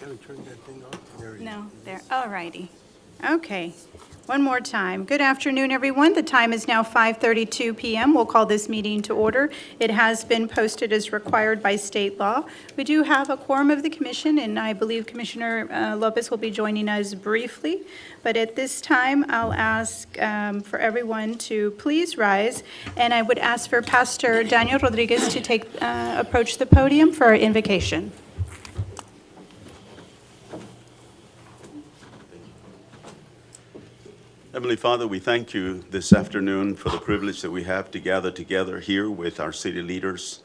Kelly, turn that thing off. There it is. No, there, all righty. Okay, one more time. Good afternoon, everyone. The time is now 5:32 PM. We'll call this meeting to order. It has been posted as required by state law. We do have a quorum of the commission, and I believe Commissioner Lopez will be joining us briefly. But at this time, I'll ask for everyone to please rise, and I would ask for Pastor Daniel Rodriguez to approach the podium for our invocation. Heavenly Father, we thank you this afternoon for the privilege that we have to gather together here with our city leaders.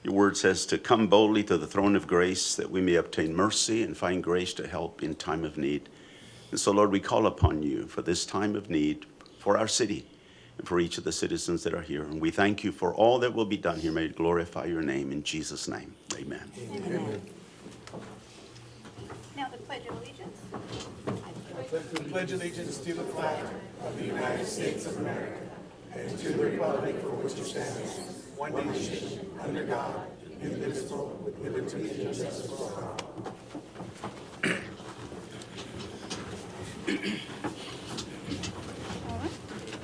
Your word says to come boldly to the throne of grace that we may obtain mercy and find grace to help in time of need. And so, Lord, we call upon you for this time of need for our city and for each of the citizens that are here. And we thank you for all that will be done here. May it glorify your name in Jesus' name. Amen. Amen. Now the Pledge of Allegiance. I pledge allegiance to the flag of the United States of America and to the republic for which it stands, one nation, under God, indivisible, with liberty and justice for all. All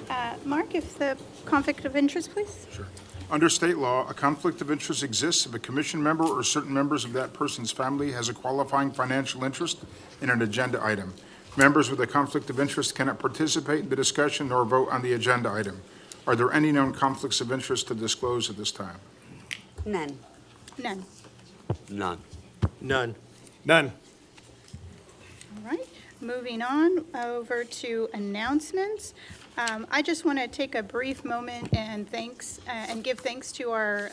right. Mark, if the conflict of interest, please. Sure. Under state law, a conflict of interest exists if a commission member or certain members of that person's family has a qualifying financial interest in an agenda item. Members with a conflict of interest cannot participate in the discussion nor vote on the agenda item. Are there any known conflicts of interest to disclose at this time? None. None. None. None. None. All right. Moving on over to announcements. I just want to take a brief moment and give thanks to our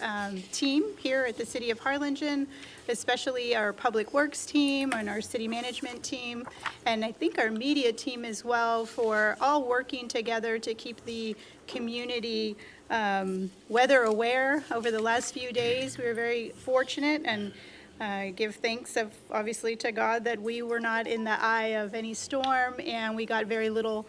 team here at the City of Harlingen, especially our Public Works team and our city management team, and I think our media team as well, for all working together to keep the community weather aware over the last few days. We were very fortunate, and give thanks obviously to God that we were not in the eye of any storm, and we got very little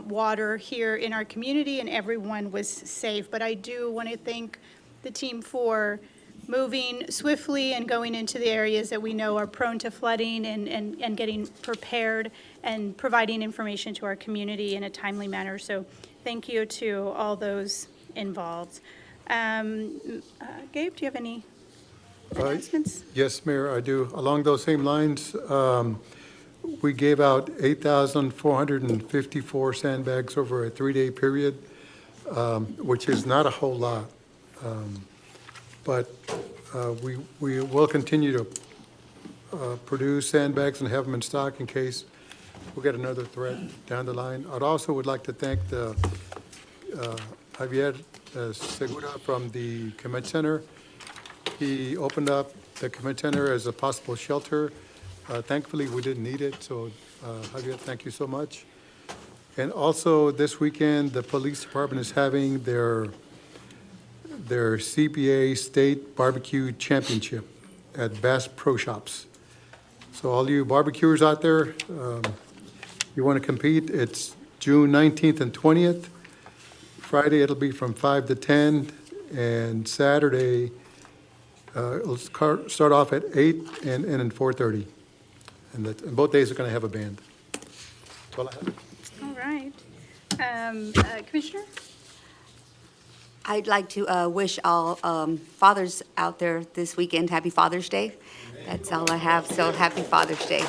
water here in our community, and everyone was safe. But I do want to thank the team for moving swiftly and going into the areas that we know are prone to flooding and getting prepared and providing information to our community in a timely manner. So thank you to all those involved. Gabe, do you have any announcements? Yes, Mayor, I do. Along those same lines, we gave out 8,454 sandbags over a 3-day period, which is not a whole lot. But we will continue to produce sandbags and have them in stock in case we get another threat down the line. I'd also would like to thank the Javier Segura from the Convention Center. He opened up the Convention Center as a possible shelter. Thankfully, we didn't need it, so Javier, thank you so much. And also, this weekend, the police department is having their CPA State Barbecue Championship at Bass Pro Shops. So all you barbecuers out there, you want to compete, it's June 19th and 20th. Friday, it'll be from 5 to 10, and Saturday, it'll start off at 8 and end at 4:30. And both days are going to have a band. That's all I have. All right. Commissioner? I'd like to wish all fathers out there this weekend happy Father's Day. That's all I have, so happy Father's Day.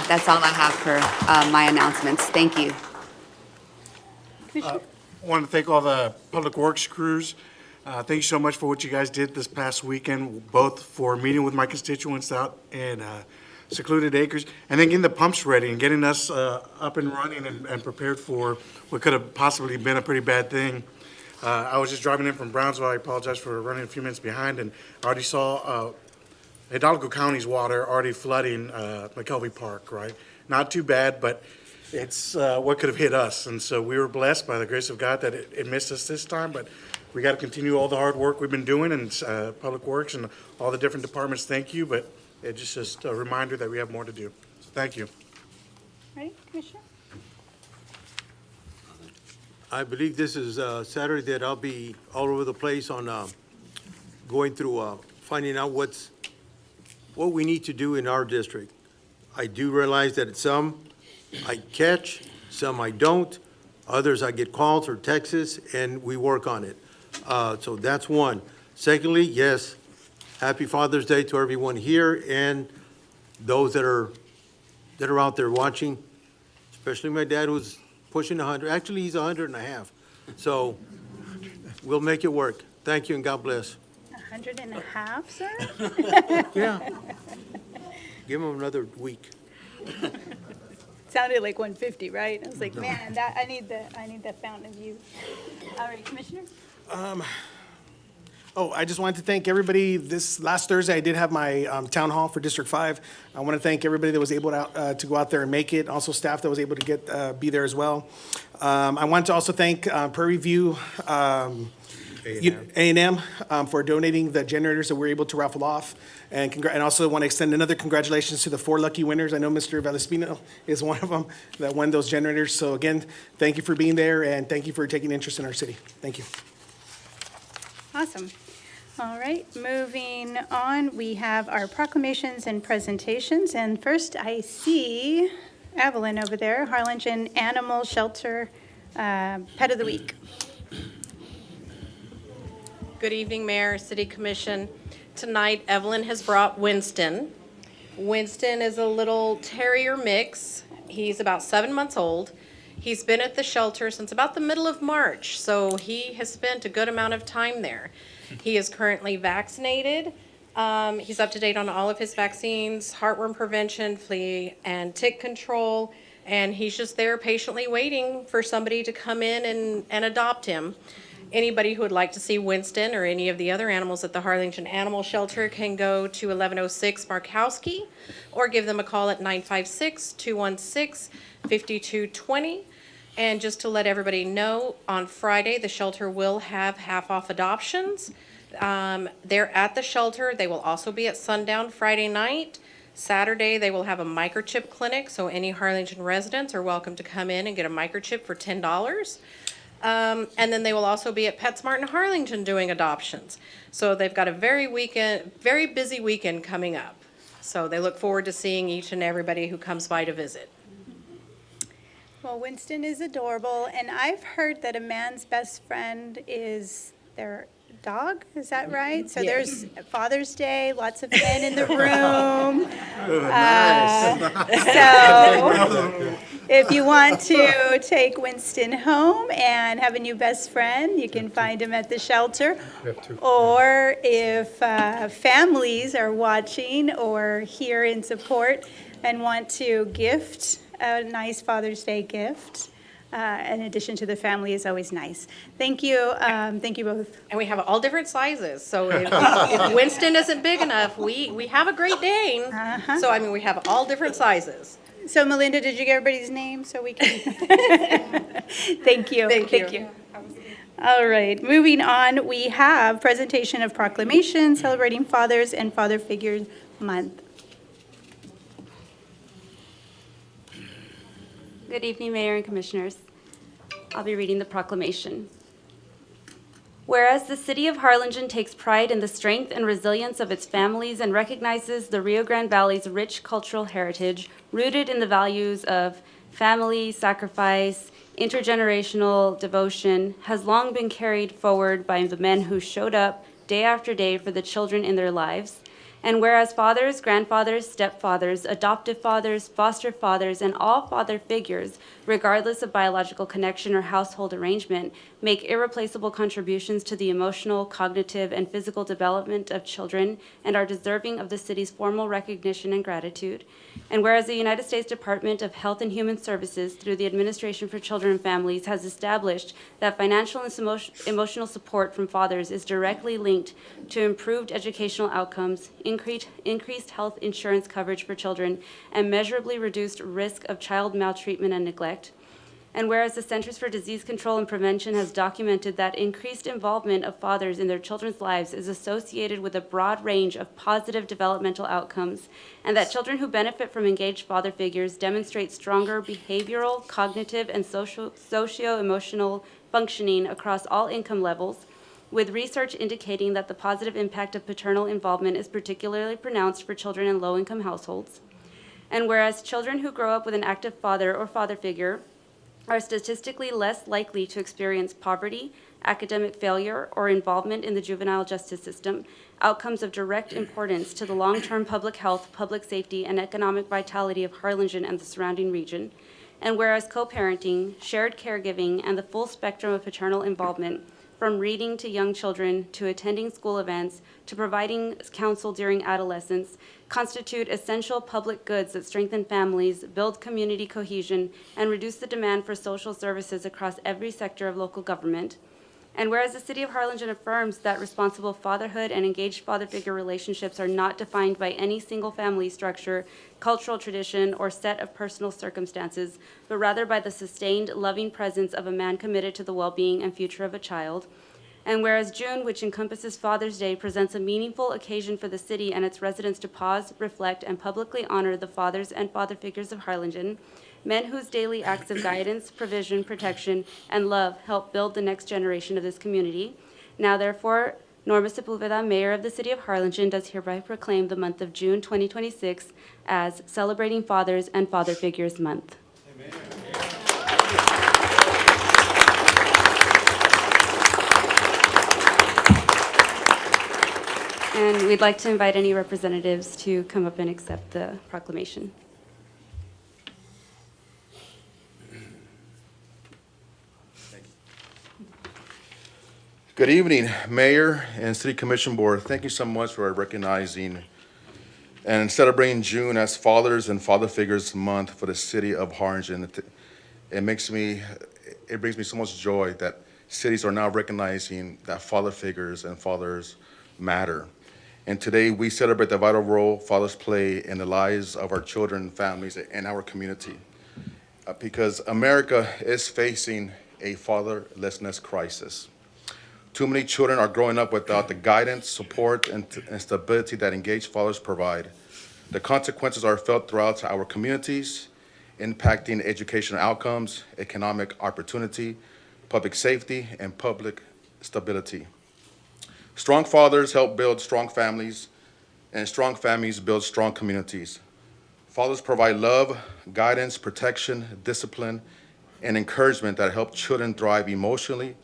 That's all I have for my announcements. Thank you. Commissioner? I want to thank all the Public Works crews. Thank you so much for what you guys did this past weekend, both for meeting with my constituents out in secluded acres, and then getting the pumps ready and getting us up and running and prepared for what could have possibly been a pretty bad thing. I was just driving in from Brownsville. I apologize for running a few minutes behind, and I already saw Hidalgo County's water already flooding McKelvey Park, right? Not too bad, but it's what could have hit us. And so we were blessed by the grace of God that it missed us this time, but we got to continue all the hard work we've been doing, and Public Works and all the different departments, thank you, but it's just a reminder that we have more to do. So thank you. Ready, Commissioner? I believe this is Saturday that I'll be all over the place on going through, finding out what's what we need to do in our district. I do realize that some I catch, some I don't, others I get calls or texts, and we work on it. So that's one. Secondly, yes, happy Father's Day to everyone here and those that are out there watching, especially my dad who's pushing 100. Actually, he's 100.5. So we'll make it work. Thank you and God bless. 100.5, sir? Yeah. Give him another week. Sounded like 150, right? I was like, man, I need the fountain of youth. All right, Commissioner? I just wanted to thank everybody. This last Thursday, I did have my town hall for District 5. I want to thank everybody that was able to go out there and make it, also staff that was able to be there as well. I want to also thank Prairie View A&M for donating the generators that we were able to raffle off. And also want to extend another congratulations to the 4 lucky winners. I know Mr. Valespino is one of them that won those generators. So again, thank you for being there, and thank you for taking interest in our city. Thank you. Awesome. All right, moving on, we have our proclamations and presentations. And first, I see Evelyn over there, Harlingen Animal Shelter Pet of the Week. Good evening, Mayor, City Commission. Tonight, Evelyn has brought Winston. Winston is a little terrier mix. He's about 7 months old. He's been at the shelter since about the middle of March, so he has spent a good amount of time there. He is currently vaccinated. He's up to date on all of his vaccines, heartworm prevention, flea and tick control, and he's just there patiently waiting for somebody to come in and adopt him. Anybody who would like to see Winston or any of the other animals at the Harlingen Animal Shelter can go to 1106 Markowski or give them a call at 956-216-5220. And just to let everybody know, on Friday, the shelter will have half-off adoptions. They're at the shelter. They will also be at sundown Friday night. Saturday, they will have a microchip clinic, so any Harlingen residents are welcome to come in and get a microchip for $10. And then they will also be at PetSmart in Harlingen doing adoptions. So they've got a very busy weekend coming up. So they look forward to seeing each and everybody who comes by to visit. Well, Winston is adorable, and I've heard that a man's best friend is their dog. Is that right? So there's Father's Day, lots of men in the room. So if you want to take Winston home and have a new best friend, you can find him at the shelter. Or if families are watching or here in support and want to gift a nice Father's Day gift, in addition to the family, is always nice. Thank you. Thank you both. And we have all different sizes. So if Winston isn't big enough, we have a Great Dane. So, I mean, we have all different sizes. So, Melinda, did you get everybody's name so we can? Thank you. Thank you. All right, moving on, we have presentation of proclamation celebrating Fathers and Father Figures Month. Good evening, Mayor and Commissioners. I'll be reading the proclamation. Whereas the City of Harlingen takes pride in the strength and resilience of its families and recognizes the Rio Grande Valley's rich cultural heritage rooted in the values of family, sacrifice, intergenerational devotion, has long been carried forward by the men who showed up day after day for the children in their lives. And whereas fathers, grandfathers, stepfathers, adoptive fathers, foster fathers, and all father figures, regardless of biological connection or household arrangement, make irreplaceable contributions to the emotional, cognitive, and physical development of children and are deserving of the city's formal recognition and gratitude. And whereas the United States Department of Health and Human Services, through the Administration for Children and Families, has established that financial and emotional support from fathers is directly linked to improved educational outcomes, increased health insurance coverage for children, and measurably reduced risk of child maltreatment and neglect. And whereas the Centers for Disease Control and Prevention has documented that increased involvement of fathers in their children's lives is associated with a broad range of positive developmental outcomes, and that children who benefit from engaged father figures demonstrate stronger behavioral, cognitive, and socio-emotional functioning across all income levels, with research indicating that the positive impact of paternal involvement is particularly pronounced for children in low-income households. And whereas children who grow up with an active father or father figure are statistically less likely to experience poverty, academic failure, or involvement in the juvenile justice system, outcomes of direct importance to the long-term public health, public safety, and economic vitality of Harlingen and the surrounding region. And whereas co-parenting, shared caregiving, and the full spectrum of paternal involvement, from reading to young children, to attending school events, to providing counsel during adolescence, constitute essential public goods that strengthen families, build community cohesion, and reduce the demand for social services across every sector of local government. And whereas the City of Harlingen affirms that responsible fatherhood and engaged father figure relationships are not defined by any single family structure, cultural tradition, or set of personal circumstances, but rather by the sustained, loving presence of a man committed to the well-being and future of a child. And whereas June, which encompasses Father's Day, presents a meaningful occasion for the city and its residents to pause, reflect, and publicly honor the fathers and father figures of Harlingen, men whose daily acts of guidance, provision, protection, and love help build the next generation of this community. Now, therefore, Norma Sepulveda, Mayor of the City of Harlingen, does hereby proclaim the month of June 2026 as Celebrating Fathers and Father Figures Month. Amen. And we'd like to invite any representatives to come up and accept the proclamation. Good evening, Mayor and City Commission Board. Thank you so much for recognizing and celebrating June as Fathers and Father Figures Month for the City of Harlingen. It brings me so much joy that cities are now recognizing that father figures and fathers matter. And today we celebrate the vital role fathers play in the lives of our children, families, and our community. Because America is facing a fatherlessness crisis. Too many children are growing up without the guidance, support, and stability that engaged fathers provide. The consequences are felt throughout our communities, impacting educational outcomes, economic opportunity, public safety, and public stability. Strong fathers help build strong families, and strong families build strong communities. Fathers provide love, guidance, protection, discipline, and encouragement that help children thrive emotionally,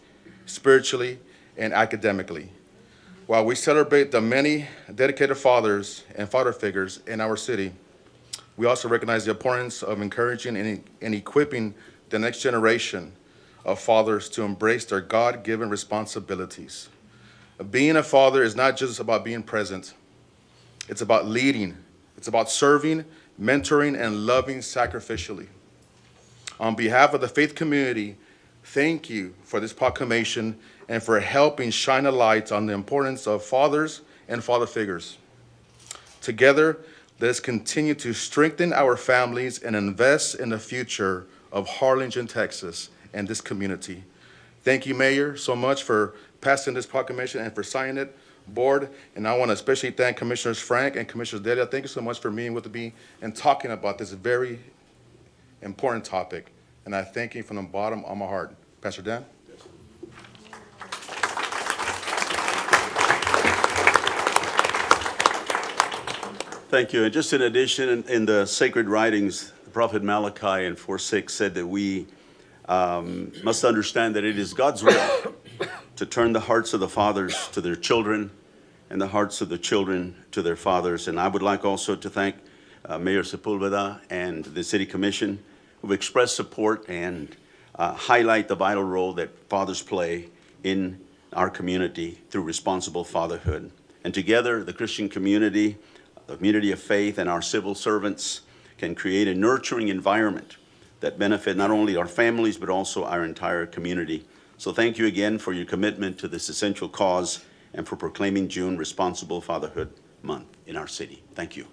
spiritually, and academically. While we celebrate the many dedicated fathers and father figures in our city, we also recognize the importance of encouraging and equipping the next generation of fathers to embrace their God-given responsibilities. Being a father is not just about being present. It's about leading. It's about serving, mentoring, and loving sacrificially. On behalf of the faith community, thank you for this proclamation and for helping shine a light on the importance of fathers and father figures. Together, let us continue to strengthen our families and invest in the future of Harlingen, Texas, and this community. Thank you, Mayor, so much for passing this proclamation and for signing it, Board. And I want to especially thank Commissioners Frank and Commissioner Delia. Thank you so much for meeting with me and talking about this very important topic. And I thank you from the bottom of my heart. Pastor Dan? Thank you. And just in addition, in the sacred writings, the prophet Malachi in 4:6 said that we must understand that it is God's will to turn the hearts of the fathers to their children and the hearts of the children to their fathers. And I would like also to thank Mayor Sepulveda and the City Commission who've expressed support and highlight the vital role that fathers play in our community through responsible fatherhood. And together, the Christian community, the community of faith, and our civil servants can create a nurturing environment that benefit not only our families, but also our entire community. So thank you again for your commitment to this essential cause and for proclaiming June Responsible Fatherhood Month in our city. Thank you.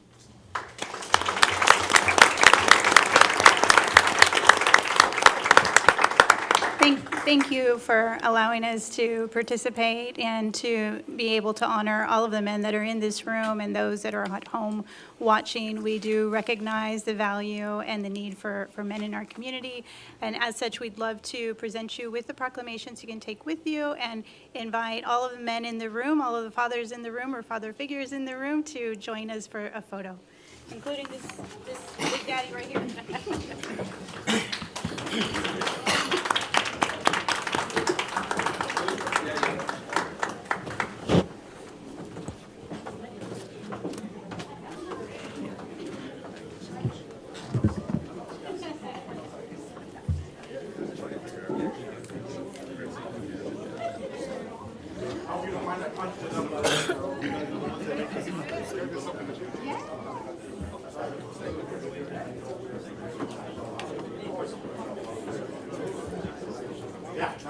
Thank you for allowing us to participate and to be able to honor all of the men that are in this room and those that are at home watching. We do recognize the value and the need for men in our community. And as such, we'd love to present you with the proclamations you can take with you and invite all of the men in the room, all of the fathers in the room or father figures in the room to join us for a photo, including this big daddy right here.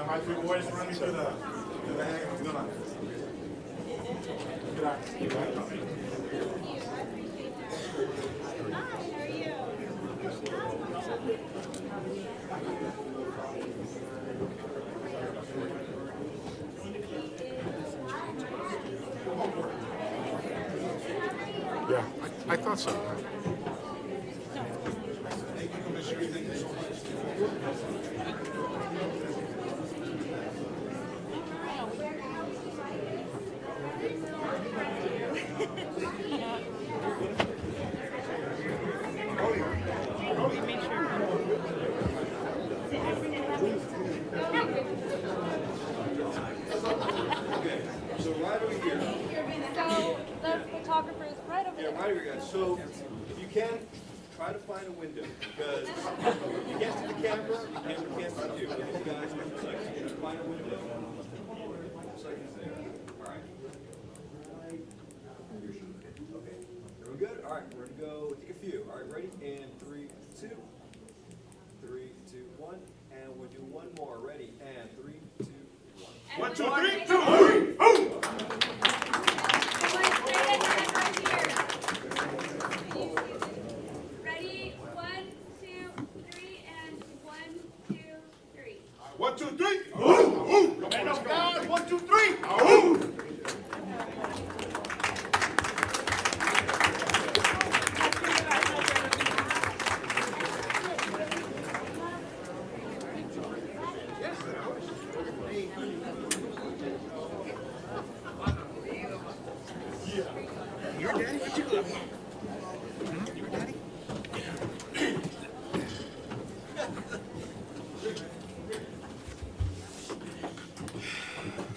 My three boys running to the Yeah, I thought so. So if you can, try to find a window, because you can't see the camera can't see you. These guys find a window. Seconds there. All right. Okay. Are we good? All right, we're gonna go take a few. All right, ready? And 3, 2. 3, 2, 1. And we'll do one more. Ready? And 3, 2, 1. 1, 2, 3, 2. Ready? 1, 2, 3, and 1, 2, 3. 1, 2, 3. Man of God, 1, 2, 3. Your daddy, what you doing? Your daddy?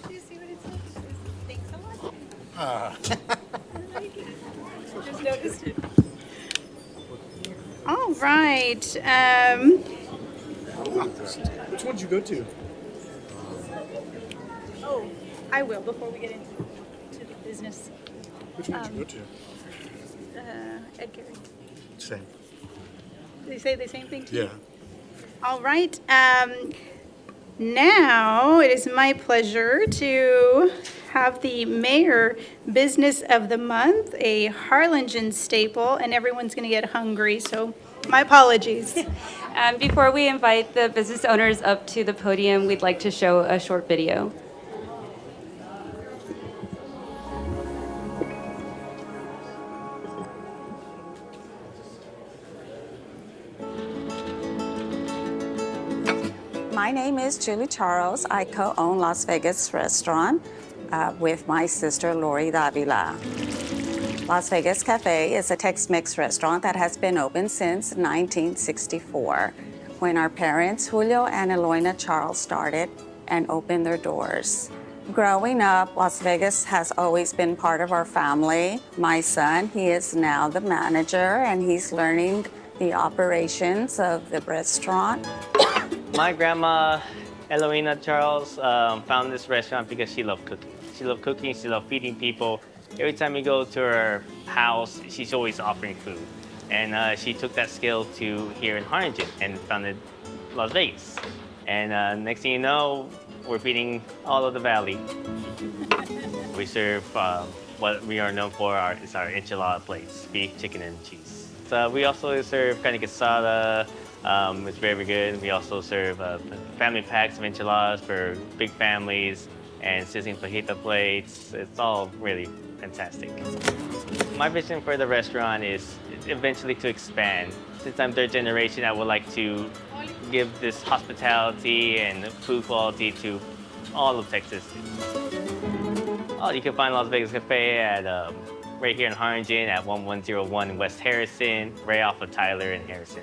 Do you see what it says? Thanks so much. Just noticed it. All right. Which one did you go to? Oh, I will before we get into the business. Which one did you go to? Ed Gary. Same. They say the same thing to you? Yeah. All right. Now it is my pleasure to have the Mayor Business of the Month, a Harlingen staple, and everyone's going to get hungry, so my apologies. Before we invite the business owners up to the podium, we'd like to show a short video. My name is Julie Charles. I co-own Las Vegas Restaurant with my sister Lori Davila. Las Vegas Cafe is a Tex-Mex restaurant that has been open since 1964, when our parents Julio and Eloina Charles started and opened their doors. Growing up, Las Vegas has always been part of our family. My son, he is now the manager, and he's learning the operations of the restaurant. My grandma, Eloina Charles, found this restaurant because she loved cooking. She loved cooking, she loved feeding people. Every time you go to her house, she's always offering food. And she took that skill to here in Harlingen and founded Las Vegas. And next thing you know, we're feeding all of the valley. We serve what we are known for is our enchilada plates, beef, chicken, and cheese. So we also serve carne asada, It's very good. We also serve family packs of enchiladas for big families and sizzling fajita plates. It's all really fantastic. My vision for the restaurant is eventually to expand. Since I'm third generation, I would like to give this hospitality and food quality to all of Texas. Oh, you can find Las Vegas Cafe at right here in Harlingen at 1101 West Harrison, right off of Tyler and Harrison.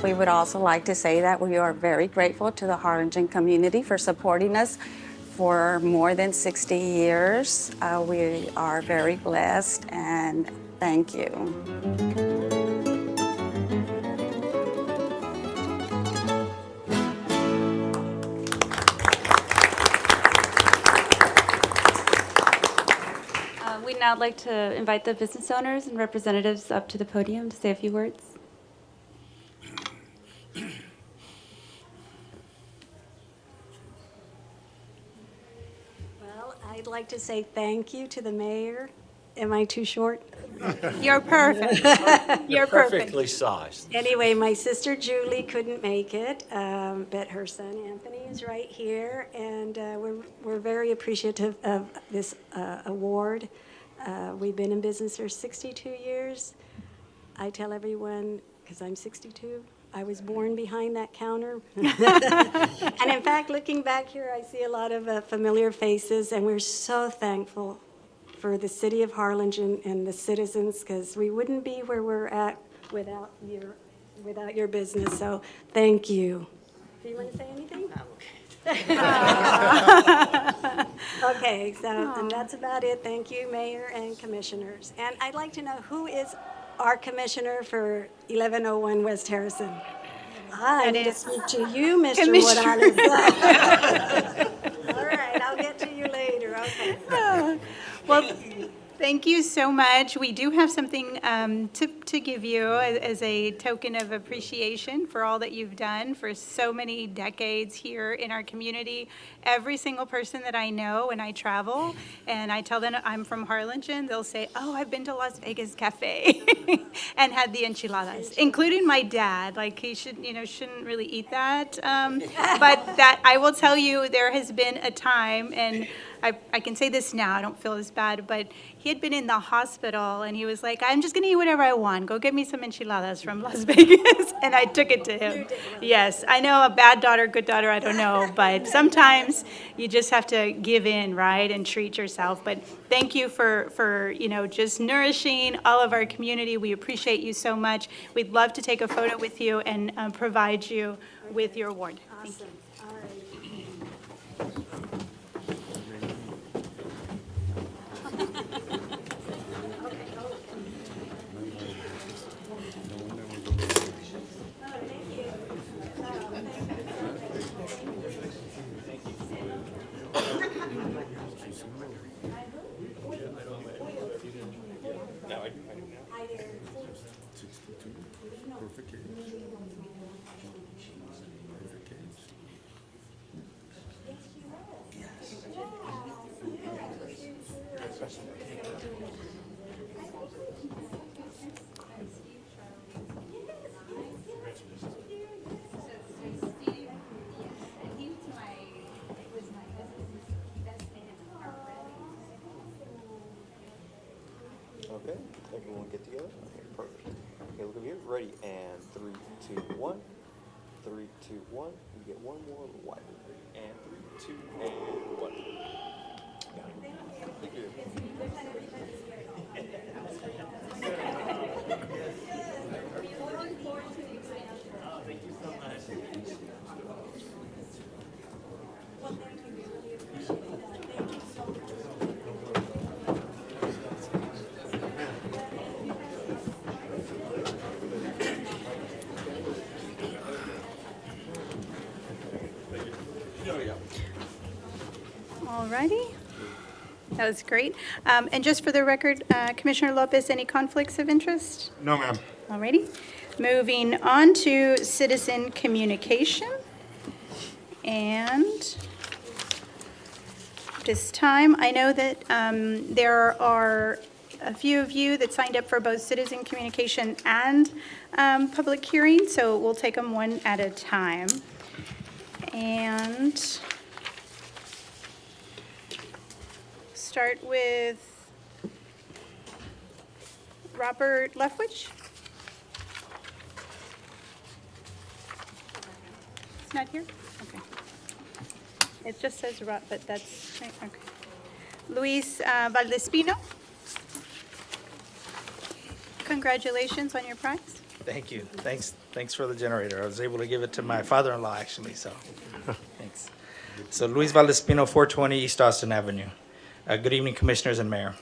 We would also like to say that we are very grateful to the Harlingen community for supporting us for more than 60 years. We are very blessed, and thank you. We'd now like to invite the business owners and representatives up to the podium to say a few words. Well, I'd like to say thank you to the mayor. Am I too short? You're perfect. You're perfect. Perfectly sized. Anyway, my sister Julie couldn't make it, but her son Anthony is right here, and we're very appreciative of this award. We've been in business for 62 years. I tell everyone, because I'm 62, I was born behind that counter. And in fact, looking back here, I see a lot of familiar faces, and we're so thankful for the city of Harlingen and the citizens, because we wouldn't be where we're at without your business. So thank you. Do you want to say anything? Okay, so and that's about it. Thank you, Mayor and Commissioners. And I'd like to know who is our Commissioner for 1101 West Harrison. I need to speak to you, Mr. Morales. All right, I'll get to you later. Okay. Well, thank you so much. We do have something to give you as a token of appreciation for all that you've done for so many decades here in our community. Every single person that I know when I travel and I tell them I'm from Harlingen, they'll say, oh, I've been to Las Vegas Cafe and had the enchiladas, including my dad. Like he shouldn't really eat that. But that I will tell you, there has been a time, and I can say this now, I don't feel as bad, but he had been in the hospital and he was like, I'm just gonna eat whatever I want. Go get me some enchiladas from Las Vegas. And I took it to him. Yes, I know, a bad daughter, good daughter, I don't know, but sometimes you just have to give in, right, and treat yourself. But thank you for just nourishing all of our community. We appreciate you so much. We'd love to take a photo with you and provide you with your award. Thank you. All right. Okay, everyone get together? Okay, perfect. Okay, look over here. Ready, and 3, 2, 1. 3, 2, 1. You get one more wipe. And 3, 2, and 1. Got it. Thank you. Thank you so much. All righty. That was great. And just for the record, Commissioner Lopez, any conflicts of interest? No, ma'am. All righty. Moving on to citizen communication. And this time, I know that there are a few of you that signed up for both citizen communication and public hearing, so we'll take them one at a time. And start with Robert Leftwich. It's not here? Okay. It just says Rob, but that's, okay. Luis Valdespino. Congratulations on your prize. Thank you. Thanks for the generator. I was able to give it to my father-in-law, actually, so, thanks. So Luis Valdespino, 420 East Austin Avenue. Good evening, Commissioners and Mayor.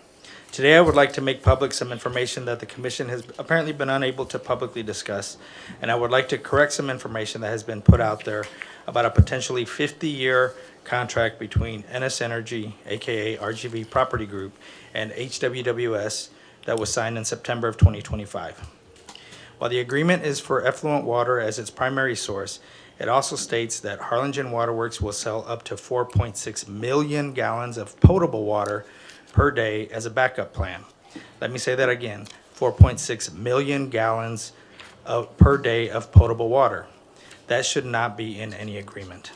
Today, I would like to make public some information that the Commission has apparently been unable to publicly discuss, and I would like to correct some information that has been put out there about a potentially 50-year contract between NS Energy, aka RGV Property Group, and HWWS that was signed in September of 2025. While the agreement is for effluent water as its primary source, it also states that Harlingen Waterworks will sell up to 4.6 million gallons of potable water per day as a backup plan. Let me say that again, 4.6 million gallons per day of potable water. That should not be in any agreement.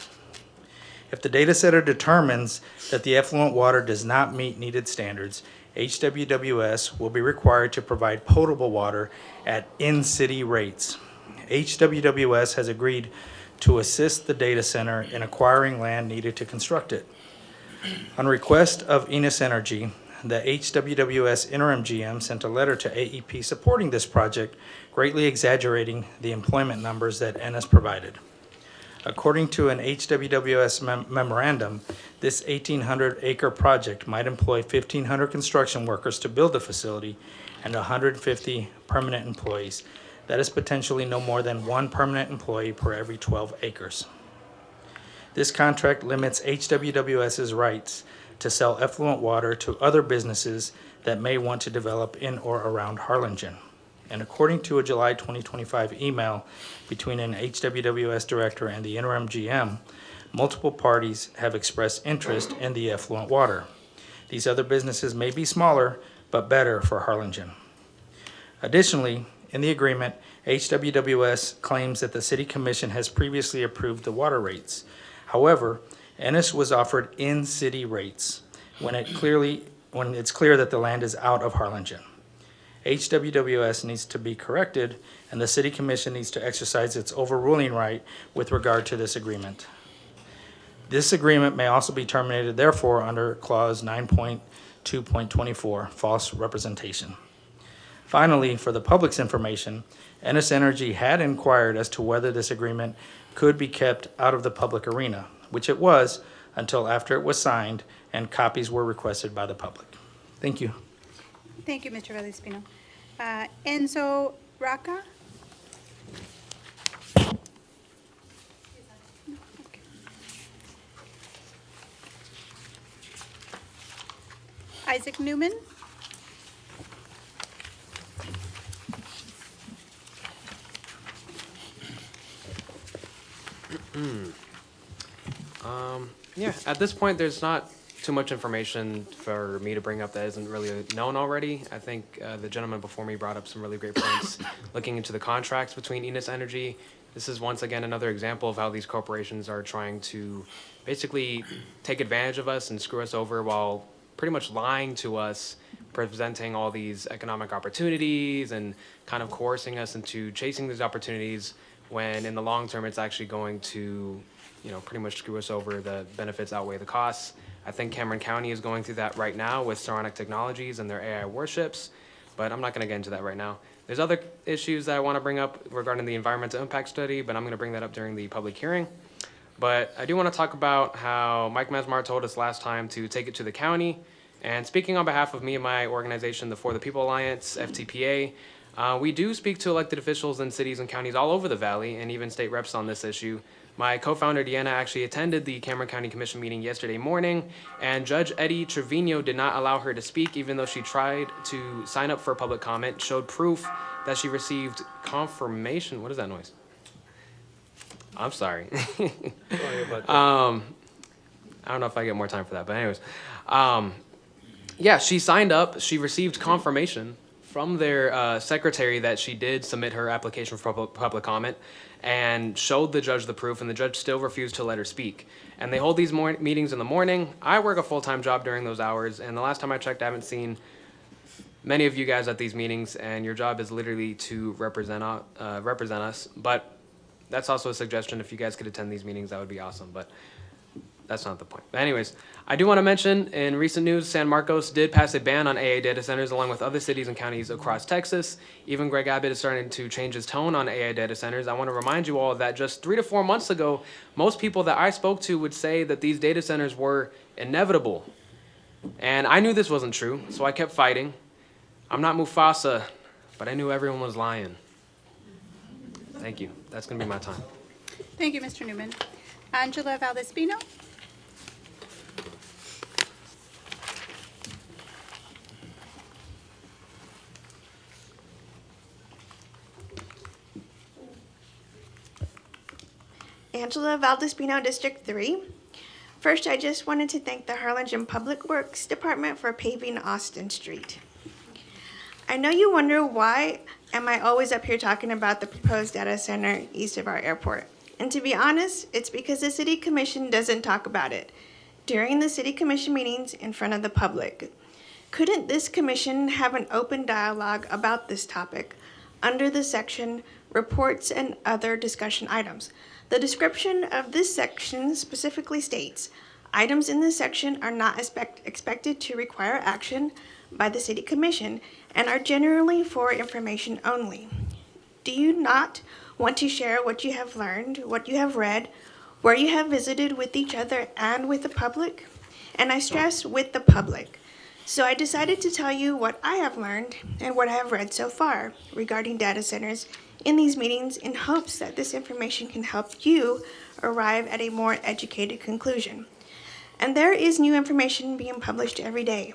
If the data setter determines that the effluent water does not meet needed standards, HWWS will be required to provide potable water at in-city rates. HWWS has agreed to assist the data center in acquiring land needed to construct it. On request of Enos Energy, the HWWS interim GM sent a letter to AEP supporting this project, greatly exaggerating the employment numbers that Enos provided. According to an HWWS memorandum, this 1,800-acre project might employ 1,500 construction workers to build the facility and 150 permanent employees. That is potentially no more than one permanent employee per every 12 acres. This contract limits HWWS's rights to sell effluent water to other businesses that may want to develop in or around Harlingen. And according to a July 2025 email between an HWWS director and the interim GM, multiple parties have expressed interest in the effluent water. These other businesses may be smaller, but better for Harlingen. Additionally, in the agreement, HWWS claims that the City Commission has previously approved the water rates. However, Ennis was offered in-city rates when it's clear that the land is out of Harlingen. HWWS needs to be corrected, and the City Commission needs to exercise its overruling right with regard to this agreement. This agreement may also be terminated, therefore, under Clause 9.2.24, false representation. Finally, for the public's information, Ennis Energy had inquired as to whether this agreement could be kept out of the public arena, which it was until after it was signed and copies were requested by the public. Thank you. Thank you, Mr. Valdespino. Enzo Rocca? Isaac Newman? Yeah, at this point, there's not too much information for me to bring up that isn't really known already. I think the gentleman before me brought up some really great points looking into the contracts between Enos Energy. This is once again another example of how these corporations are trying to basically take advantage of us and screw us over while pretty much lying to us, presenting all these economic opportunities and kind of coercing us into chasing these opportunities when in the long term it's actually going to, pretty much screw us over. The benefits outweigh the costs. I think Cameron County is going through that right now with Saronic Technologies and their AI warships, but I'm not going to get into that right now. There's other issues that I want to bring up regarding the environmental impact study, but I'm going to bring that up during the public hearing. But I do want to talk about how Mike Mesmar told us last time to take it to the county. And speaking on behalf of me and my organization, the For the People Alliance, FTPA, we do speak to elected officials in cities and counties all over the valley and even state reps on this issue. My co-founder, Deanna, actually attended the Cameron County Commission meeting yesterday morning, and Judge Eddie Trevino did not allow her to speak, even though she tried to sign up for public comment, showed proof that she received confirmation. What is that noise? I'm sorry. I don't know if I get more time for that, but anyways. Yeah, she signed up. She received confirmation from their secretary that she did submit her application for public comment, and showed the judge the proof, and the judge still refused to let her speak. And they hold these meetings in the morning. I work a full-time job during those hours, and the last time I checked, I haven't seen many of you guys at these meetings, and your job is literally to represent us. But that's also a suggestion. If you guys could attend these meetings, that would be awesome. But that's not the point. But anyways, I do want to mention, in recent news, San Marcos did pass a ban on AA data centers along with other cities and counties across Texas. Even Greg Abbott is starting to change his tone on AA data centers. I want to remind you all that just 3 to 4 months ago, most people that I spoke to would say that these data centers were inevitable. And I knew this wasn't true, so I kept fighting. I'm not Mufasa, but I knew everyone was lying. Thank you. That's going to be my time. Thank you, Mr. Newman. Angela Valdespino? Angela Valdespino, District 3. First, I just wanted to thank the Harlingen Public Works Department for paving Austin Street. I know you wonder why am I always up here talking about the proposed data center east of our airport. And to be honest, it's because the City Commission doesn't talk about it during the City Commission meetings in front of the public. Couldn't this commission have an open dialogue about this topic under the section Reports and Other Discussion Items? The description of this section specifically states, items in this section are not expected to require action by the City Commission and are generally for information only. Do you not want to share what you have learned, what you have read, where you have visited with each other and with the public? And I stress with the public. So I decided to tell you what I have learned and what I have read so far regarding data centers in these meetings in hopes that this information can help you arrive at a more educated conclusion. And there is new information being published every day.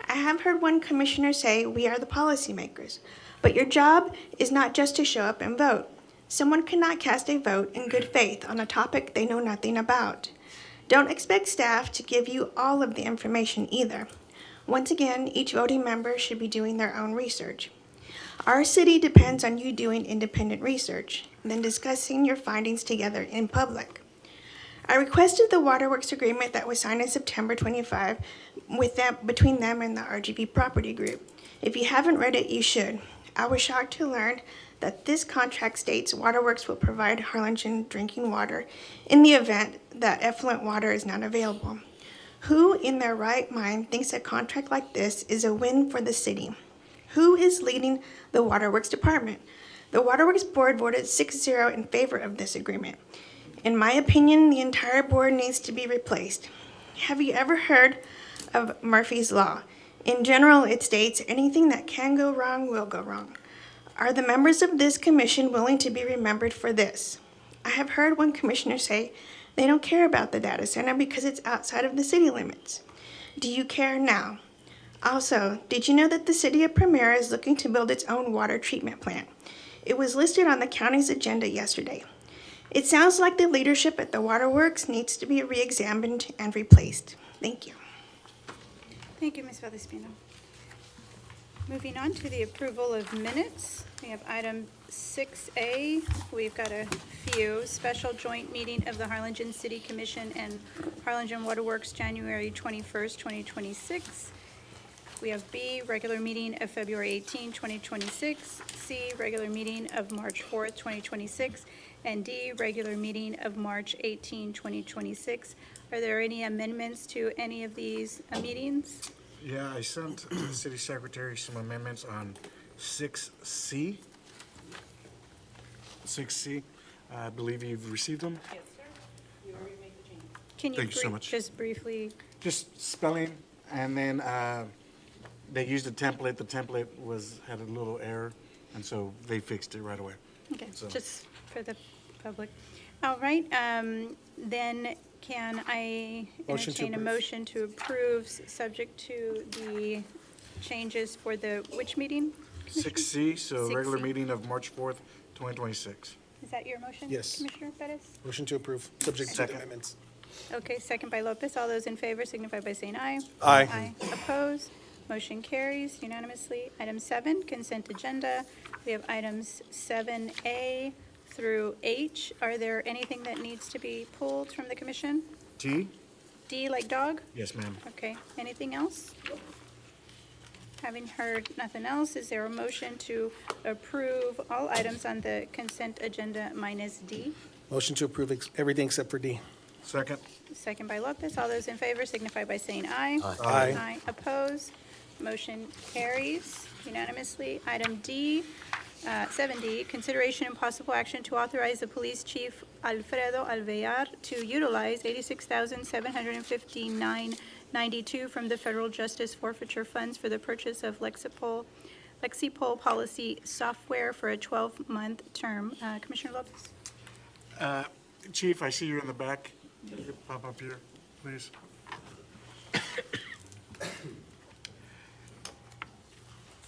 I have heard one commissioner say we are the policymakers, but your job is not just to show up and vote. Someone cannot cast a vote in good faith on a topic they know nothing about. Don't expect staff to give you all of the information either. Once again, each voting member should be doing their own research. Our city depends on you doing independent research, and then discussing your findings together in public. I requested the Waterworks agreement that was signed in September 25 between them and the RGV Property Group. If you haven't read it, you should. I was shocked to learn that this contract states Waterworks will provide Harlingen drinking water in the event that effluent water is not available. Who in their right mind thinks a contract like this is a win for the city? Who is leading the Waterworks Department? The Waterworks Board voted 6-0 in favor of this agreement. In my opinion, the entire board needs to be replaced. Have you ever heard of Murphy's Law? In general, it states anything that can go wrong will go wrong. Are the members of this commission willing to be remembered for this? I have heard one commissioner say they don't care about the data center because it's outside of the city limits. Do you care now? Also, did you know that the city of Premier is looking to build its own water treatment plant? It was listed on the county's agenda yesterday. It sounds like the leadership at the Waterworks needs to be re-examined and replaced. Thank you. Thank you, Ms. Valdespino. Moving on to the approval of minutes. We have item 6A. We've got a few. Special joint meeting of the Harlingen City Commission and Harlingen Waterworks, January 21st, 2026. We have B, regular meeting of February 18, 2026. C, regular meeting of March 4th, 2026. And D, regular meeting of March 18, 2026. Are there any amendments to any of these meetings? Yeah, I sent the city secretary some amendments on 6C. 6C, I believe you've received them? Yes, sir. You already made the change. Can you Thank you so much. just briefly? Just spelling, and then they used a template. The template had a little error, and so they fixed it right away. Okay, So- just for the public. All right, then can I Motion to entertain a approve. motion to approve, subject to the changes for the, which meeting? Commissioner? 6C, so regular 6C. meeting of March 4th, 2026. Is that your motion? Yes. Commissioner Bettis? Motion to approve, subject to Second. amendments. Okay, second by Lopez. All those in favor signify by saying aye. Aye. Opposed? Motion carries unanimously. Item 7, consent agenda. We have items 7A through H. Are there anything that needs to be pulled from the commission? T? D like dog? Yes, ma'am. Okay, anything else? Having heard nothing else, is there a motion to approve all items on the consent agenda minus D? Motion to approve everything except for D. Second? Second by Lopez. All those in favor signify by saying aye. Aye. Aye. Opposed? Motion carries unanimously. Item D, 7D, consideration and possible action to authorize the police chief Alfredo Alvear to utilize $86,759.92 from the federal justice forfeiture funds for the purchase of Lexipol policy software for a 12-month term. Commissioner Lopez. Chief, I see you in the back. You could pop up here, please.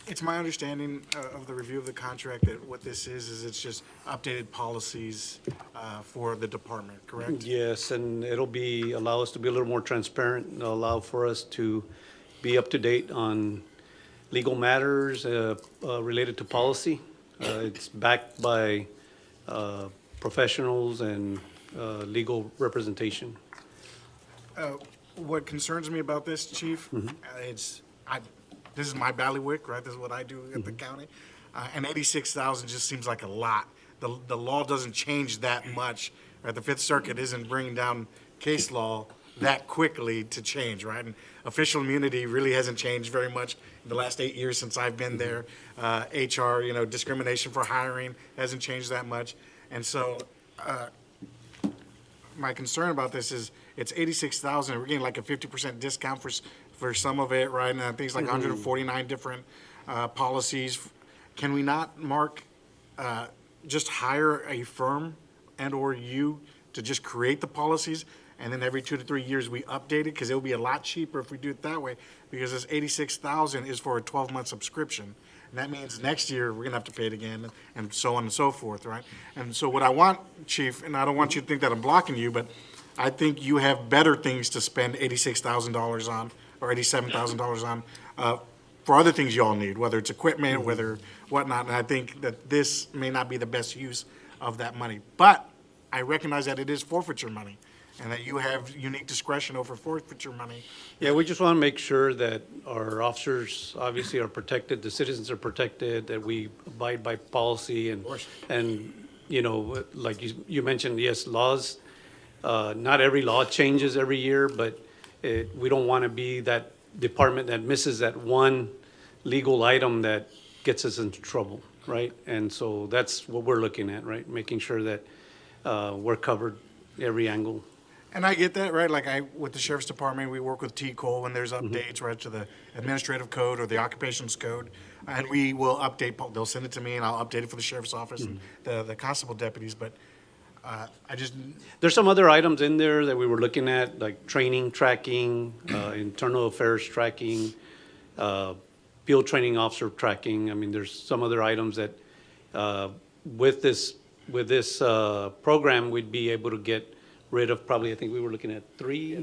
It's my understanding of the review of the contract that what this is it's just updated policies for the department, correct? Yes, and allow us to be a little more transparent, and allow for us to be up to date on legal matters related to policy. It's backed by professionals and legal representation. What concerns me about this, Chief, this is my bailiwick, right? This is what I do at the county. And 86,000 just seems like a lot. The law doesn't change that much, right? The Fifth Circuit isn't bringing down case law that quickly to change, right? And official immunity really hasn't changed very much in the last 8 years since I've been there. HR, discrimination for hiring hasn't changed that much. And so my concern about this is it's 86,000. We're getting like a 50% discount for some of it, right? And I think it's like 149 different policies. Can we not, Mark, just hire a firm and/or you to just create the policies, and then every 2 to 3 years we update it? Because it'll be a lot cheaper if we do it that way, because this 86,000 is for a 12-month subscription. And that means next year we're gonna have to pay it again, and so on and so forth, right? And so what I want, Chief, and I don't want you to think that I'm blocking you, but I think you have better things to spend $86,000 on, or $87,000 on, for other things you all need, whether it's equipment, whether whatnot. And I think that this may not be the best use of that money. But I recognize that it is forfeiture money, and that you have unique discretion over forfeiture money. Yeah, we just want to make sure that our officers obviously are protected, the citizens are protected, that we abide by policy and, like you mentioned, yes, laws, not every law changes every year, but we don't want to be that department that misses that one legal item that gets us into trouble, right? And so that's what we're looking at, right? Making sure that we're covered every angle. And I get that, right? Like with the Sheriff's Department, we work with T-Cole when there's updates, right, to the administrative code or the occupations code. And we will update, they'll send it to me and I'll update it for the Sheriff's Office and the constable deputies, but there's some other items in there that we were looking at, like training, tracking, internal affairs tracking, field training officer tracking. I mean, there's some other items that with this program, we'd be able to get rid of probably, I think we were looking at three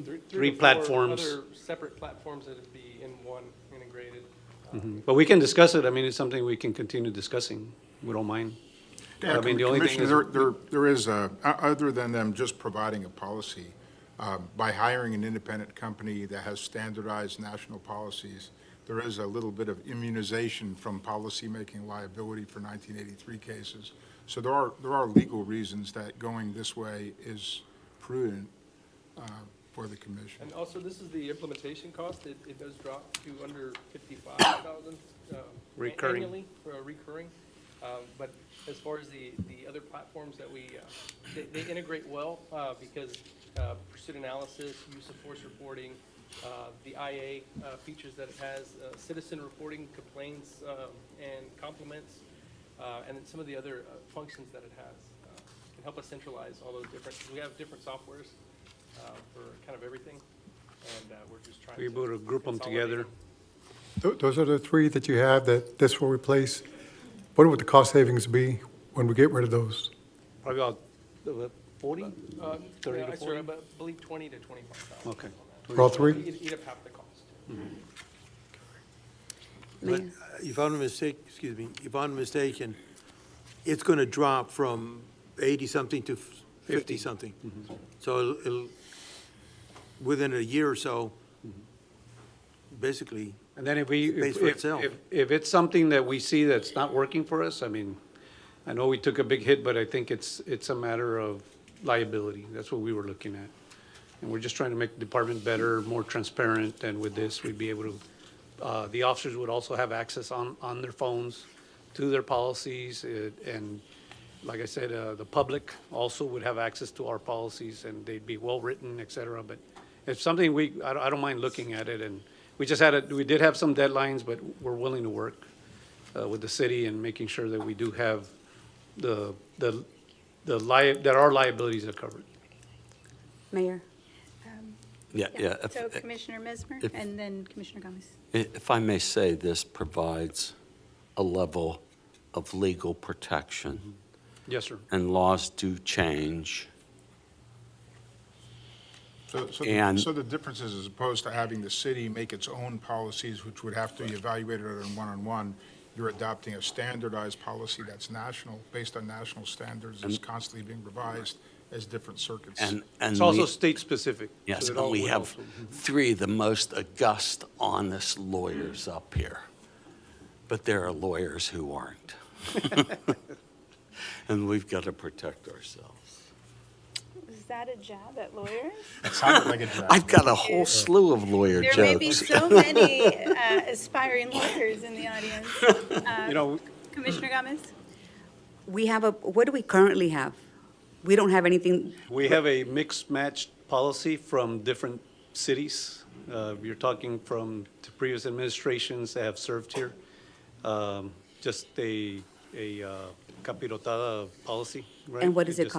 platforms. Other separate platforms that would be in one integrated. But we can discuss it. I mean, it's something we can continue discussing. We don't mind. Yeah, I mean, the only thing is, there is, other than them just providing a policy, by hiring an independent company that has standardized national policies, there is a little bit of immunization from policymaking liability for 1983 cases. So there are legal reasons that going this way is prudent for the commission. And also, this is the implementation cost. It does drop to under 55,000 recurring. Annually, recurring. But as far as the other platforms that they integrate well because pursuit analysis, use of force reporting, the IA features that it has, citizen reporting, complaints, and compliments, and then some of the other functions that it has can help us centralize all those different. We have different softwares for kind of everything, and we're just trying we're able to group them together. Those are the three that you have that this will replace. What would the cost savings be when we get rid of those? Probably about 40? 30 to I 40? believe 20 to 25,000. Okay. For all three? Eat up half the cost. But if I'm mistaken, it's going to drop from 80-something to 50-something. So it'll, within a year or so, basically, And then if we, pays for itself. if it's something that we see that's not working for us, I mean, I know we took a big hit, but I think it's a matter of liability. That's what we were looking at. And we're just trying to make the department better, more transparent, and with this, we'd be able to, the officers would also have access on their phones to their policies, and like I said, the public also would have access to our policies, and they'd be well-written, et cetera. But it's something I don't mind looking at it, and we did have some deadlines, but we're willing to work with the city and making sure that we do have that our liabilities are covered. Mayor? Yeah. So Commissioner Mesmer and then Commissioner Gomez. If I may say, this provides a level of legal protection. Yes, sir. And laws do change. So And- the difference is, as opposed to having the city make its own policies, which would have to be evaluated on one-on-one, you're adopting a standardized policy that's national, based on national standards, is constantly being revised as different circuits. And It's also we- state-specific. Yes, so it and all we would have also- three of the most august, honest lawyers up here. But there are lawyers who aren't. And we've got to protect ourselves. Is that a jab at lawyers? It sounded like a jab. I've got a whole slew of lawyer jokes. There may be so many aspiring lawyers in the audience. You know, Commissioner Gomez? We have what do we currently have? We don't have anything, we have a mixed match policy from different cities. You're talking from the previous administrations that have served here. Just a capirotada policy, right? and what is it just-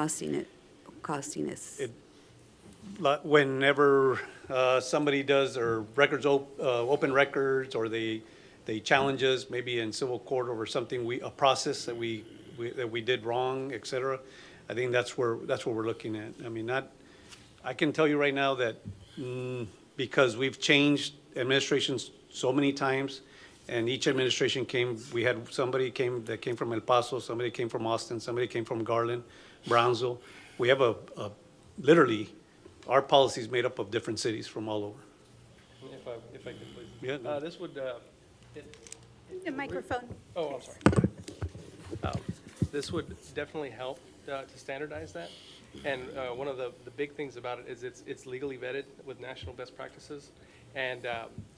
costing us? Whenever somebody does, or records, open records, or they challenge us, maybe in civil court over something, a process that we did wrong, et cetera, I think that's what we're looking at. I mean, I can tell you right now that, because we've changed administrations so many times, and each administration we had somebody that came from El Paso, somebody came from Austin, somebody came from Garland, Brownsville. We have literally, our policy is made up of different cities from all over. If I could please. Yeah, no. This would, The microphone. oh, I'm sorry. This would definitely help to standardize that. And one of the big things about it is it's legally vetted with national best practices. And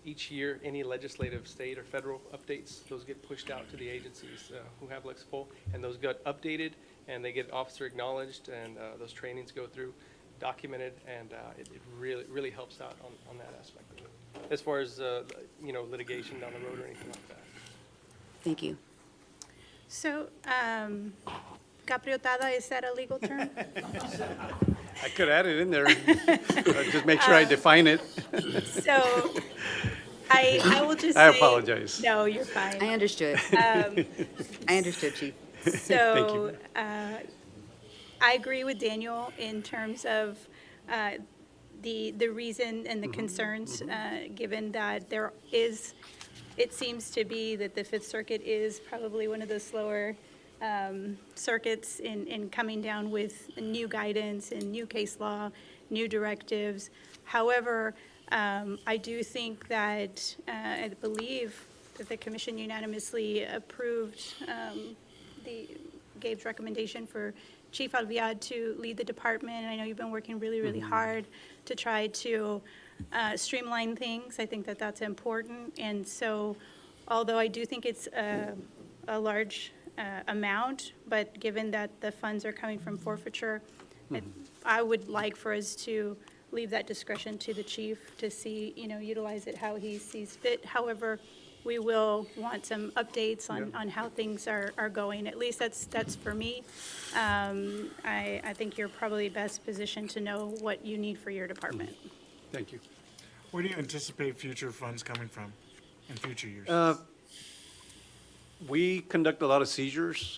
each year, any legislative, state, or federal updates, those get pushed out to the agencies who have Lexipol, and those get updated, and they get officer acknowledged, and those trainings go through, documented, and it really helps out on that aspect of it. As far as, litigation down the road or anything like that. Thank you. So, capriotada, is that a legal term? I could add it in there, just make sure I define it. So, I will just say. I apologize. No, you're fine. I understood. I understood, Chief. So, I agree with Daniel in terms of the reason and the concerns, given that it seems to be that the Fifth Circuit is probably one of the slower circuits in coming down with new guidance and new case law, new directives. However, I do think that, I believe that the commission unanimously approved Gabe's recommendation for Chief Alviad to lead the department. And I know you've been working really, really hard to try to streamline things. I think that that's important. And so, although I do think it's a large amount, but given that the funds are coming from forfeiture, I would like for us to leave that discretion to the chief to see, utilize it how he sees fit. However, we will want some updates on how things are going. At least that's for me. I think you're probably best positioned to know what you need for your department. Thank you. Where do you anticipate future funds coming from in future years? We conduct a lot of seizures.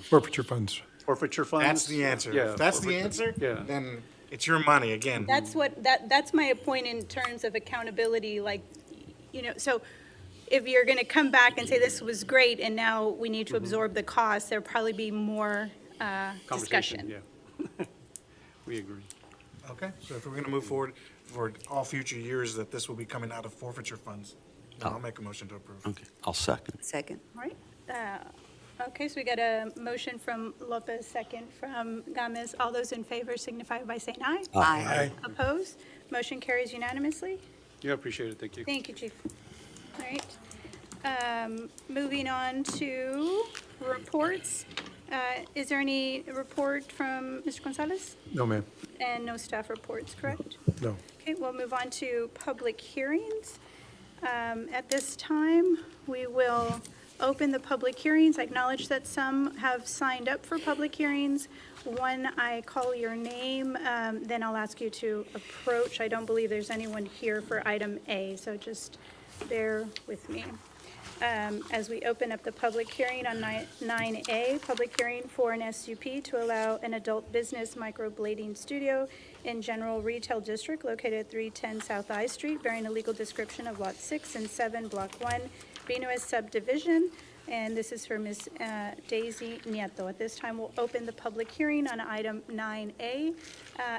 Forfeiture funds. Forfeiture funds? That's the answer. Yeah, If that's the forfeiture. answer, Yeah. then it's your money again. That's my point in terms of accountability, like, so if you're going to come back and say this was great and now we need to absorb the cost, there'll probably be more discussion. Yeah. We agree. Okay, so if we're going to move forward for all future years, that this will be coming out of forfeiture funds, then I'll make a motion to approve. Okay, I'll second. Second. All right. Okay, so we got a motion from Lopez, second from Gomez. All those in favor signify by saying aye. Aye. Opposed? Motion carries unanimously. Yeah, appreciate it. Thank you. Thank you, Chief. All right. Moving on to reports. Is there any report from Mr. Gonzalez? No, ma'am. And no staff reports, correct? No. Okay, we'll move on to public hearings. At this time, we will open the public hearings. I acknowledge that some have signed up for public hearings. When I call your name, then I'll ask you to approach. I don't believe there's anyone here for item A, so just bear with me. As we open up the public hearing on 9A, public hearing for an SUP to allow an adult business microblading studio in general retail district located at 310 South I Street, bearing a legal description of Lot 6 and 7, Block 1, Benuez subdivision. And this is for Ms. Daisy Nieto. At this time, we'll open the public hearing on item 9A.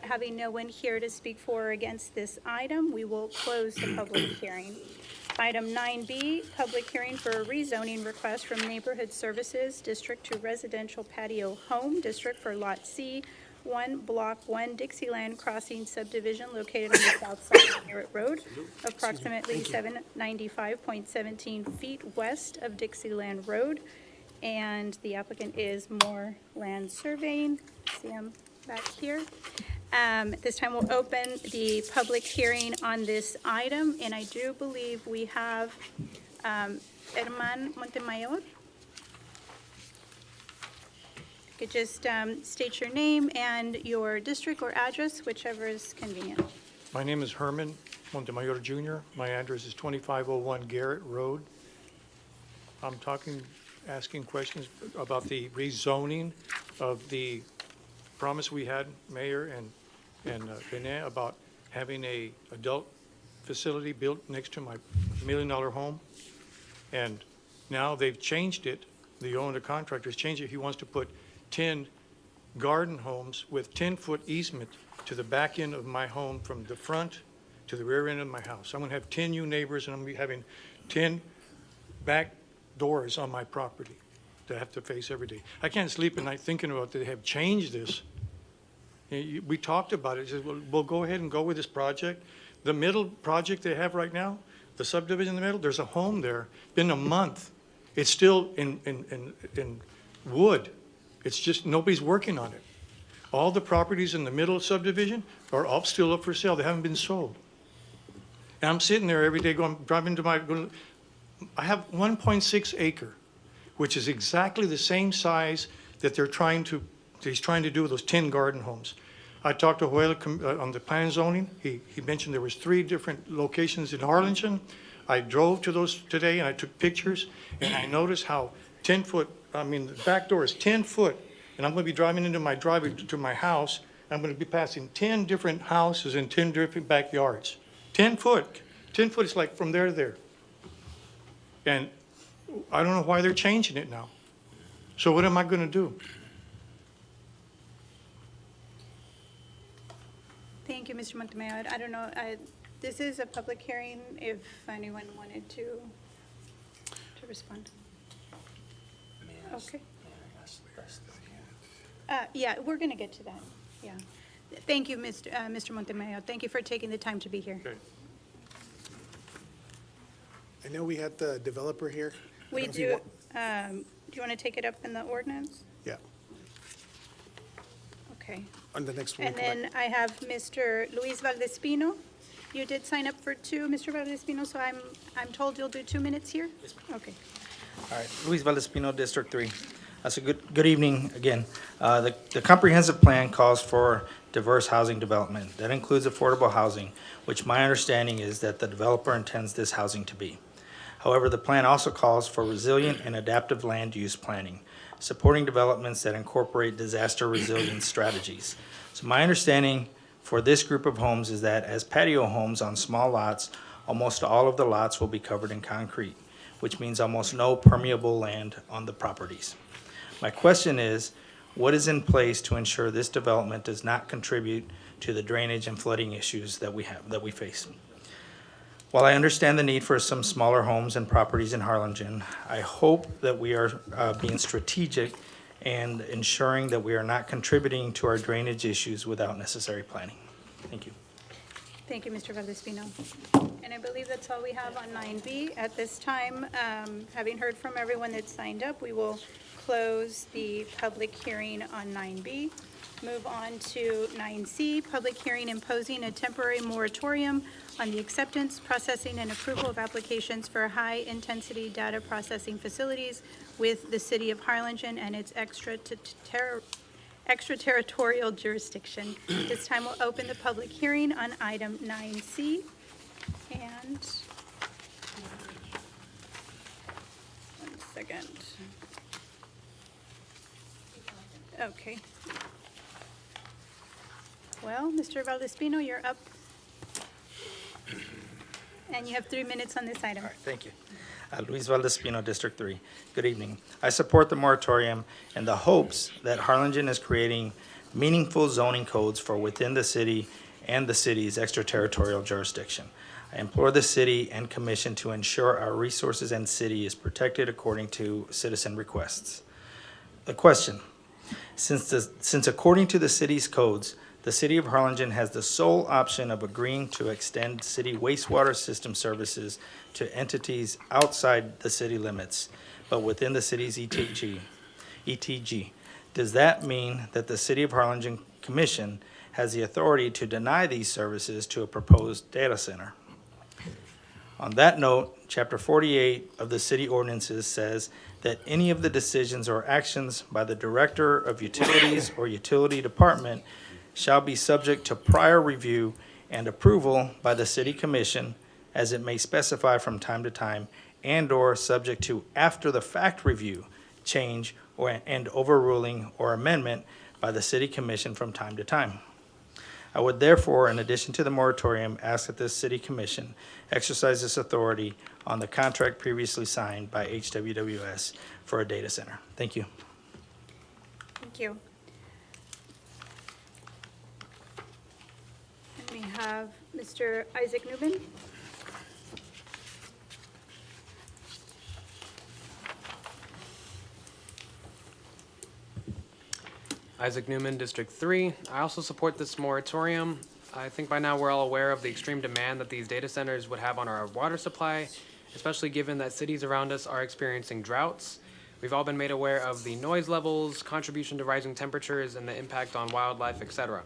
Having no one here to speak for or against this item, we will close the public hearing. Item 9B, public hearing for a rezoning request from Neighborhood Services District to Residential Patio Home District for Lot C, 1, Block 1, Dixieland Crossing subdivision located on the south side of Garrett Road, approximately 795.17 feet west of Dixieland Road. And the applicant is Moore Land Surveying. See him back here. At this time, we'll open the public hearing on this item, and I do believe we have Herman Montemayor. You could just state your name and your district or address, whichever is convenient. My name is Herman Montemayor Jr. My address is 2501 Garrett Road. I'm asking questions about the rezoning of the promise we had, Mayor and Benet, about having a adult facility built next to my $1 million home. And now they've changed it. The owner contractor's changed it. He wants to put 10 garden homes with 10-foot easement to the back end of my home from the front to the rear end of my house. I'm going to have 10 new neighbors, and I'm going to be having 10 back doors on my property that I have to face every day. I can't sleep at night thinking about that they have changed this. We talked about it. Said, well, we'll go ahead and go with this project. The middle project they have right now, the subdivision in the middle, there's a home there. Been a month. It's still in wood. It's just nobody's working on it. All the properties in the middle subdivision are all still up for sale. They haven't been sold. And I'm sitting there every day driving to I have 1.6 acre, which is exactly the same size that he's trying to do with those 10 garden homes. I talked to Joel on the plan zoning. He mentioned there was 3 different locations in Harlingen. I drove to those today and I took pictures, and I noticed how 10-foot, the back door is 10 foot, and I'm going to be driving into my driveway to my house. I'm going to be passing 10 different houses and 10 different backyards. 10 foot. 10 foot is like from there to there. And I don't know why they're changing it now. So what am I going to do? Thank you, Mr. Montemayor. I don't know, this is a public hearing, if anyone wanted to respond. Okay. Yeah, we're going to get to that, yeah. Thank you, Mr. Montemayor. Thank you for taking the time to be here. Okay. I know we had the developer here. I We don't know if you do, want- do you want to take it up in the ordinance? Yeah, Okay. on the next one. And then I have Mr. Luis Valdespino. You did sign up for 2, Mr. Valdespino, so I'm told you'll do 2 minutes here? Okay. All right, Luis Valdespino, District 3. That's a good evening again. The comprehensive plan calls for diverse housing development. That includes affordable housing, which my understanding is that the developer intends this housing to be. However, the plan also calls for resilient and adaptive land use planning, supporting developments that incorporate disaster resilience strategies. So my understanding for this group of homes is that as patio homes on small lots, almost all of the lots will be covered in concrete, which means almost no permeable land on the properties. My question is, what is in place to ensure this development does not contribute to the drainage and flooding issues that we face? While I understand the need for some smaller homes and properties in Harlingen, I hope that we are being strategic and ensuring that we are not contributing to our drainage issues without necessary planning. Thank you. Thank you, Mr. Valdespino. And I believe that's all we have on 9B. At this time, having heard from everyone that signed up, we will close the public hearing on 9B. Move on to 9C, public hearing imposing a temporary moratorium on the acceptance, processing, and approval of applications for high-intensity data processing facilities with the City of Harlingen and its extraterritorial jurisdiction. This time we'll open the public hearing on item 9C. And one second. Okay. Well, Mr. Valdespino, you're up. And you have 3 minutes on this item. All right, thank you. Luis Valdespino, District 3. Good evening. I support the moratorium in the hopes that Harlingen is creating meaningful zoning codes for within the city and the city's extraterritorial jurisdiction. I implore the city and commission to ensure our resources and city is protected according to citizen requests. The question, since according to the city's codes, the City of Harlingen has the sole option of agreeing to extend city wastewater system services to entities outside the city limits, but within the city's ETG. Does that mean that the City of Harlingen Commission has the authority to deny these services to a proposed data center? On that note, Chapter 48 of the city ordinances says that any of the decisions or actions by the Director of Utilities or Utility Department shall be subject to prior review and approval by the City Commission, as it may specify from time to time, and/or subject to after-the-fact review, change, and overruling or amendment by the City Commission from time to time. I would therefore, in addition to the moratorium, ask that this City Commission exercise this authority on the contract previously signed by HWWS for a data center. Thank you. Thank you. We have Mr. Isaac Newman. Isaac Newman, District 3. I also support this moratorium. I think by now we're all aware of the extreme demand that these data centers would have on our water supply, especially given that cities around us are experiencing droughts. We've all been made aware of the noise levels, contribution to rising temperatures, and the impact on wildlife, etc.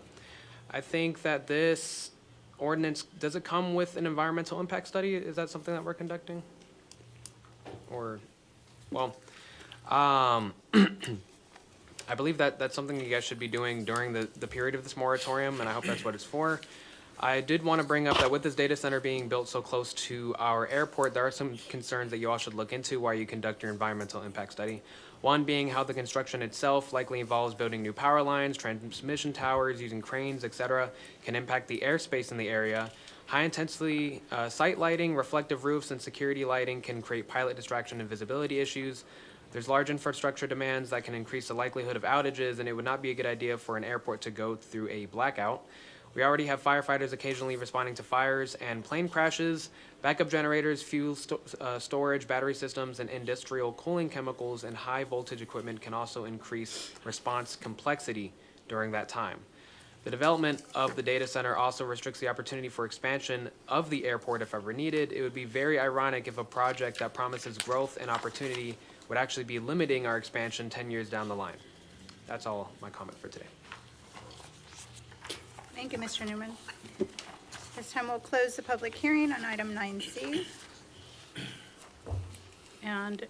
I think that this ordinance, does it come with an environmental impact study? Is that something that we're conducting? Or, well, I believe that that's something you guys should be doing during the period of this moratorium, and I hope that's what it's for. I did want to bring up that with this data center being built so close to our airport, there are some concerns that you all should look into while you conduct your environmental impact study. One being how the construction itself likely involves building new power lines, transmission towers, using cranes, etc., can impact the airspace in the area. High-intensity site lighting, reflective roofs, and security lighting can create pilot distraction and visibility issues. There's large infrastructure demands that can increase the likelihood of outages, and it would not be a good idea for an airport to go through a blackout. We already have firefighters occasionally responding to fires and plane crashes. Backup generators, fuel storage, battery systems, and industrial cooling chemicals and high voltage equipment can also increase response complexity during that time. The development of the data center also restricts the opportunity for expansion of the airport if ever needed. It would be very ironic if a project that promises growth and opportunity would actually be limiting our expansion 10 years down the line. That's all my comment for today. Thank you, Mr. Newman. This time we'll close the public hearing on item 9C. And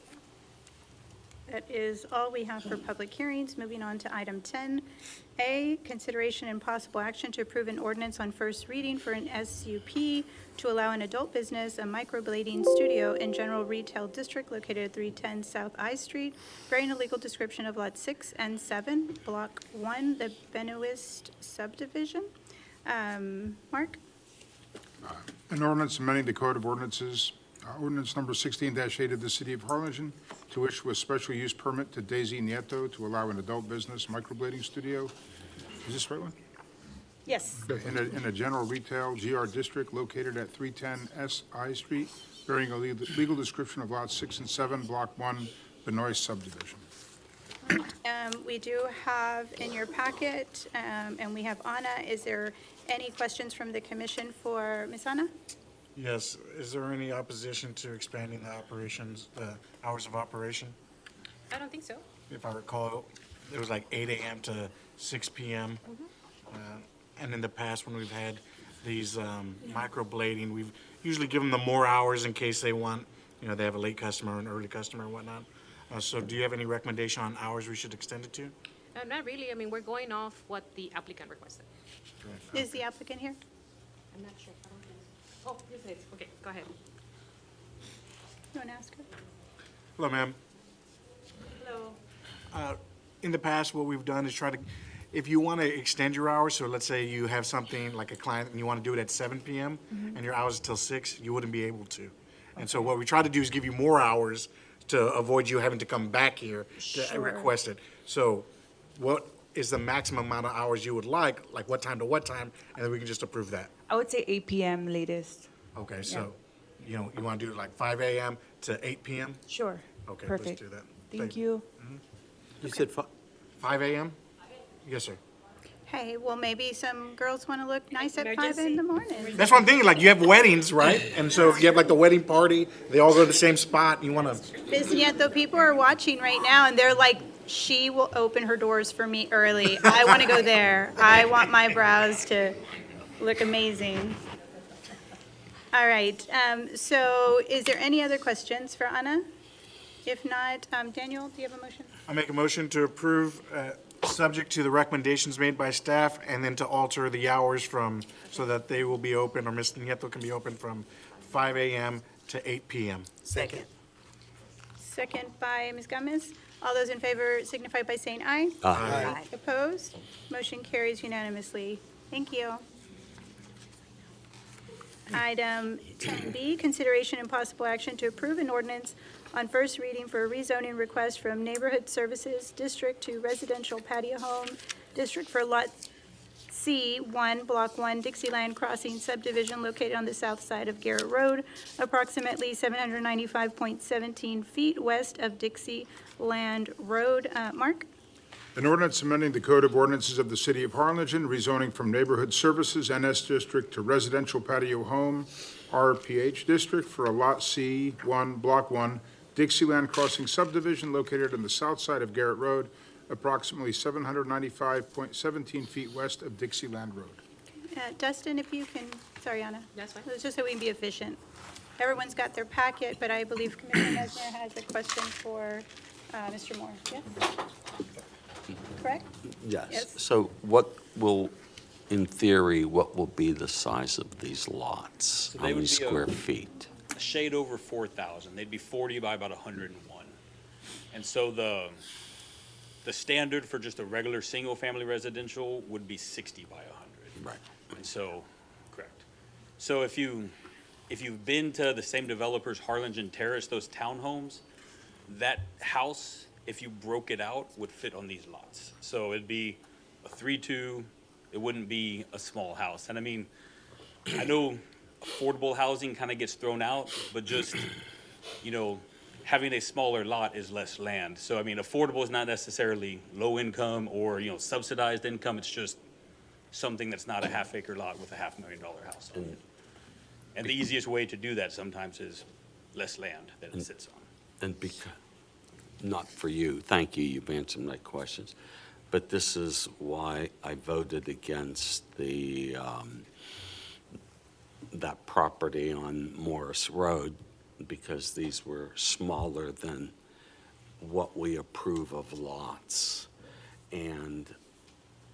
That is all we have for public hearings. Moving on to item 10A, consideration and possible action to approve an ordinance on first reading for an SUP to allow an adult business, a microblading studio in general retail district located at 310 South I Street, bearing a legal description of Lot 6 and 7, Block 1, the Benoist subdivision. Mark? An ordinance amending the Code of Ordinances, ordinance number 16-8 of the City of Harlingen, to issue a special use permit to Daisy Nieto to allow an adult business microblading studio. Is this the right one? Yes. In a general retail GR district located at 310 S I Street, bearing a legal description of lots 6 and 7, Block 1, Benoist subdivision. We do have in your packet, and we have Anna. Is there any questions from the commission for Ms. Anna? Yes, is there any opposition to expanding the operations, the hours of operation? I don't think so. If I recall, it was like 8 a.m. to 6 p.m. And in the past, when we've had these microblading, we've usually given them more hours in case they want, they have a late customer or an early customer and whatnot. So do you have any recommendation on hours we should extend it to? Not really. I mean, we're going off what the applicant requested. Is the applicant here? I'm not sure. I don't think so. Oh, yes, it is. Okay, go ahead. You want to ask her? Hello, ma'am. Hello. In the past, what we've done is try to, if you want to extend your hours, so let's say you have something like a client and you want to do it at 7 p.m. and your hours till 6, you wouldn't be able to. And so what we try to do is give you more hours to avoid you having to come back here to Sure. request it. So what is the maximum amount of hours you would like what time to what time, and then we can just approve that? I would say 8 p.m. latest. Okay, so, you want to do it like 5 a.m. to 8 p.m.? Sure. Okay, Perfect. let's do that. Thank you. You said 5 a.m.? Yes, sir. Hey, well, maybe some girls want to look nice at 5 in the morning. That's what I'm thinking, like, you have weddings, right? And so you have like the wedding party, they all go to the same spot, you want to, Ms. Nieto, people are watching right now, and they're like, she will open her doors for me early. I want to go there. I want my brows to look amazing. All right, so is there any other questions for Anna? If not, Daniel, do you have a motion? I make a motion to approve, subject to the recommendations made by staff, and then to alter the hours so that they will be open, or Ms. Nieto can be open from 5 a.m. to 8 p.m. Second. Second by Ms. Gomez. All those in favor signify by saying aye. Aye. Opposed? Motion carries unanimously. Thank you. Item 10B, consideration and possible action to approve an ordinance on first reading for a rezoning request from Neighborhood Services District to Residential Patio Home District for Lot C1, Block 1, Dixieland Crossing subdivision located on the south side of Garrett Road, approximately 795.17 feet west of Dixieland Road. Mark? An ordinance amending the Code of Ordinances of the City of Harlingen, rezoning from Neighborhood Services NS District to Residential Patio Home RPH District for a Lot C1, Block 1, Dixieland Crossing subdivision located on the south side of Garrett Road, approximately 795.17 feet west of Dixieland Road. Dustin, if you can, sorry, Anna. That's fine. It's just so we can be efficient. Everyone's got their packet, but I believe Commissioner Mesner has a question for Mr. Moore. Yes? Correct? Yes. Yes. So in theory, what will be the size of these lots? So How they many would be square feet? a shade over 4,000. They'd be 40 by about 101. And so the standard for just a regular single-family residential would be 60 by 100. Right. And so, correct. So if you've been to the same developers, Harlingen Terrace, those townhomes, that house, if you broke it out, would fit on these lots. So it'd be a 3-2, it wouldn't be a small house. And I mean, I know affordable housing kind of gets thrown out, but just, having a smaller lot is less land. So I mean, affordable is not necessarily low income or, subsidized income. It's just something that's not a half-acre lot with a $500,000 house on it. And the easiest way to do that sometimes is less land that it sits on. And not for you, thank you, you've answered my questions. But this is why I voted against that property on Morris Road, because these were smaller than what we approve of lots. And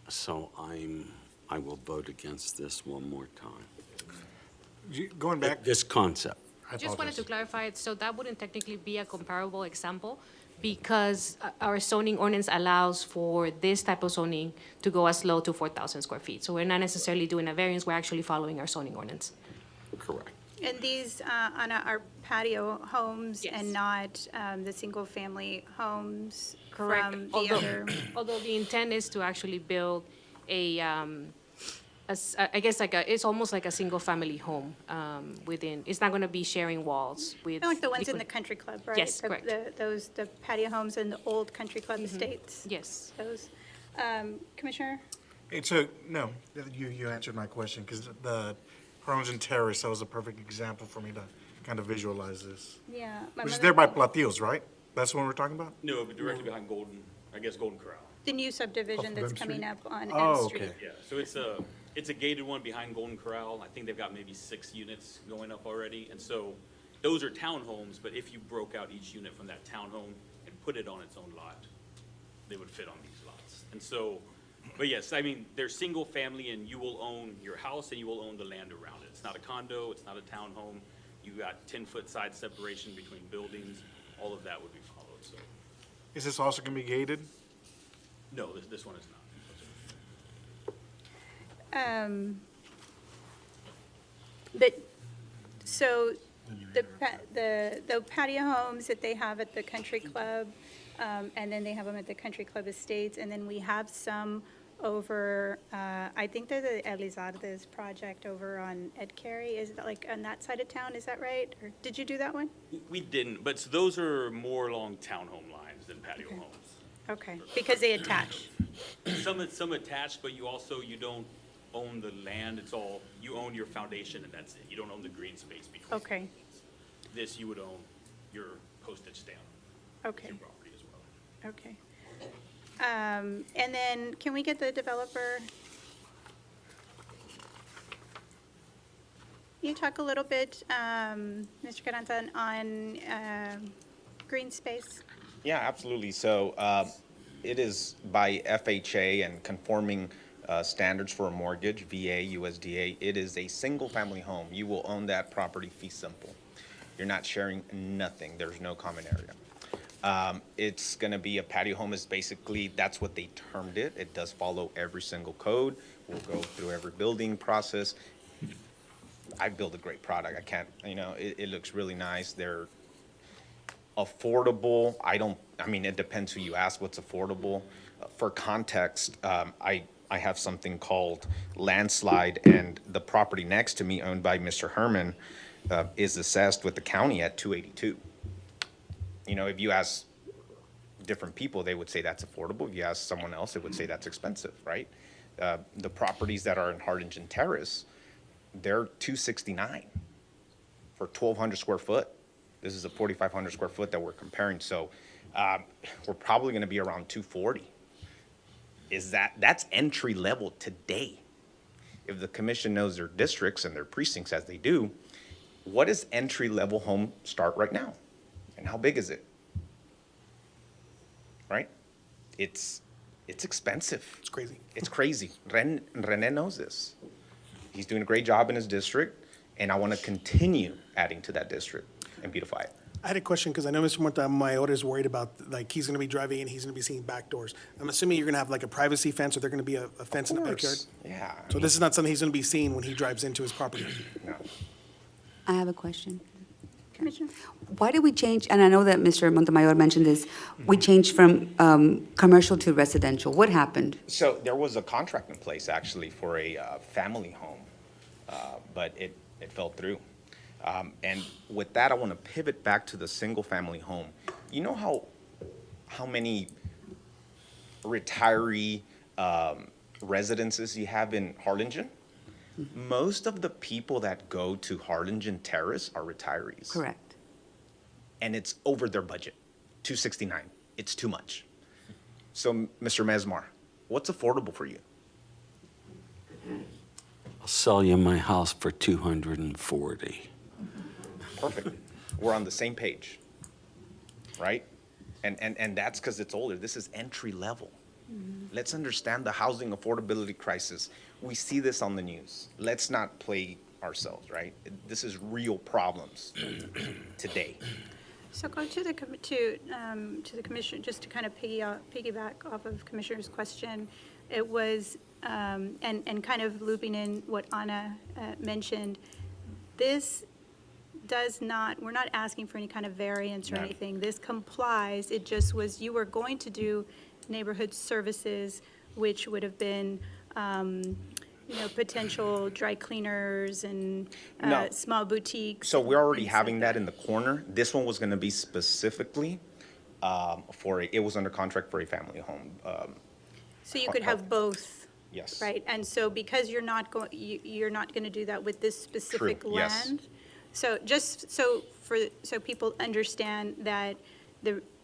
so I will vote against this one more time. Going back. This concept. Just wanted to clarify, so that wouldn't technically be a comparable example because our zoning ordinance allows for this type of zoning to go as low to 4,000 square feet. So we're not necessarily doing a variance, we're actually following our zoning ordinance. Correct. And these, Anna, are patio homes and not the single-family homes Correct. from the other? Although the intent is to actually build I guess it's almost like a single-family home within, it's not going to be sharing walls with. Kind of like the ones in the country club, right? Yes, correct. The patio homes in the old country club estates? Yes. Those. Commissioner? No, you answered my question, because the Harlingen Terrace, that was a perfect example for me to kind of visualize this. Yeah. Which is there by Platillos, right? That's the one we're talking about? No, but directly behind Golden Corral. The new subdivision Off of that's M coming Street? up on Oh, M Street. okay. Yeah, so it's a gated one behind Golden Corral. I think they've got maybe 6 units going up already. And so those are townhomes, but if you broke out each unit from that townhome and put it on its own lot, they would fit on these lots. And so, but yes, I mean, they're single family and you will own your house and you will own the land around it. It's not a condo, it's not a townhome. You got 10-foot side separation between buildings. All of that would be followed, so. Is this also going to be gated? No, this one is not. So the patio homes that they have at the country club, and then they have them at the country club estates, and then we have some over, I think they're the Elizardes project over on Ed Carey. Is that like on that side of town? Is that right? Or did you do that one? We didn't, but so those are more along townhome lines than patio homes. Okay, because they attach. Some attached, but you don't own the land. It's all, you own your foundation and that's it. You don't own the green space between. Okay, This, you would own your postage stamp, okay, your property as well. okay. And then can we get the developer? Can you talk a little bit, Mr. Carranza, on green space? Yeah, absolutely. So it is by FHA and conforming standards for a mortgage, VA, USDA. It is a single-family home. You will own that property fee simple. You're not sharing nothing. There's no common area. It's going to be a patio home is basically, that's what they termed it. It does follow every single code. We'll go through every building process. I build a great product. I can't, it looks really nice. They're affordable. I mean, it depends who you ask what's affordable. For context, I have something called Landslide, and the property next to me owned by Mr. Herman is assessed with the county at $282. If you ask different people, they would say that's affordable. If you ask someone else, they would say that's expensive, right? The properties that are in Harlingen Terrace, they're $269 for 1,200 square foot. This is a 4,500 square foot that we're comparing. So we're probably going to be around 240. That's entry level today. If the commission knows their districts and their precincts as they do, what does entry level home start right now? And how big is it? Right? It's expensive. It's crazy. It's crazy. Rene knows this. He's doing a great job in his district, and I want to continue adding to that district and beautify it. I had a question, because I know Mr. Montemayor is worried about, like, he's gonna be driving in, he's gonna be seeing back doors. I'm assuming you're gonna have like a privacy fence, or they're gonna be a fence in the backyard? Yeah. So this is not something he's gonna be seeing when he drives into his property? No. I have a question. Commissioner? Why did we change, and I know that Mr. Montemayor mentioned this, we changed from commercial to residential. What happened? So there was a contract in place actually for a family home, but it fell through. And with that, I want to pivot back to the single-family home. You know how many retiree residences you have in Harlingen? Most of the people that go to Harlingen Terrace are retirees. Correct. And it's over their budget, $269. It's too much. So, Mr. Mesmar, what's affordable for you? I'll sell you my house for $240. Perfect. We're on the same page, right? And that's because it's older. This is entry level. Let's understand the housing affordability crisis. We see this on the news. Let's not play ourselves, right? This is real problems today. So go to the, to the commission, just to kind of piggyback off of Commissioner's question. It was, and kind of looping in what Anna mentioned, this does not, we're not asking for any kind of variance or No. anything. This complies. It just was, you were going to do neighborhood services, which would have been, potential dry cleaners and No. small boutiques. So we're already things having like that in the corner. This one was gonna be specifically it was under contract for a family home. So you could have both, Yes. right? And so because you're not going, you're not going to do that with this specific True, yes. land? So just so people understand that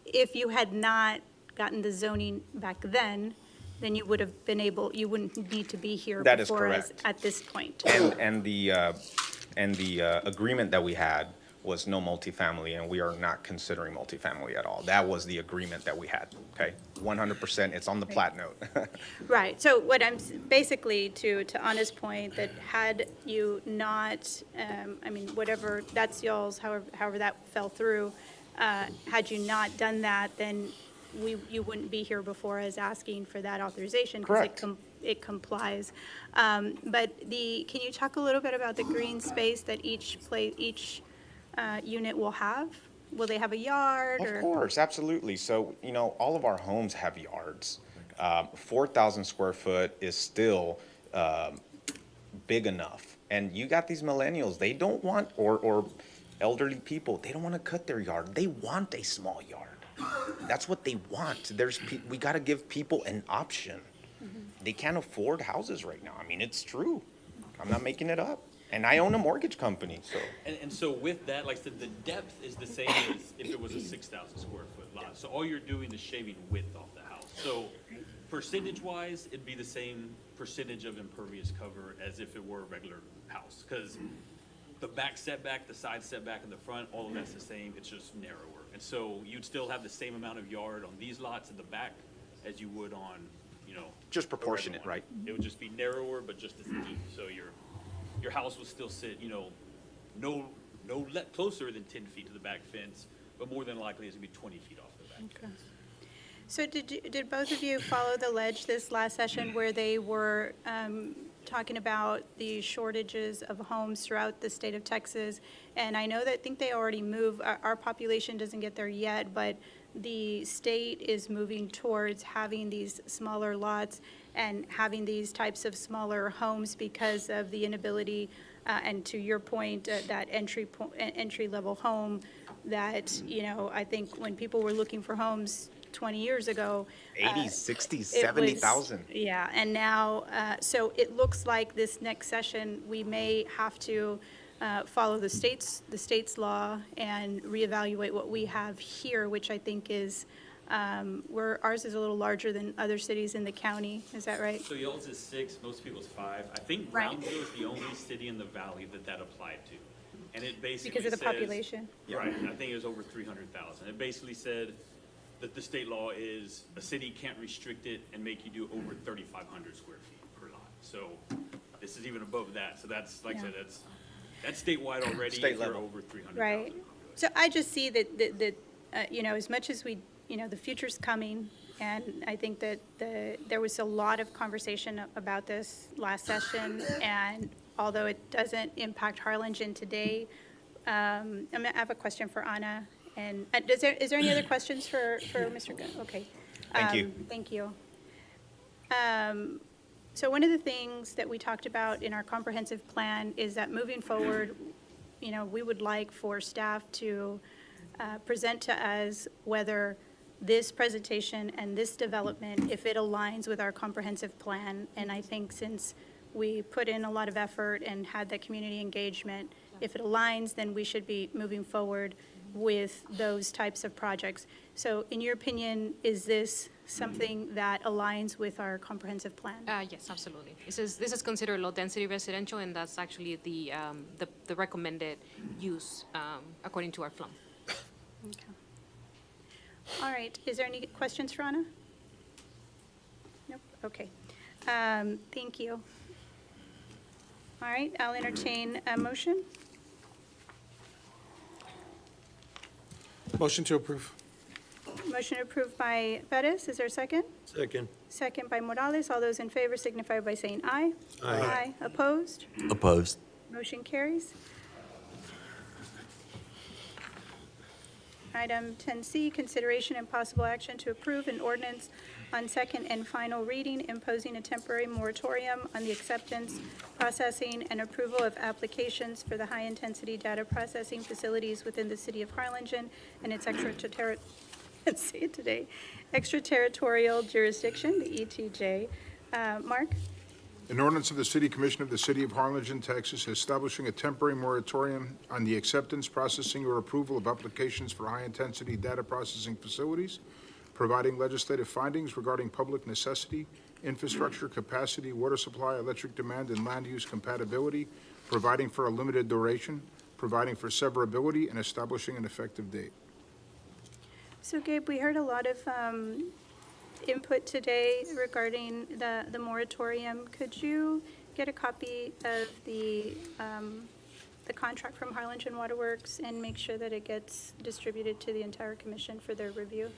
if you had not gotten the zoning back then you would have been able, you wouldn't need to be here That is before us correct. at this point. And the agreement that we had was no multifamily, and we are not considering multifamily at all. That was the agreement that we had, okay? 100%, it's on the plat note. Right, so what I'm, basically, to Anna's point, that had you not, whatever, that's y'all's, however that fell through, had you not done that, then you wouldn't be here before us asking for that authorization. 'Cause Correct. it complies. But can you talk a little bit about the green space that each unit will have? Will they have a yard or? Of course, absolutely. So, all of our homes have yards. 4,000 square foot is still big enough. And you got these millennials, they don't want, or elderly people, they don't want to cut their yard. They want a small yard. That's what they want. We got to give people an option. They can't afford houses right now. I mean, it's true. I'm not making it up. And I own a mortgage company, so. And so with that, like I said, the depth is the same as if it was a 6,000 square foot lot. So all you're doing is shaving width off the house. So percentage-wise, it'd be the same percentage of impervious cover as if it were a regular house. Because the back setback, the side setback, and the front, all of that's the same. It's just narrower. And so you'd still have the same amount of yard on these lots in the back as you would on, Just proportionate, right? It would just be narrower, but just as deep. So your house would still sit, closer than 10 feet to the back fence, but more than likely it's gonna be 20 feet off the back fence. So did both of you follow the ledge this last session where they were talking about the shortages of homes throughout the state of Texas? And I know that, I think they already moved, our population doesn't get there yet, but the state is moving towards having these smaller lots and having these types of smaller homes because of the inability, and to your point, that entry-level home that, I think when people were looking for homes 20 years ago. 80, 60, it was- 70,000. Yeah, and now, so it looks like this next session, we may have to follow the state's law and reevaluate what we have here, which I think is, ours is a little larger than other cities in the county. Is that right? So y'all's is 6, most people's 5. I think Right. Brownsville is the only city in the valley that applied to. And it basically Because of the says- population? Right, I think it was over 300,000. It basically said that the state law is a city can't restrict it and make you do over 3,500 square feet per lot. So this is even above that. So that's, like I said, that's statewide already. State if you're level. over 300,000. Right. So I just see that, as much as we, the future's coming, and I think that there was a lot of conversation about this last session, and although it doesn't impact Harlingen today, I have a question for Anna. And is there any other questions for Mr. Gunn? Okay. Thank you. Thank you. So one of the things that we talked about in our comprehensive plan is that moving forward, we would like for staff to present to us whether this presentation and this development, if it aligns with our comprehensive plan. And I think since we put in a lot of effort and had that community engagement, if it aligns, then we should be moving forward with those types of projects. So in your opinion, is this something that aligns with our comprehensive plan? Yes, absolutely. This is considered low-density residential, and that's actually the recommended use according to our FLUM. Okay. All right, is there any questions for Anna? Nope, okay. Thank you. All right, I'll entertain a motion. Motion to approve. Motion approved by Bettis, is there a second? Second. Second by Morales. All those in favor signify by saying aye. Aye. Opposed? Opposed. Motion carries. Item 10C, consideration and possible action to approve an ordinance on second and final reading imposing a temporary moratorium on the acceptance, processing, and approval of applications for the high-intensity data processing facilities within the city of Harlingen and its extraterritorial jurisdiction, the ETJ. Mark? An ordinance of the City Commission of the City of Harlingen, Texas, establishing a temporary moratorium on the acceptance, processing, or approval of applications for high-intensity data processing facilities, providing legislative findings regarding public necessity, infrastructure capacity, water supply, electric demand, and land use compatibility, providing for a limited duration, providing for severability, and establishing an effective date. So Gabe, we heard a lot of input today regarding the moratorium. Could you get a copy of the contract from Harlingen Waterworks and make sure that it gets distributed to the entire commission for their review?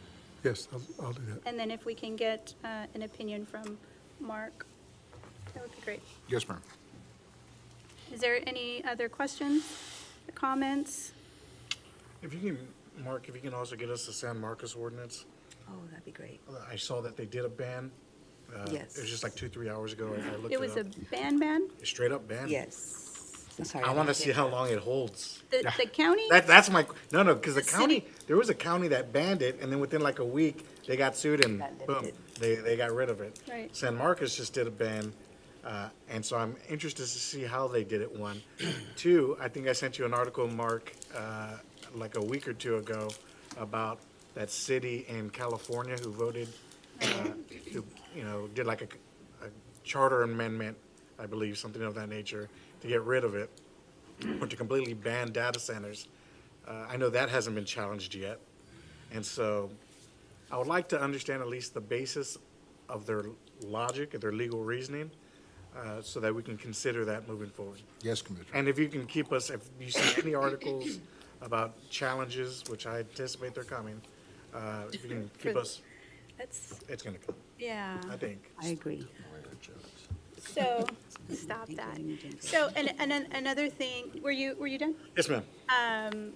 Yes, I'll do that. And then if we can get an opinion from Mark, that would be great. Yes, ma'am. Is there any other questions, comments? If you can, Mark, if you can also get us the San Marcos ordinance. Oh, that'd be great. I saw that they did a ban. Yes. It was just like 2-3 hours ago. I looked It was a up. ban? Straight up ban. Yes. I'm sorry. I want to see how long it holds. The county? That's my, no, because the The county, city- there was a county that banned it, and then within like a week, they got sued and That boom, lifted. they got rid of it. Right. San Marcos just did a ban, and so I'm interested to see how they did it, one. Two, I think I sent you an article, Mark, like a week or two ago, about that city in California who voted, who, did like a charter amendment, I believe, something of that nature, to get rid of it, or to completely ban data centers. I know that hasn't been challenged yet. And so I would like to understand at least the basis of their logic, of their legal reasoning, so that we can consider that moving forward. Yes, Commissioner. And if you can keep us, if you see any articles about challenges, which I anticipate they're coming, if you can keep us, That's, it's going to come, yeah. I think. I agree. So, stop that. So, and another thing, were you done? Yes, ma'am.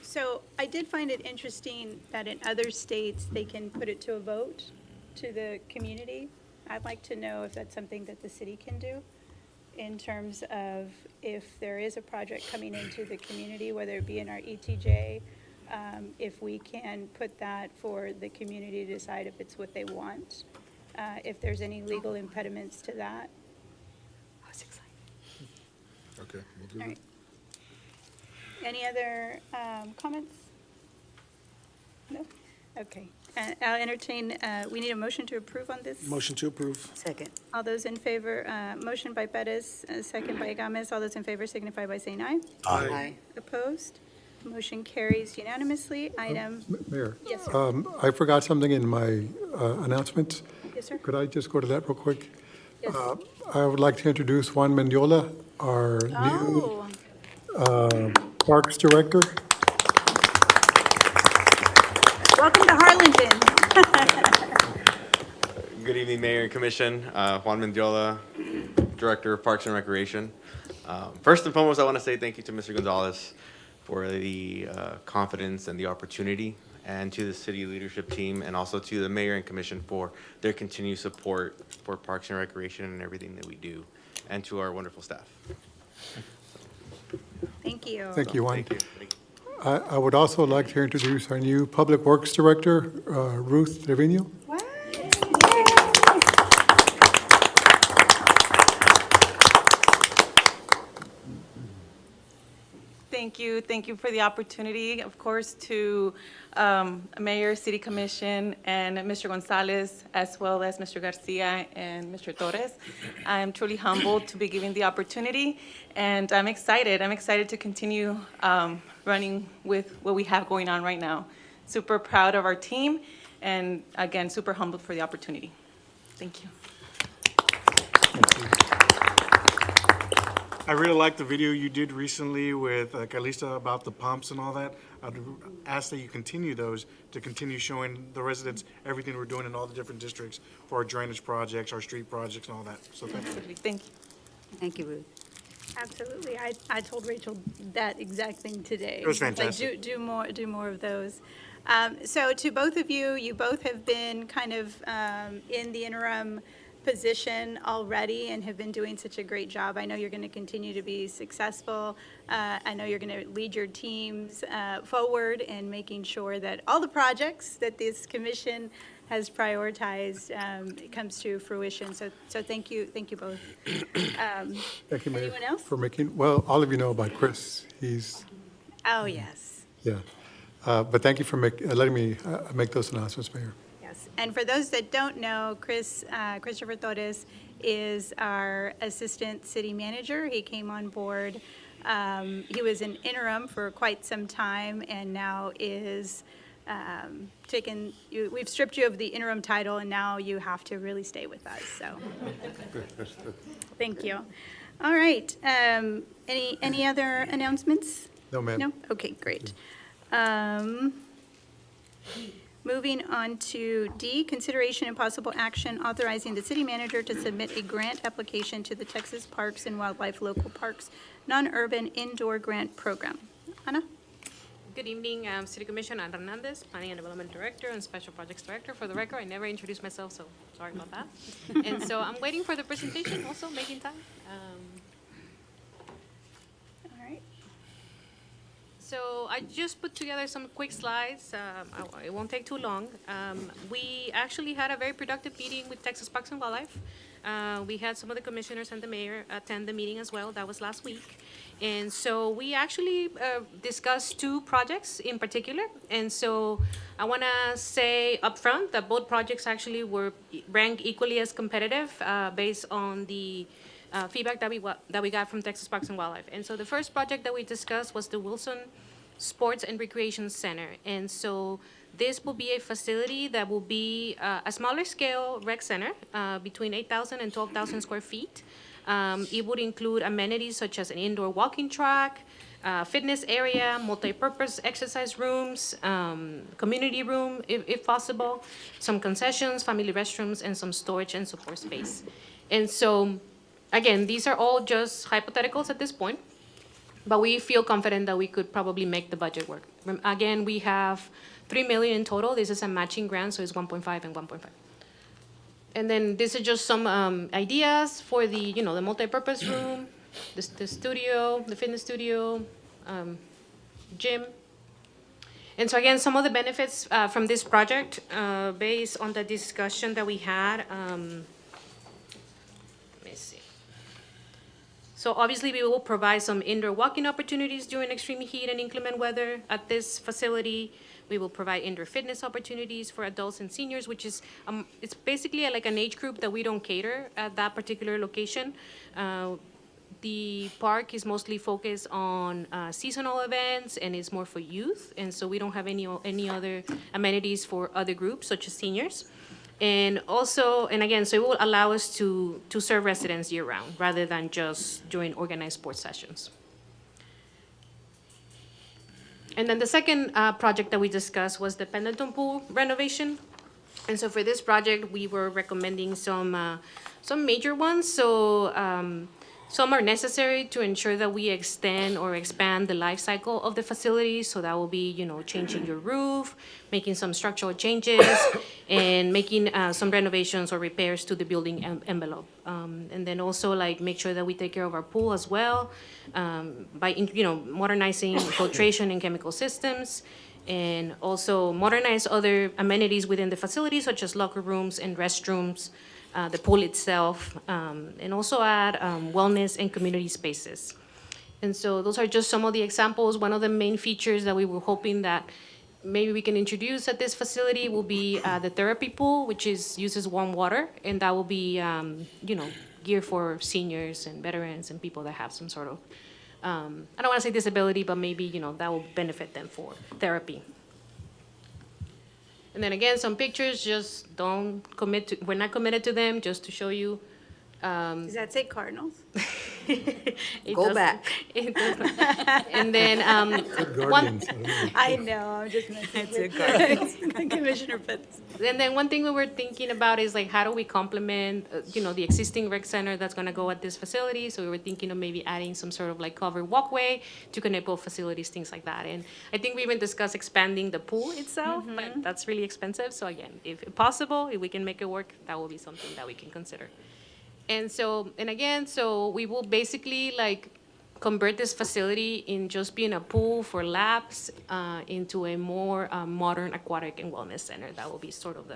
So I did find it interesting that in other states, they can put it to a vote to the community. I'd like to know if that's something that the city can do in terms of if there is a project coming into the community, whether it be in our ETJ, if we can put that for the community to decide if it's what they want, if there's any legal impediments to that. I was excited. Okay, we'll do All that. right. Any other comments? No? Okay. I'll entertain, we need a motion to approve on this. Motion to approve. Second. All those in favor, motion by Bettis, second by Gomez. All those in favor signify by saying aye. Aye. Opposed? Motion carries unanimously. Item, Mayor? Yes, sir. I forgot something in my announcements. Yes, sir. Could I just go to that real quick? Yes. I would like to introduce Juan Mendiola, our new Oh, Parks Director. welcome to Harlingen. Good evening, Mayor and Commission. Juan Mendiola, Director of Parks and Recreation. First and foremost, I want to say thank you to Mr. Gonzalez for the confidence and the opportunity, and to the city leadership team, and also to the Mayor and Commission for their continued support for Parks and Recreation and everything that we do, and to our wonderful staff. Thank you. Thank you, Juan. Thank you. Thank you. I would also like to introduce our new Public Works Director, Ruth Trevino. Thank you. Thank you for the opportunity, of course, to Mayor, City Commission, and Mr. Gonzalez, as well as Mr. Garcia and Mr. Torres. I am truly humbled to be given the opportunity, and I'm excited. I'm excited to continue running with what we have going on right now. super proud of our team, and again, super humbled for the opportunity. Thank you. I really liked the video you did recently with Calista about the pumps and all that. I'd ask that you continue those, to continue showing the residents everything we're doing in all the different districts for our drainage projects, our street projects, and all that. So thank you. Thank you. Thank you, Ruth. Absolutely. I told Rachel that exact thing today. It was fantastic. Like, do more of those. So to both of you, you both have been kind of in the interim position already and have been doing such a great job. I know you're going to continue to be successful. I know you're going to lead your teams forward in making sure that all the projects that this commission has prioritized comes to fruition. So thank you both. Thank you, Mayor. Anyone else? For making, well, all of you know about Chris. He's, Oh, yes. yeah. But thank you for letting me make those announcements, Mayor. Yes, and for those that don't know, Christopher Torres is our Assistant City Manager. He came on board. He was an interim for quite some time and now is we've stripped you of the interim title and now you have to really stay with us, so. Thank you. All right, any other announcements? No, ma'am. No? Okay, great. Moving on to D, consideration and possible action authorizing the city manager to submit a grant application to the Texas Parks and Wildlife Local Parks Non-Urban Indoor Grant Program. Ana? Good evening, City Commission, Ana Hernandez, Planning and Development Director and Special Projects Director. For the record, I never introduced myself, so sorry about that. And so I'm waiting for the presentation, also making time. All right. So I just put together some quick slides. It won't take too long. We actually had a very productive meeting with Texas Parks and Wildlife. We had some of the commissioners and the mayor attend the meeting as well. That was last week. And so we actually discussed two projects in particular. And so I want to say upfront that both projects actually were ranked equally as competitive based on the feedback that we got from Texas Parks and Wildlife. And so the first project that we discussed was the Wilson Sports and Recreation Center. And so this will be a facility that will be a smaller scale rec center, between 8,000 and 12,000 square feet. It would include amenities such as an indoor walking track, fitness area, multi-purpose exercise rooms, community room if possible, some concessions, family restrooms, and some storage and support space. And so, again, these are all just hypotheticals at this point, but we feel confident that we could probably make the budget work. Again, we have $3 million in total. This is a matching grant, so it's 1.5 and 1.5. And then this is just some ideas for the, the multi-purpose room, the studio, the fitness studio, gym. And so again, some of the benefits from this project, based on the discussion that we had. So obviously, we will provide some indoor walking opportunities during extreme heat and inclement weather at this facility. We will provide indoor fitness opportunities for adults and seniors, which is, it's basically like an age group that we don't cater at that particular location. The park is mostly focused on seasonal events, and it's more for youth. And so we don't have any other amenities for other groups, such as seniors. And also, and again, so it will allow us to serve residents year-round rather than just during organized sports sessions. And then the second project that we discussed was the Pendleton Pool renovation. And so for this project, we were recommending some major ones. So some are necessary to ensure that we extend or expand the life cycle of the facility. So that will be, changing your roof, making some structural changes, and making some renovations or repairs to the building envelope. And then also make sure that we take care of our pool as well by, modernizing filtration and chemical systems, and also modernize other amenities within the facility, such as locker rooms and restrooms, the pool itself, and also add wellness and community spaces. And so those are just some of the examples. One of the main features that we were hoping that maybe we can introduce at this facility will be the therapy pool, which uses warm water, and that will be, geared for seniors and veterans and people that have some sort of, I don't want to say disability, but maybe, that will benefit them for therapy. And then again, some pictures, just don't commit to, we're not committed to them, just to show you. Does that say Cardinals? It Go does- back. it does not. And then, Guardians. I know, I'm just messing It's a with Commissioner Pitts. and then one thing we were thinking about is like, how do we complement, the existing rec center that's gonna go at this facility? So we were thinking of maybe adding some sort of like covered walkway to connect both facilities, things like that. And I think we even discussed expanding the pool itself, but that's really expensive. So again, if possible, if we can make it work, that will be something that we can consider. And so, and again, so we will basically like convert this facility in just being a pool for laps into a more modern aquatic and wellness center. That will be sort of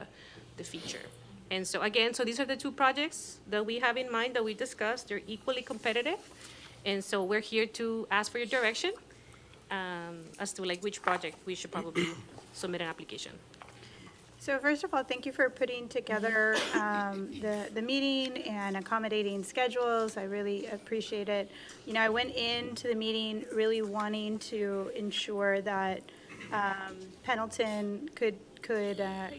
the feature. And so again, so these are the two projects that we have in mind that we discussed. They're equally competitive. And so we're here to ask for your direction as to like which project we should probably submit an application. So first of all, thank you for putting together the meeting and accommodating schedules. I really appreciate it. You know, I went into the meeting really wanting to ensure that Pendleton could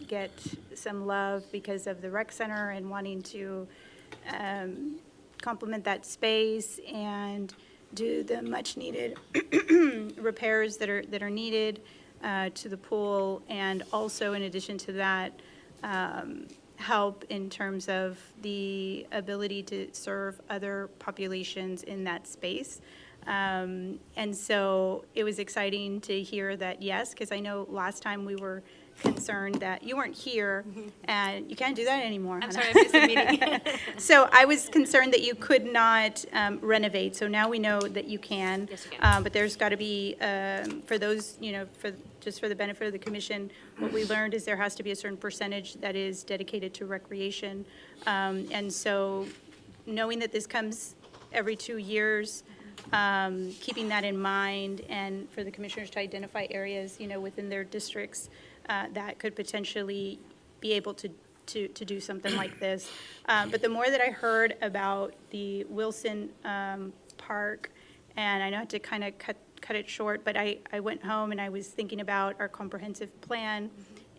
get some love because of the rec center and wanting to complement that space and do the much-needed repairs that are needed to the pool, and also in addition to that, help in terms of the ability to serve other populations in that space. And so it was exciting to hear that, yes, because I know last time we were concerned that you weren't here, and you can't do that anymore. I'm sorry, I missed the meeting. So I was concerned that you could not renovate, so now we know that you can. Yes, you can. But there's got to be, for those, just for the benefit of the commission, what we learned is there has to be a certain percentage that is dedicated to recreation. And so knowing that this comes every 2 years, keeping that in mind, and for the commissioners to identify areas, within their districts that could potentially be able to do something like this. But the more that I heard about the Wilson Park, and I know I had to kind of cut it short, but I went home and I was thinking about our comprehensive plan,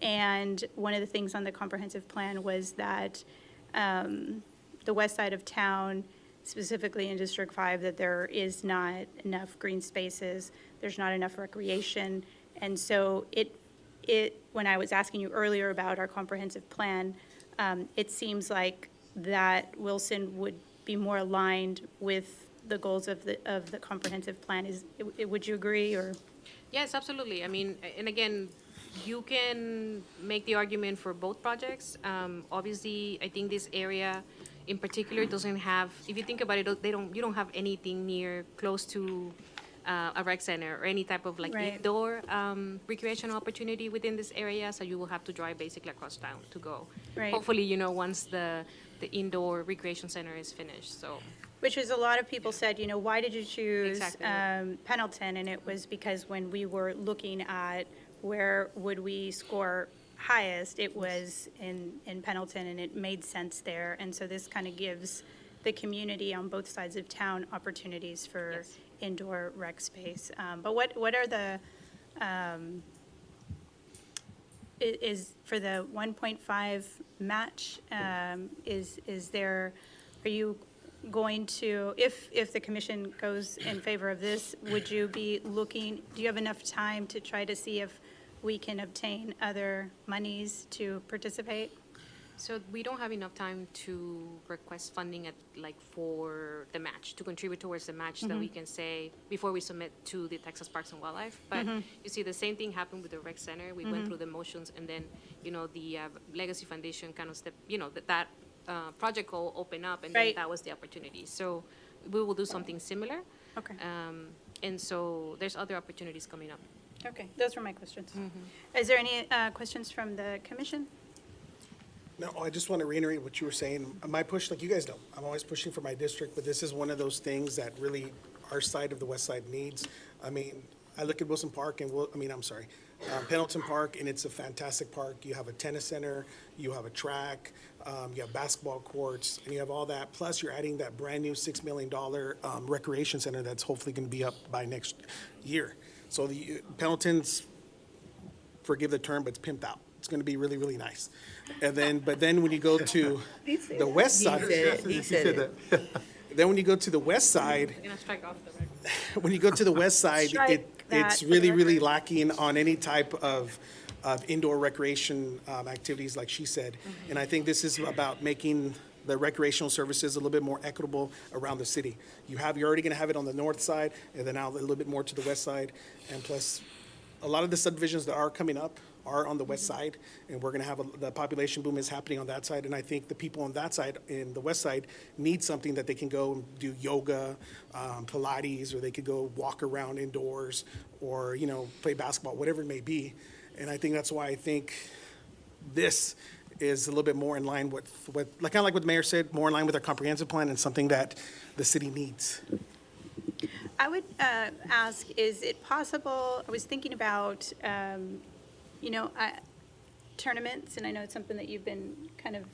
and one of the things on the comprehensive plan was that the west side of town, specifically in District 5, that there is not enough green spaces, there's not enough recreation, and so when I was asking you earlier about our comprehensive plan, it seems like that Wilson would be more aligned with the goals of the comprehensive plan. Would you agree, or? Yes, absolutely. I mean, and again, you can make the argument for both projects. Obviously, I think this area in particular doesn't have, if you think about it, you don't have anything close to a rec center or any type of like Right. indoor recreational opportunity within this area. So you will have to drive basically across town to go. Right. Hopefully, once the indoor recreation center is finished, so. Which is, a lot of people said, why did you choose Exactly. Pendleton? And it was because when we were looking at where would we score highest, it was in Pendleton, and it made sense there. And so this kind of gives the community on both sides of town opportunities for Yes. indoor rec space. But what are the, is for the 1.5 match, is there, are you going to, if the commission goes in favor of this, would you be looking, do you have enough time to try to see if we can obtain other monies to participate? So we don't have enough time to request funding for the match, to contribute towards the match that we can say before we submit to the Texas Parks and Wildlife. But you see, the same thing happened with the rec center. We went through the motions, and then, the Legacy Foundation kind of that project will open up, and Right. then that was the opportunity. So we will do something similar. Okay. And so there's other opportunities coming up. Okay, those were my questions. Is there any questions from the commission? No, I just want to reiterate what you were saying. My push, like you guys know, I'm always pushing for my district, but this is one of those things that really our side of the west side needs. I mean, I look at Wilson Park and, Pendleton Park, and it's a fantastic park. You have a tennis center, you have a track, you have basketball courts, and you have all that. Plus, you're adding that brand-new $6 million recreation center that's hopefully going to be up by next year. So the Pendleton's, forgive the term, but it's pimped out. It's going to be really, really nice. And then, but then when you go to the west side. He said it. Then when you go to the west side, You're gonna strike off the record. when you go to the west side, Strike that it's for the really, really record. lacking on any type of indoor recreation activities, like she said. And I think this is about making the recreational services a little bit more equitable around the city. You're already gonna have it on the north side, and then now a little bit more to the west side. And plus, a lot of the subdivisions that are coming up are on the west side, and we're gonna have, the population boom is happening on that side. And I think the people on that side, in the west side, need something that they can go and do yoga, Pilates, or they could go walk around indoors, or, you know, play basketball, whatever it may be. And I think that's why I think this is a little bit more in line with, like, kind of like what the mayor said, more in line with our comprehensive plan and something that the city needs. I would ask, is it possible, I was thinking about, you know, tournaments, and I know it's something that you've been kind of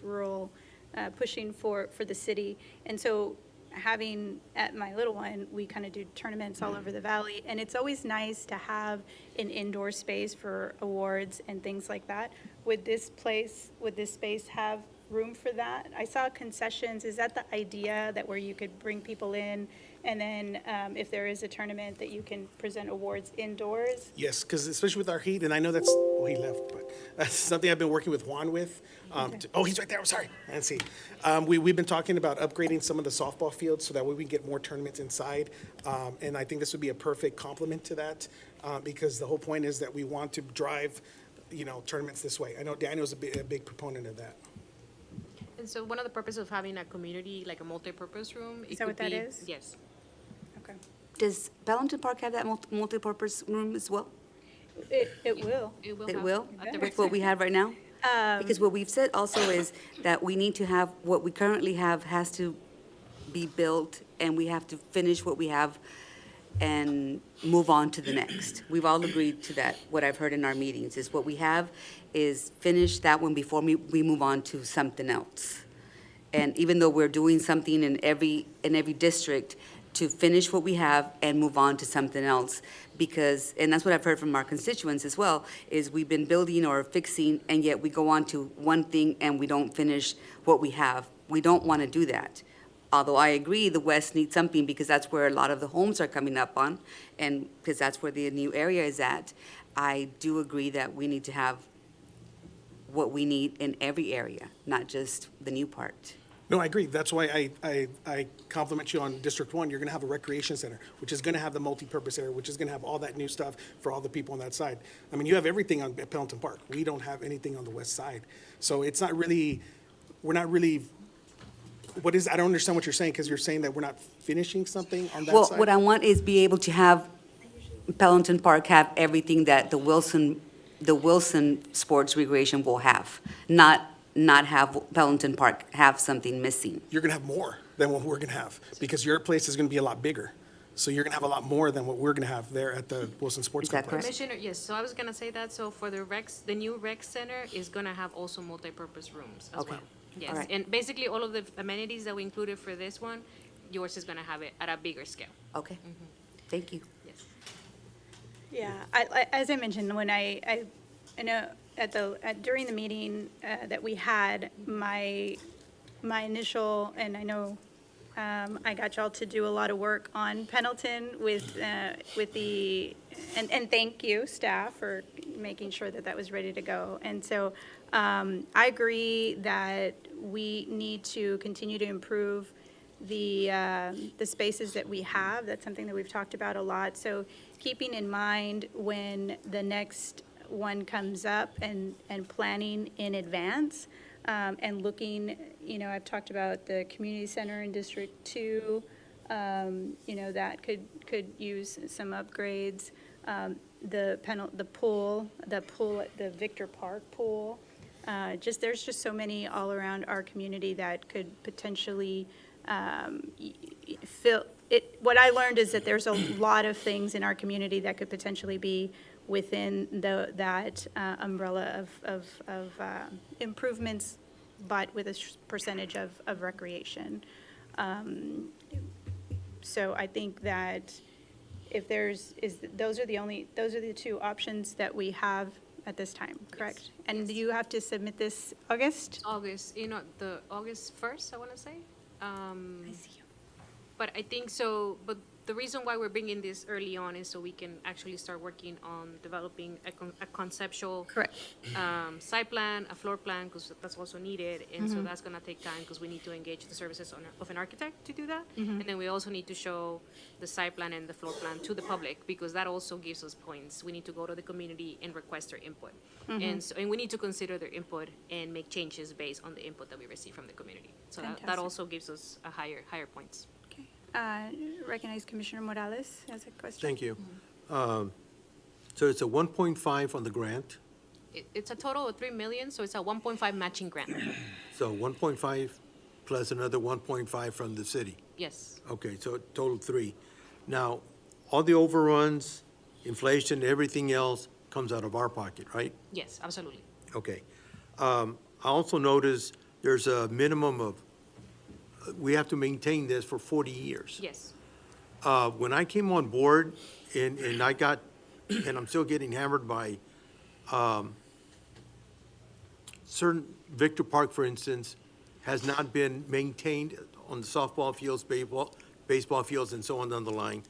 pushing for the city. And so having, at my little one, we kind of do tournaments all over the valley, and it's always nice to have an indoor space for awards and things like that. Would this space have room for that? I saw concessions. Is that the idea, that where you could bring people in, and then if there is a tournament, that you can present awards indoors? Yes, because especially with our heat, and I know that's, well, he left, but that's something I've been working with Juan with. Oh, he's right there, I'm sorry, I didn't see. We've been talking about upgrading some of the softball fields so that way we can get more tournaments inside. And I think this would be a perfect complement to that, because the whole point is that we want to drive, you know, tournaments this way. I know Daniel's a big proponent of that. And so one of the purposes of having a community, like a multi-purpose room. Is that what that is? Yes. Okay. Does Bellington Park have that multi-purpose room as well? It will. It will, with what we have right now? Because what we've said also is that we need to have, what we currently have has to be built, and we have to finish what we have and move on to the next. We've all agreed to that. What I've heard in our meetings is what we have is finish that one before we move on to something else. And even though we're doing something in every district, to finish what we have and move on to something else. Because, and that's what I've heard from our constituents as well, is we've been building or fixing, and yet we go on to one thing and we don't finish what we have. We don't want to do that. Although I agree, the West needs something, because that's where a lot of the homes are coming up on, and because that's where the new area is at. I do agree that we need to have what we need in every area, not just the new part. No, I agree. That's why I compliment you on District 1. You're going to have a recreation center, which is going to have the multi-purpose area, which is going to have all that new stuff for all the people on that side. I mean, you have everything on Pendleton Park. We don't have anything on the west side. So it's not really, we're not really, I don't understand what you're saying, because you're saying that we're not finishing something on that side? Well, what I want is be able to have Pendleton Park have everything that the Wilson Sports Recreation will have, not have Pendleton Park have something missing. You're going to have more than what we're going to have, because your place is going to be a lot bigger. So you're going to have a lot more than what we're going to have there at the Wilson Sports Complex. Commissioner, yes, so I was gonna say that, so for the new rec center is gonna have also multi-purpose rooms as Okay. well. Yes, All right. and basically all of the amenities that we included for this one, yours is gonna have it at a bigger scale. Okay, thank you. Yes. Yeah, as I mentioned, when I know during the meeting that we had, my initial, and I know I got y'all to do a lot of work on Pendleton with the, and thank you, staff, for making sure that was ready to go. And so I agree that we need to continue to improve the spaces that we have. That's something that we've talked about a lot. So keeping in mind when the next one comes up, and planning in advance, and looking, I've talked about the community center in District 2, that could use some upgrades. The pool at the Victor Park pool. There's just so many all around our community that could potentially fill it. What I learned is that there's a lot of things in our community that could potentially be within that umbrella of improvements, but with a percentage of recreation. So I think that if those are the two options that we have at this time, correct? And you have to submit this August? August, the August 1st, I want to say. I see. But I think so, but the reason why we're bringing this early on is so we can actually start working on developing a conceptual. Correct. Site plan, a floor plan, because that's also needed. And so Mhm. that's going to take time because we need to engage the services of an architect to do that. Mhm. And then we also need to show the site plan and the floor plan to the public because that also gives us points. We need to go to the community and request their input. Mhm. And we need to consider their input and make changes based on the input that we receive from the community. So that Fantastic. also gives us a higher points. Recognize Commissioner Morales has a question. Thank you. So it's a 1.5 on the grant, It's a total of 3 million, so it's a 1.5 matching grant. so 1.5 plus another 1.5 from the city. Yes. Okay, so total 3. Now, all the overruns, inflation, everything else comes out of our pocket, right? Yes, absolutely. Okay. I also noticed there's a minimum of, we have to maintain this for 40 years. Yes. When I came on board and I got, and I'm still getting hammered by certain, Victor Park, for instance, has not been maintained on the softball fields, baseball fields, and so on down the line.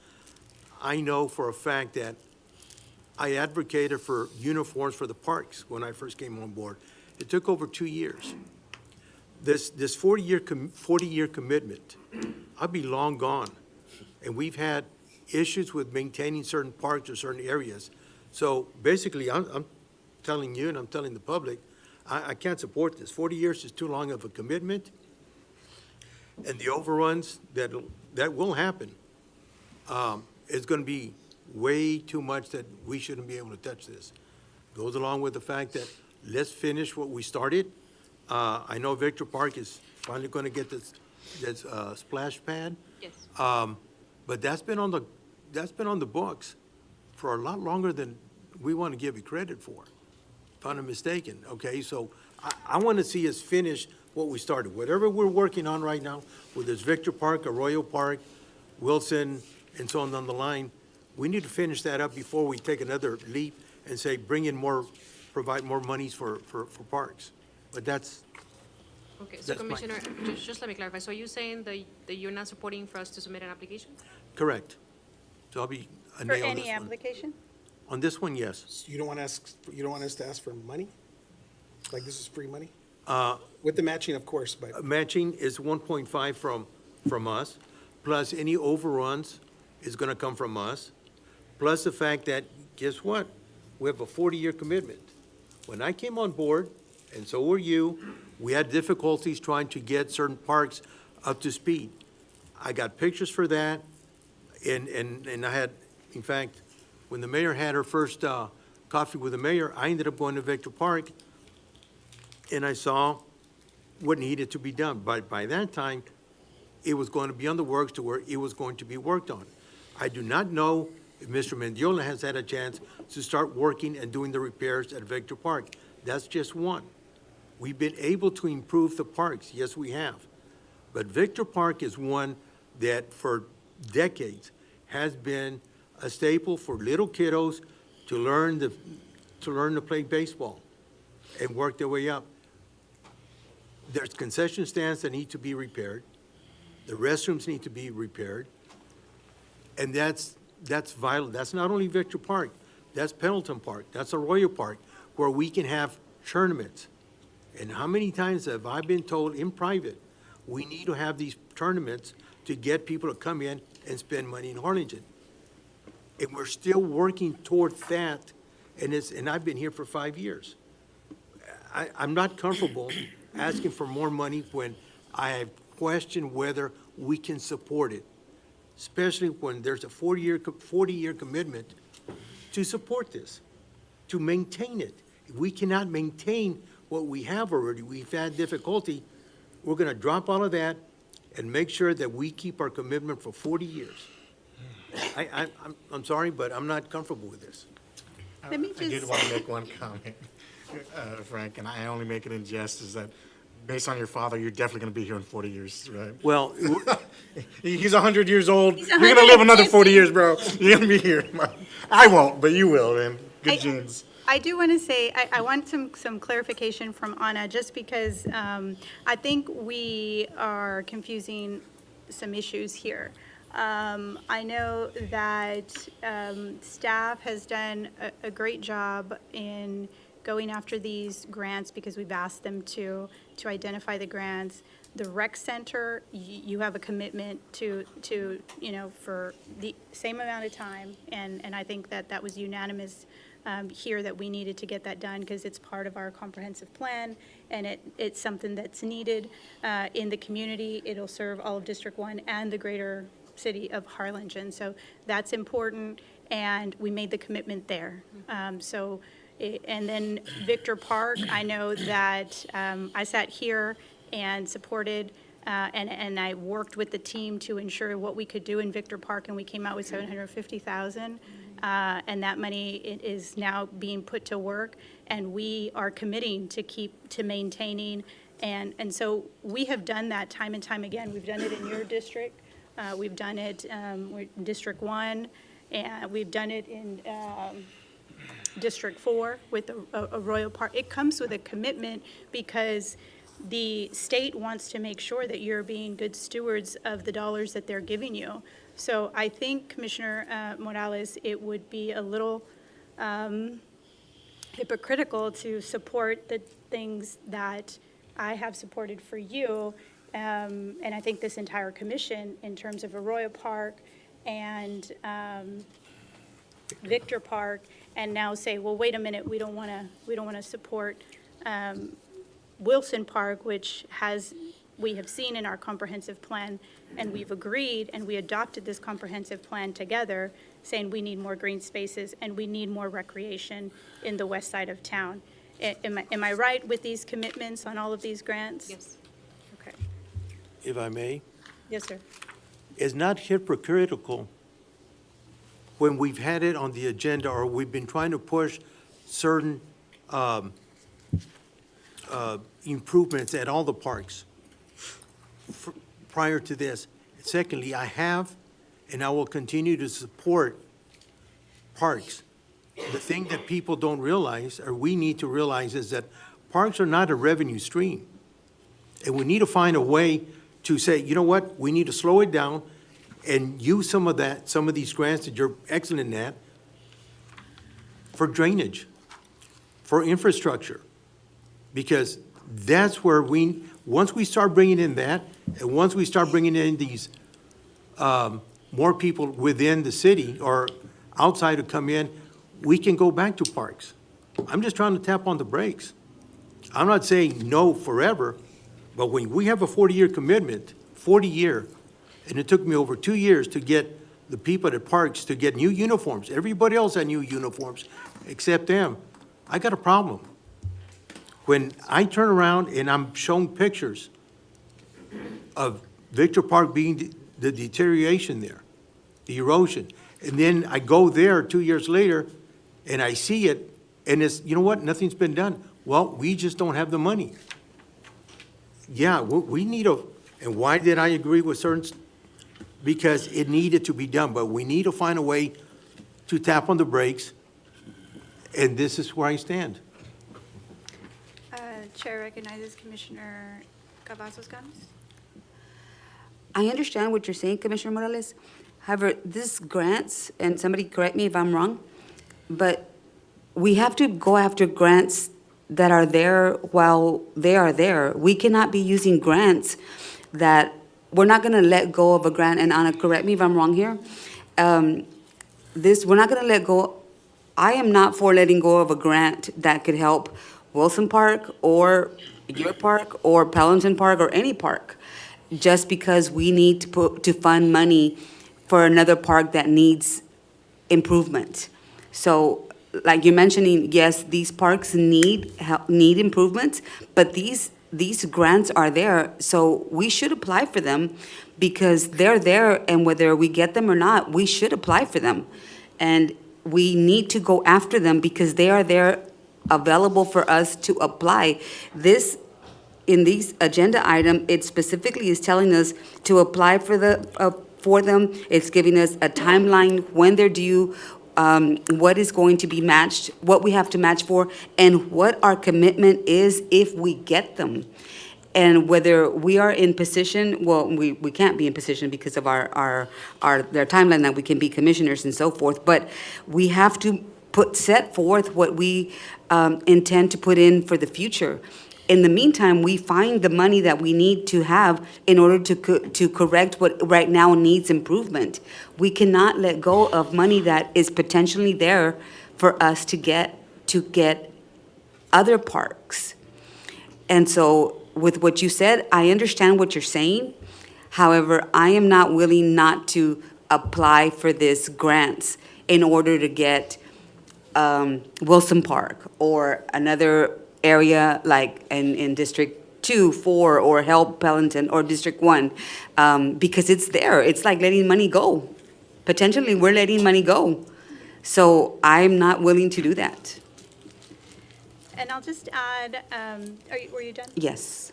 I know for a fact that I advocated for uniforms for the parks when I first came on board. It took over 2 years. This 40-year commitment, I'll be long gone. And we've had issues with maintaining certain parks or certain areas. So basically, I'm telling you and I'm telling the public, I can't support this. 40 years is too long of a commitment. And the overruns that will happen is going to be way too much that we shouldn't be able to touch this. Goes along with the fact that let's finish what we started. I know Victor Park is finally going to get this splash pad. Yes. But that's been on the books for a lot longer than we want to give it credit for, if I'm not mistaken, okay? So I want to see us finish what we started. Whatever we're working on right now, whether it's Victor Park, Arroyo Park, Wilson, and so on down the line, we need to finish that up before we take another leap and say, bring in more, provide more monies for parks. But that's, Okay, so That's my- Commissioner, just let me clarify. So are you saying that you're not supporting for us to submit an application? correct. So I'll be a For nay on any this one. application? On this one, yes. You don't want us to ask for money? Like this is free money? Uh, With the matching, of course, but Matching is 1.5 from us, plus any overruns is going to come from us, plus the fact that, guess what? We have a 40-year commitment. When I came on board, and so were you, we had difficulties trying to get certain parks up to speed. I got pictures for that, and I had, in fact, when the mayor had her first coffee with the mayor, I ended up going to Victor Park, and I saw what needed to be done. But by that time, it was going to be on the works to where it was going to be worked on. I do not know if Mr. Mendiola has had a chance to start working and doing the repairs at Victor Park. That's just one. We've been able to improve the parks, yes, we have. But Victor Park is one that for decades has been a staple for little kiddos to learn to play baseball and work their way up. There's concession stands that need to be repaired. The restrooms need to be repaired. And that's vital. That's not only Victor Park, that's Pendleton Park, that's Arroyo Park, where we can have tournaments. And how many times have I been told in private, we need to have these tournaments to get people to come in and spend money in Harlingen. And we're still working towards that, and I've been here for 5 years. I'm not comfortable asking for more money when I have questioned whether we can support it, especially when there's a 40-year commitment to support this, to maintain it. If we cannot maintain what we have already, we've had difficulty, we're going to drop all of that and make sure that we keep our commitment for 40 years. I'm sorry, but I'm not comfortable with this. Let me I did just- want to make one comment, Frank, and I only make it in jest, is that based on your father, you're definitely going to be here in 40 years, right? Well, he's 100 years old. He's You're going to live another 150. 40 years, bro. You're going to be here. I won't, but you will, man. Good genes. I do want to say, I want some clarification from Anna, just because I think we are confusing some issues here. I know that staff has done a great job in going after these grants because we've asked them to identify the grants. The rec center, you have a commitment to, for the same amount of time, and I think that was unanimous here, that we needed to get that done because it's part of our comprehensive plan, and it's something that's needed in the community. It'll serve all of District 1 and the greater city of Harlingen, so that's important, and we made the commitment there. And then Victor Park, I know that I sat here and supported, and I worked with the team to ensure what we could do in Victor Park, and we came out with $750,000, and that money is now being put to work, and we are committing to maintaining, and so we have done that time and time again. We've done it in your district, we've done it in District 1, and we've done it in District 4 with a Royal Park. It comes with a commitment because the state wants to make sure that you're being good stewards of the dollars that they're giving you. So I think, Commissioner Morales, it would be a little hypocritical to support the things that I have supported for you, and I think this entire commission, in terms of Arroyo Park and Victor Park, and now say, well, wait a minute, we don't want to support Wilson Park, which we have seen in our comprehensive plan, and we've agreed, and we adopted this comprehensive plan together, saying we need more green spaces and we need more recreation in the west side of town. Am I right with these commitments on all of these grants? Yes. Okay. If I may, Yes, sir. it's not hypocritical when we've had it on the agenda, or we've been trying to push certain improvements at all the parks prior to this. Secondly, I have, and I will continue to support parks. The thing that people don't realize, or we need to realize, is that parks are not a revenue stream. And we need to find a way to say, you know what, we need to slow it down and use some of these grants that you're excellent at for drainage, for infrastructure. Because that's where once we start bringing in that, and once we start bringing in these more people within the city or outside to come in, we can go back to parks. I'm just trying to tap on the brakes. I'm not saying no forever, but when we have a 40-year commitment, 40-year, and it took me over 2 years to get the people at parks to get new uniforms. Everybody else had new uniforms except them. I got a problem. When I turn around and I'm shown pictures of Victor Park being the deterioration there, the erosion, and then I go there 2 years later and I see it, and it's, you know what, nothing's been done. Well, we just don't have the money. Yeah, we need and why did I agree with certain, because it needed to be done, but we need to find a way to tap on the brakes, and this is where I stand. Chair recognizes Commissioner Cavazos-Gomez. I understand what you're saying, Commissioner Morales. However, this grants, and somebody correct me if I'm wrong, but we have to go after grants that are there while they are there. We cannot be using grants that, we're not going to let go of a grant, and Anna, correct me if I'm wrong here. We're not going to let go. I am not for letting go of a grant that could help Wilson Park or your park or Pelham Park or any park, just because we need to fund money for another park that needs improvement. So, like you're mentioning, yes, these parks need improvements, but these grants are there, so we should apply for them because they're there, and whether we get them or not, we should apply for them. And we need to go after them because they are there available for us to apply. In these agenda item, it specifically is telling us to apply for them. It's giving us a timeline, when they're due, what is going to be matched, what we have to match for, and what our commitment is if we get them. And whether we are in position, well, we can't be in position because of their timeline that we can be commissioners and so forth, but we have to set forth what we intend to put in for the future. In the meantime, we find the money that we need to have in order to correct what right now needs improvement. We cannot let go of money that is potentially there for us to get other parks. And so with what you said, I understand what you're saying. However, I am not willing not to apply for this grants in order to get Wilson Park or another area like in District 2, 4, or help Pellenton or District 1, because it's there. It's like letting money go. Potentially, we're letting money go. So I'm not willing to do that. And I'll just add, were you done? Yes.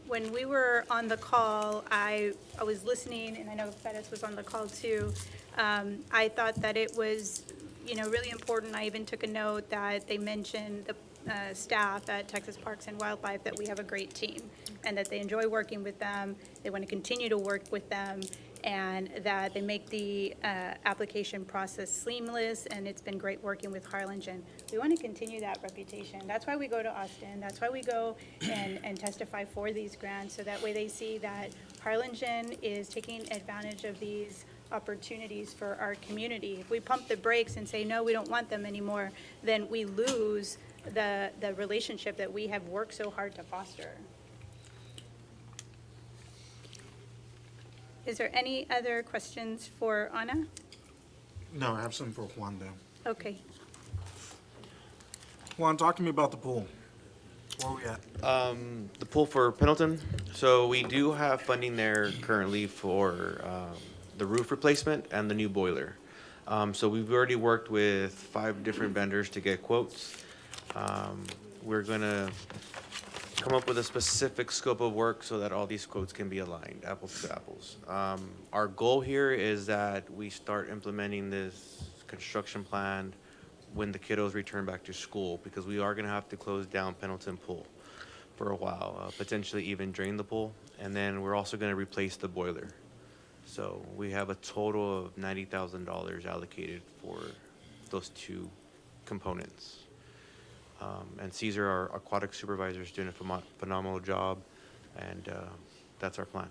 When we were on the call, I was listening, and I know Bettis was on the call too. I thought that it was, really important. I even took a note that they mentioned the staff at Texas Parks and Wildlife, that we have a great team and that they enjoy working with them. They want to continue to work with them, and that they make the application process seamless, and it's been great working with Harlingen. We want to continue that reputation. That's why we go to Austin. That's why we go and testify for these grants, so that way they see that Harlingen is taking advantage of these opportunities for our community. If we pump the brakes and say, no, we don't want them anymore, then we lose the relationship that we have worked so hard to foster. Is there any other questions for Ana? No, I have some for Juan, though. Okay. Juan, talk to me about the pool. Where are we at? The pool for Pendleton. So we do have funding there currently for the roof replacement and the new boiler. So we've already worked with 5 different vendors to get quotes. We're gonna come up with a specific scope of work so that all these quotes can be aligned, apples to apples. Our goal here is that we start implementing this construction plan when the kiddos return back to school, because we are gonna have to close down Pendleton Pool for a while, potentially even drain the pool. And then we're also gonna replace the boiler. So we have a total of $90,000 allocated for those 2 components. And Caesar, our aquatic supervisor, is doing a phenomenal job, and that's our plan.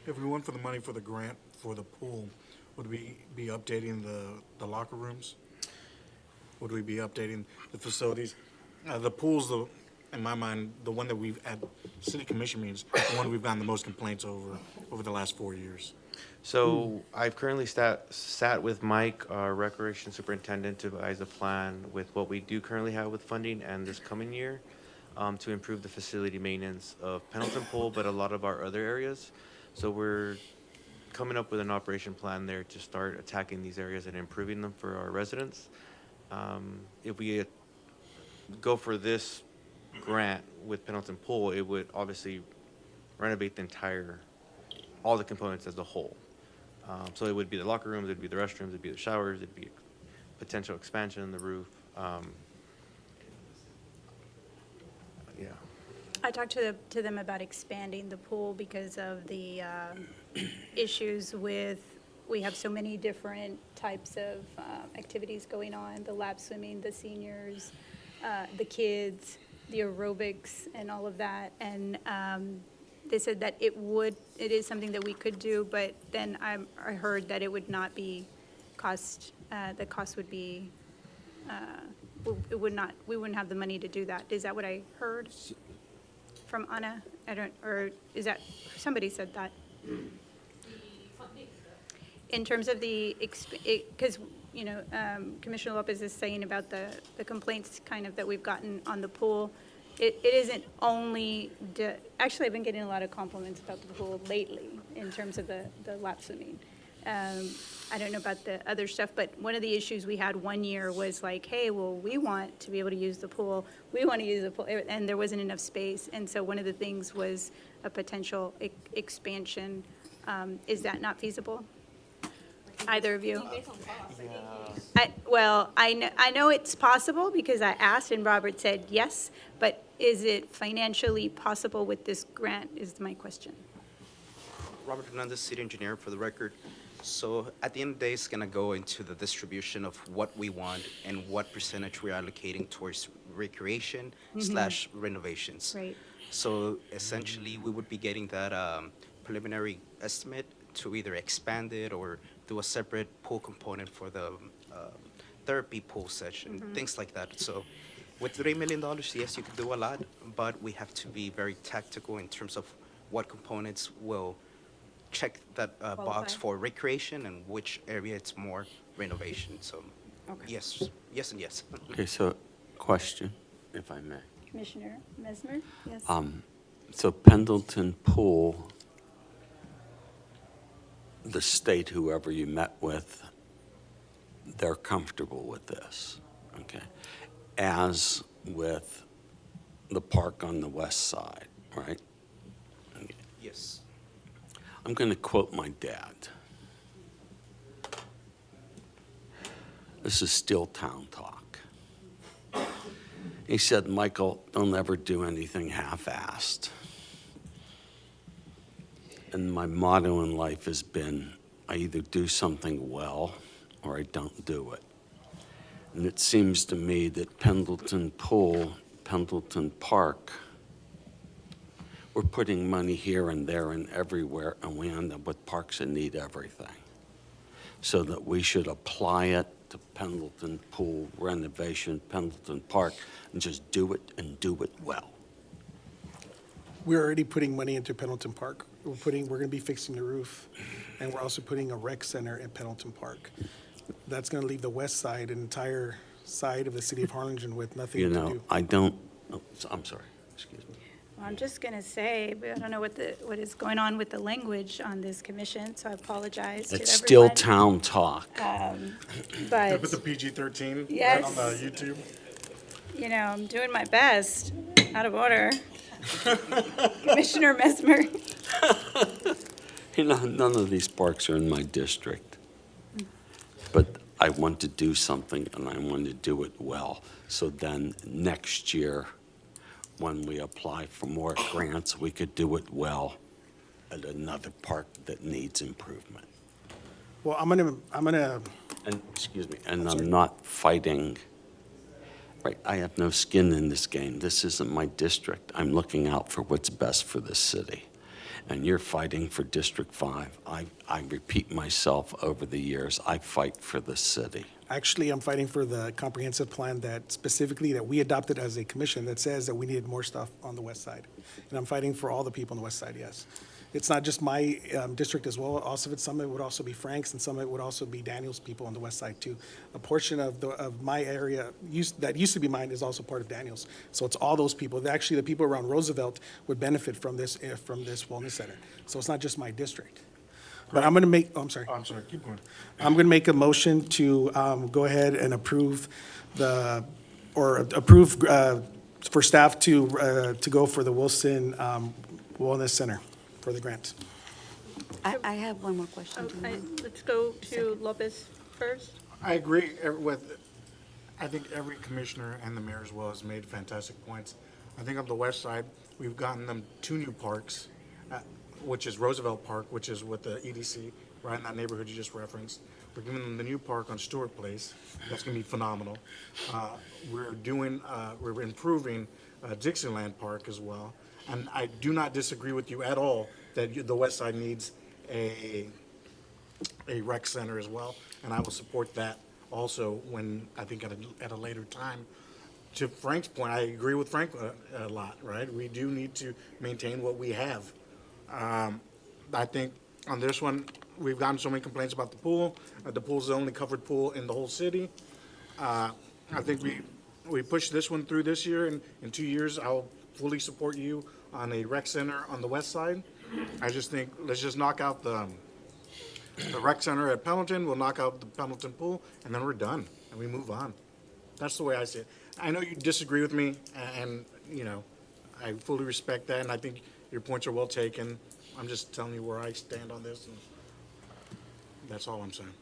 If we went for the money for the grant for the pool, would we be updating the locker rooms? Would we be updating the facilities? The pool's, in my mind, the one that we've, at city commission meetings, the one we've gotten the most complaints over the last 4 years. So I've currently sat with Mike, our recreation superintendent, to devise a plan with what we do currently have with funding and this coming year to improve the facility maintenance of Pendleton Pool, but a lot of our other areas. So we're coming up with an operation plan there to start attacking these areas and improving them for our residents. If we go for this grant with Pendleton Pool, it would obviously renovate all the components as a whole. So it would be the locker rooms, it'd be the restrooms, it'd be the showers, it'd be potential expansion in the roof. Yeah. I talked to them about expanding the pool because of the issues with, we have so many different types of activities going on, the lap swimming, the seniors, the kids, the aerobics, and all of that. And they said that it is something that we could do, but then I heard that it would not be the cost would be, we wouldn't have the money to do that. Is that what I heard from Ana? Or is that, somebody said that? In terms of because, Commissioner Lopez is saying about the complaints kind of that we've gotten on the pool. It isn't only, actually, I've been getting a lot of compliments about the pool lately in terms of the lap swimming. I don't know about the other stuff, but one of the issues we had one year was like, hey, well, we want to be able to use the pool. We want to use the pool, and there wasn't enough space. And so one of the things was a potential expansion. Is that not feasible? Either of you? Well, I know it's possible because I asked and Robert said yes, but is it financially possible with this grant is my question. Robert Hernandez, city engineer, for the record. So at the end of the day, it's going to go into the distribution of what we want and what percentage we're allocating towards recreation slash renovations. Right. So essentially, we would be getting that preliminary estimate to either expand it or do a separate pool component for the therapy pool session, things like that. So with $3 million, yes, you could do a lot, but we have to be very tactical in terms of what components will check that box Qualify. for recreation and which area it's more renovation. So Okay. yes, yes, and yes. Okay, so question, if I may. Commissioner Mesmer? Yes. So Pendleton Pool, the state, whoever you met with, they're comfortable with this, okay? As with the park on the west side, right? Yes. I'm going to quote my dad. This is still town talk. He said, Michael, don't ever do anything half-assed. And my motto in life has been, I either do something well or I don't do it. And it seems to me that Pendleton Pool, Pendleton Park, we're putting money here and there and everywhere, and we end up with parks that need everything. So that we should apply it to Pendleton Pool renovation, Pendleton Park, and just do it and do it well. We're already putting money into Pendleton Park. We're going to be fixing the roof, and we're also putting a rec center at Pendleton Park. That's going to leave the west side, an entire side of the city of Harlingen with nothing You to know, do. I don't, oh, I'm sorry, excuse me. Well, I'm just going to say, but I don't know what is going on with the language on this commission, so I apologize to everyone. It's still town talk. But, With the PG-13 Yes. on YouTube. you know, I'm doing my best. Out of order. Commissioner Mesmer? You know, none of these parks are in my district. But I want to do something, and I want to do it well. So then next year, when we apply for more grants, we could do it well at another park that needs improvement. Well, I'm gonna, And, excuse me, and I'm not fighting, right, I have no skin in this game. This isn't my district. I'm looking out for what's best for the city. And you're fighting for District 5. I repeat myself over the years, I fight for the city. actually, I'm fighting for the comprehensive plan that specifically that we adopted as a commission that says that we needed more stuff on the west side. And I'm fighting for all the people on the west side, yes. It's not just my district as well. Also, some of it would also be Frank's, and some of it would also be Daniel's people on the west side too. A portion of my area that used to be mine is also part of Daniel's. So it's all those people. Actually, the people around Roosevelt would benefit from this wellness center. So it's not just my district. But I'm going to make. Oh, I'm sorry. Oh, I'm sorry, keep going. I'm going to make a motion to go ahead and approve for staff to go for the Wilson Wellness Center for the grant. I have one more question. Do you mind? Let's go to Lopez first. I agree with, I think every commissioner and the mayor as well has made fantastic points. I think on the west side, we've gotten them 2 new parks, which is Roosevelt Park, which is with the EDC, right in that neighborhood you just referenced. We're giving them the new park on Stewart Place. That's going to be phenomenal. We're improving Dixieland Park as well. And I do not disagree with you at all that the west side needs a rec center as well. And I will support that also when, I think at a later time. To Frank's point, I agree with Frank a lot, right? We do need to maintain what we have. I think on this one, we've gotten so many complaints about the pool. The pool's the only covered pool in the whole city. I think we pushed this one through this year, and in 2 years, I'll fully support you on a rec center on the west side. I just think, let's just knock out the rec center at Pendleton, we'll knock out the Pendleton pool, and then we're done, and we move on. That's the way I see it. I know you disagree with me, and, you know, I fully respect that, and I think your points are well taken. I'm just telling you where I stand on this, and that's all I'm saying.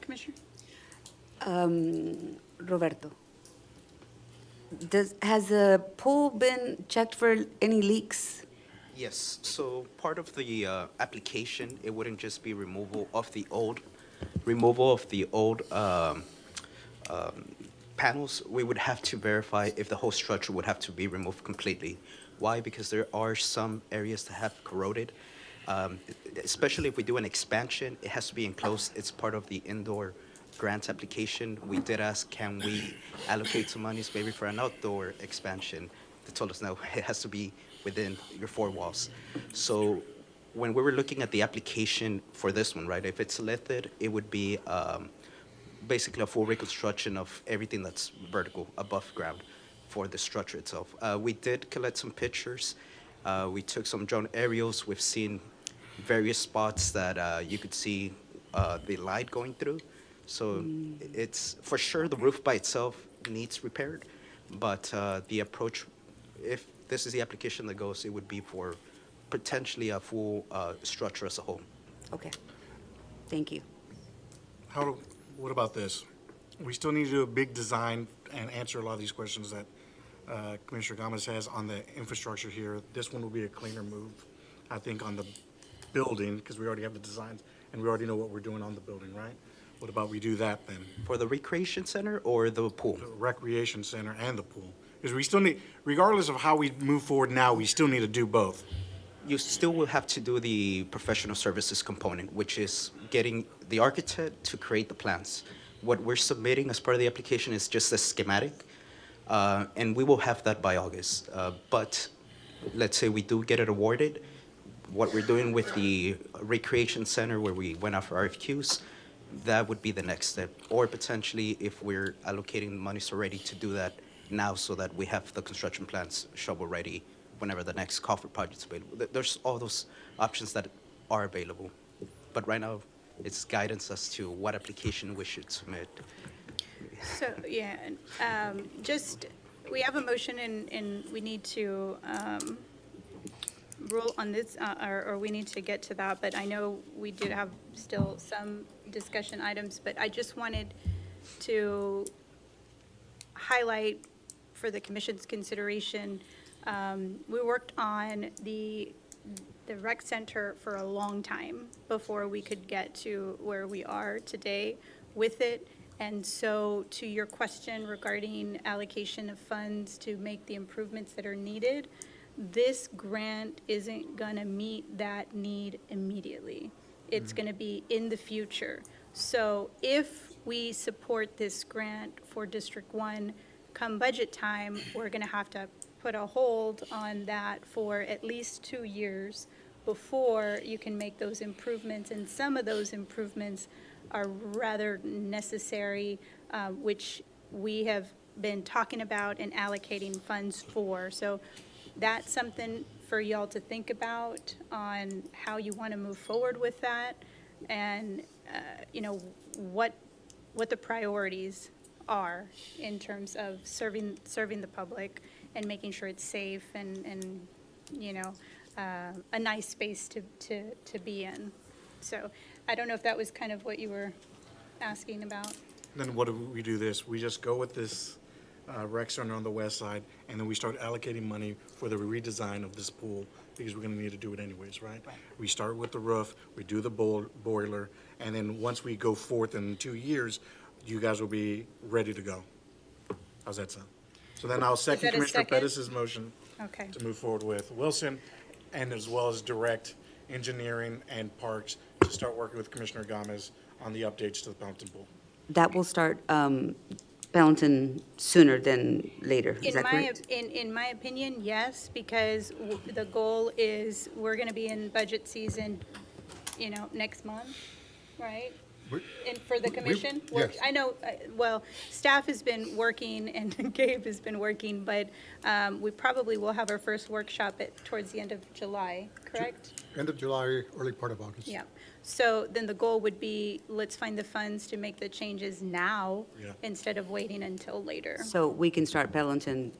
Commissioner? Roberto, has the pool been checked for any leaks? Yes, so part of the application, it wouldn't just be removal of the old panels. We would have to verify if the whole structure would have to be removed completely. Why? Because there are some areas that have corroded. Especially if we do an expansion, it has to be enclosed. It's part of the indoor grant application. We did ask, can we allocate some monies maybe for an outdoor expansion? They told us no, it has to be within your four walls. So when we were looking at the application for this one, right, if it's selected, it would be basically a full reconstruction of everything that's vertical above ground for the structure itself. We did collect some pictures. We took some drone aerials. We've seen various spots that you could see the light going through. So it's for sure the roof by itself needs repaired, but the approach, if this is the application that goes, it would be for potentially a full structure as a whole. Okay, thank you. What about this? We still need to do a big design and answer a lot of these questions that Commissioner Gomez has on the infrastructure here. This one will be a cleaner move, I think, on the building, because we already have the designs, and we already know what we're doing on the building, right? What about we do that then? For the recreation center or the pool? The recreation center and the pool. Because we still need, regardless of how we move forward now, we still need to do both. You still will have to do the professional services component, which is getting the architect to create the plans. What we're submitting as part of the application is just a schematic, and we will have that by August. But let's say we do get it awarded, what we're doing with the recreation center where we went out for RFQs, that would be the next step. Or potentially if we're allocating monies already to do that now so that we have the construction plans shovel ready whenever the next coffer project's available. There's all those options that are available. But right now, it's guidance as to what application we should submit. So, yeah, just, we have a motion and we need to rule on this, or we need to get to that, but I know we did have still some discussion items, but I just wanted to highlight for the commission's consideration, we worked on the rec center for a long time before we could get to where we are today with it. And so to your question regarding allocation of funds to make the improvements that are needed, this grant isn't going to meet that need immediately. It's going to be in the future. So if we support this grant for District 1 come budget time, we're going to have to put a hold on that for at least 2 years before you can make those improvements. And some of those improvements are rather necessary, which we have been talking about and allocating funds for. So that's something for y'all to think about on how you want to move forward with that, and you know, what the priorities are in terms of serving the public and making sure it's safe and you know, a nice space to be in. So I don't know if that was kind of what you were asking about. Then what do we do this? We just go with this rec center on the west side, and then we start allocating money for the redesign of this pool, because we're gonna need to do it anyways, right? We start with the roof, we do the boiler, and then once we go forth in 2 years, you guys will be ready to go. How's that sound? So then I'll second that a Commissioner second? Pettis's motion Okay. to move forward with Wilson, and as well as direct engineering and parks to start working with Commissioner Gomez on the updates to the Pelton Pool. That will start Pendleton sooner than later, is that correct? In my opinion, yes, because the goal is we're going to be in budget season, you know, next month, right? And for the commission? yes. I know, well, staff has been working and Gabe has been working, but we probably will have our first workshop towards the end of July, correct? End of July, early part of August. Yeah. So then the goal would be, let's find the funds to make the changes now instead of waiting until later. So we can start Pendleton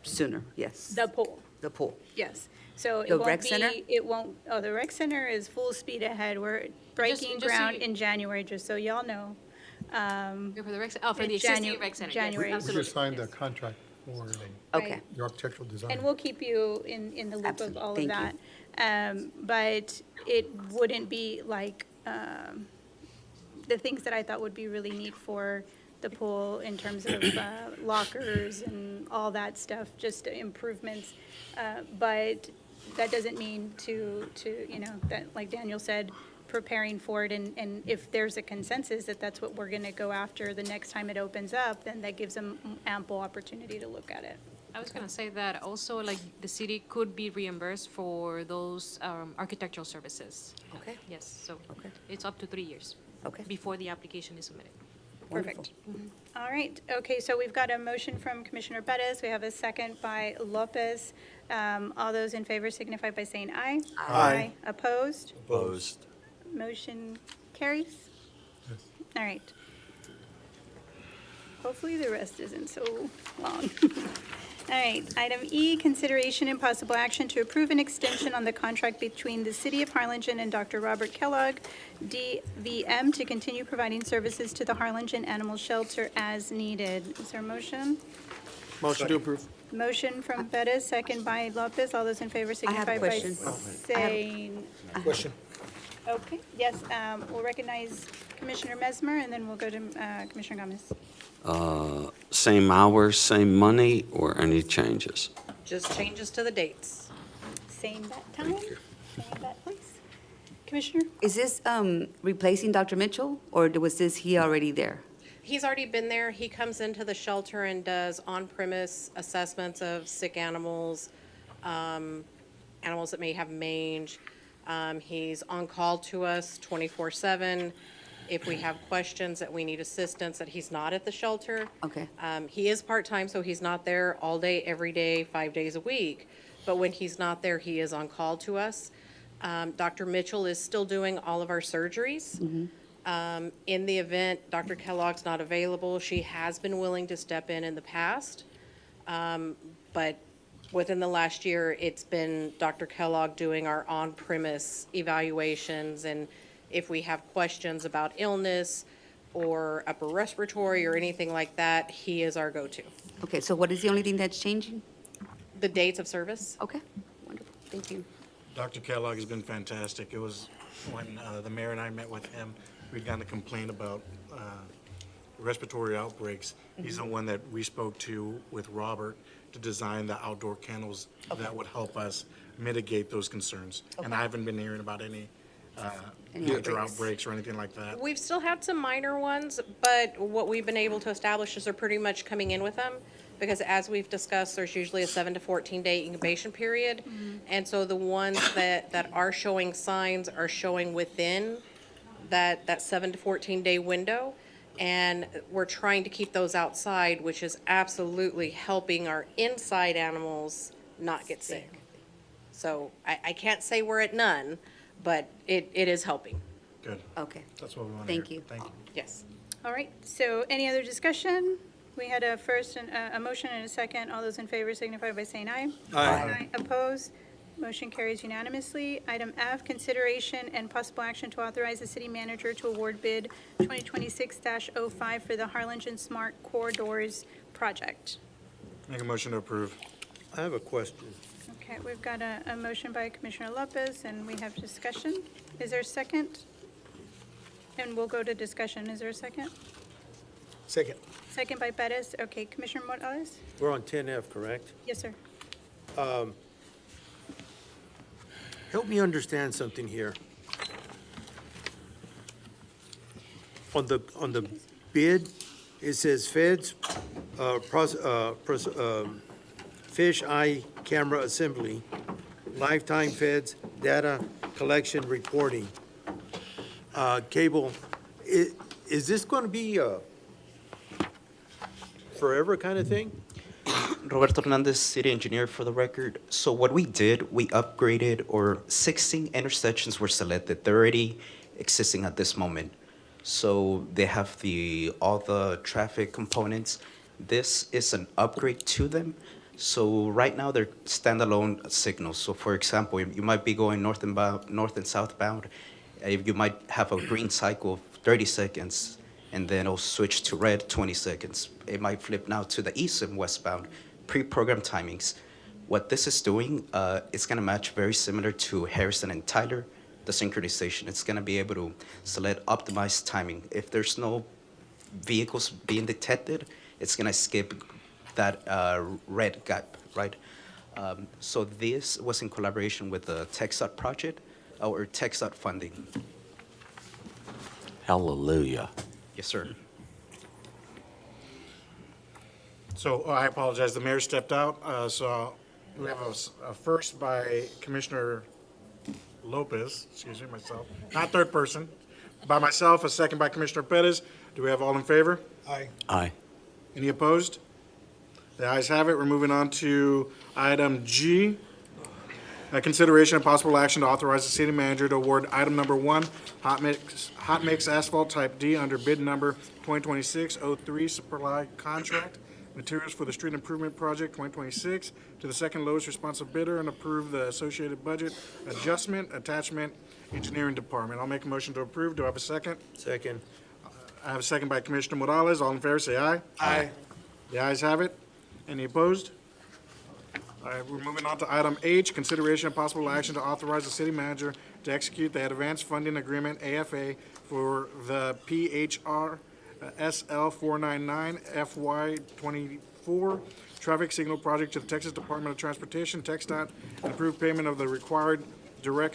sooner, yes. The pool. The pool. Yes. So it The won't rec center? the rec center is full speed ahead. We're breaking just so ground you- in January, just so y'all know. For the rec, for in the existing Janu- rec center, yes, January. We absolutely. just signed the contract for Okay. the architectural design. And we'll keep you in the loop of Absolutely. all of Thank that. But it wouldn't be like, the things that I thought would be really neat for the pool in terms of lockers and all that stuff, just improvements. But that doesn't mean to, that, like Daniel said, preparing for it, and if there's a consensus that that's what we're gonna go after the next time it opens up, then that gives them ample opportunity to look at it. I was gonna say that also, like, the city could be reimbursed for those architectural services. Okay. Yes, so Okay. it's up to 3 years. Okay. Before the application is submitted. Perfect. All right, okay, so we've got a motion from Commissioner Bettis, we have a second by Lopez. All those in favor signify by saying aye. Aye. Opposed? Opposed. Motion carries? All right. Hopefully the rest isn't so long. All right, item E, consideration and possible action to approve an extension on the contract between the City of Harlingen and Dr. Robert Kellogg, DVM, to continue providing services to the Harlingen Animal Shelter as needed. Is there a motion? Motion to approve. Motion from Bettis, second by Lopez. All those in favor I have a signify by question. saying. Question. Okay, yes, we'll recognize Commissioner Mesmer, and then we'll go to Commissioner Gomez. Same hours, same money, or any changes? Just changes to the dates. Same that time, same that place. Commissioner? Is this replacing Dr. Mitchell, or was this he already there? He's already been there. He comes into the shelter and does on-premise assessments of sick animals, animals that may have mange. He's on call to us 24/7. If we have questions that we need assistance, that he's not at the shelter. Okay. He is part-time, so he's not there all day, every day, 5 days a week. But when he's not there, he is on call to us. Dr. Mitchell is still doing all of our surgeries. In the event Dr. Kellogg's not available, she has been willing to step in the past. But within the last year, it's been Dr. Kellogg doing our on-premise evaluations, and if we have questions about illness or upper respiratory or anything like that, he is our go-to. Okay, so what is the only thing that's changing? The dates of service? Okay, wonderful, thank you. Dr. Kellogg has been fantastic. It was when the mayor and I met with him, we'd gotten a complaint about respiratory outbreaks. He's the one that we spoke to with Robert to design the outdoor kennels that would help us mitigate those concerns. And I haven't been hearing about any major outbreaks or anything like that. We've still had some minor ones, but what we've been able to establish is they're pretty much coming in with them. Because as we've discussed, there's usually a 7 to 14-day incubation period. And so the ones that are showing signs are showing within that 7 to 14-day window. And we're trying to keep those outside, which is absolutely helping our inside animals not get sick. So I can't say we're at none, but it is helping. Good. Okay. That's what we want to hear. Thank you. Thank you. Yes. All right, so any other discussion? We had a first, and a motion and a second. All those in favor signify by saying aye. Aye. Opposed? Motion carries unanimously. Item F, consideration and possible action to authorize the city manager to award bid 2026-05 for the Harlingen Smart Corridors project. Make a motion to approve. I have a question. Okay, we've got a motion by Commissioner Lopez, and we have discussion. Is there a second? And we'll go to discussion. Is there a second? Second. Second by Bettis. Okay, Commissioner Morales? We're on 10F, correct? Yes, sir. Help me understand something here. On the bid, it says feds, fish eye camera assembly, lifetime feds, data collection reporting. Cable, is this going to be a forever kind of thing? Roberto Hernandez, city engineer for the record. So what we did, we upgraded, or 16 intersections were selected. They're already existing at this moment. So they have all the traffic components. This is an upgrade to them. So right now they're standalone signals. So for example, you might be going north and southbound. You might have a green cycle of 30 seconds, and then it'll switch to red 20 seconds. It might flip now to the east and westbound, pre-programmed timings. What this is doing, it's gonna match very similar to Harrison and Tyler, the synchronization. It's gonna be able to select optimized timing. If there's no vehicles being detected, it's gonna skip that red gap, right? So this was in collaboration with the TxDOT project, or TxDOT funding. Hallelujah. Yes, sir. So I apologize, the mayor stepped out, so we have a first by Commissioner Lopez, excuse me, myself, not third person, by myself, a second by Commissioner Pettis. Do we have all in favor? Aye. Aye. Any opposed? The ayes have it. We're moving on to item G. Consideration and possible action to authorize the city manager to award item number 1, hot mix asphalt type D under bid number 2026-03 supply contract, materials for the street improvement project 2026 to the second lowest responsive bidder and approve the associated budget adjustment attachment engineering department. I'll make a motion to approve. Do I have a second? Second. I have a second by Commissioner Morales. All in favor, say aye. Aye. The ayes have it. Any opposed? All right, we're moving on to item H, consideration of possible action to authorize the city manager to execute the advanced funding agreement, AFA, for the PHR SL 499 FY 24 traffic signal project to the Texas Department of Transportation, TxDOT, and approve payment of the required direct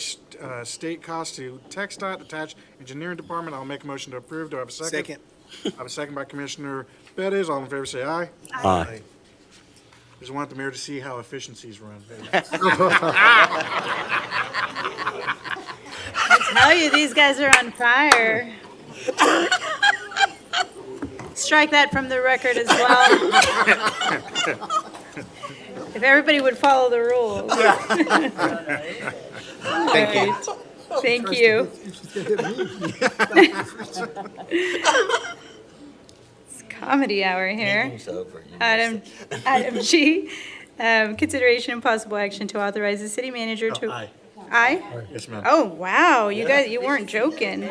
state costs to TxDOT, attached engineering department. I'll make a motion to approve. Do I have a second? Second. I have a second by Commissioner Bettis. All in favor, say aye. Aye. Just want the mayor to see how efficiencies run. I tell you, these guys are on fire. Strike that from the record as well. If everybody would follow the rules. Thank you. Thank you. It's comedy hour here. Item G, consideration and possible action to authorize the city manager to. Aye. Aye? Yes, ma'am. Oh, wow, you guys, you weren't joking.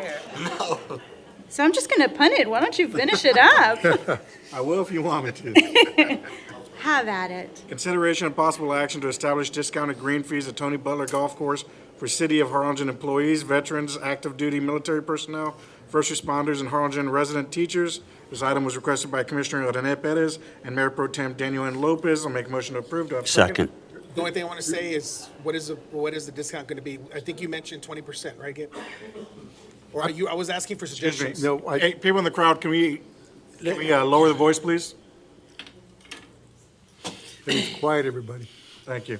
So I'm just gonna punt it. Why don't you finish it up? I will if you want me to. Have at it. Consideration and possible action to establish discounted green fees at Tony Butler Golf Course for City of Harlingen employees, veterans, active duty military personnel, first responders, and Harlingen resident teachers. This item was requested by Commissioner Rene Perez and Mayor Pro Tem Daniel N. Lopez. I'll make a motion to approve. Do I have a second? Second. The only thing I want to say is, what is the discount going to be? I think you mentioned 20%, right, Gabe? Or I was asking for Excuse me. suggestions. No, hey, people in the crowd, can we lower the voice, please? Please, quiet, everybody. Thank you.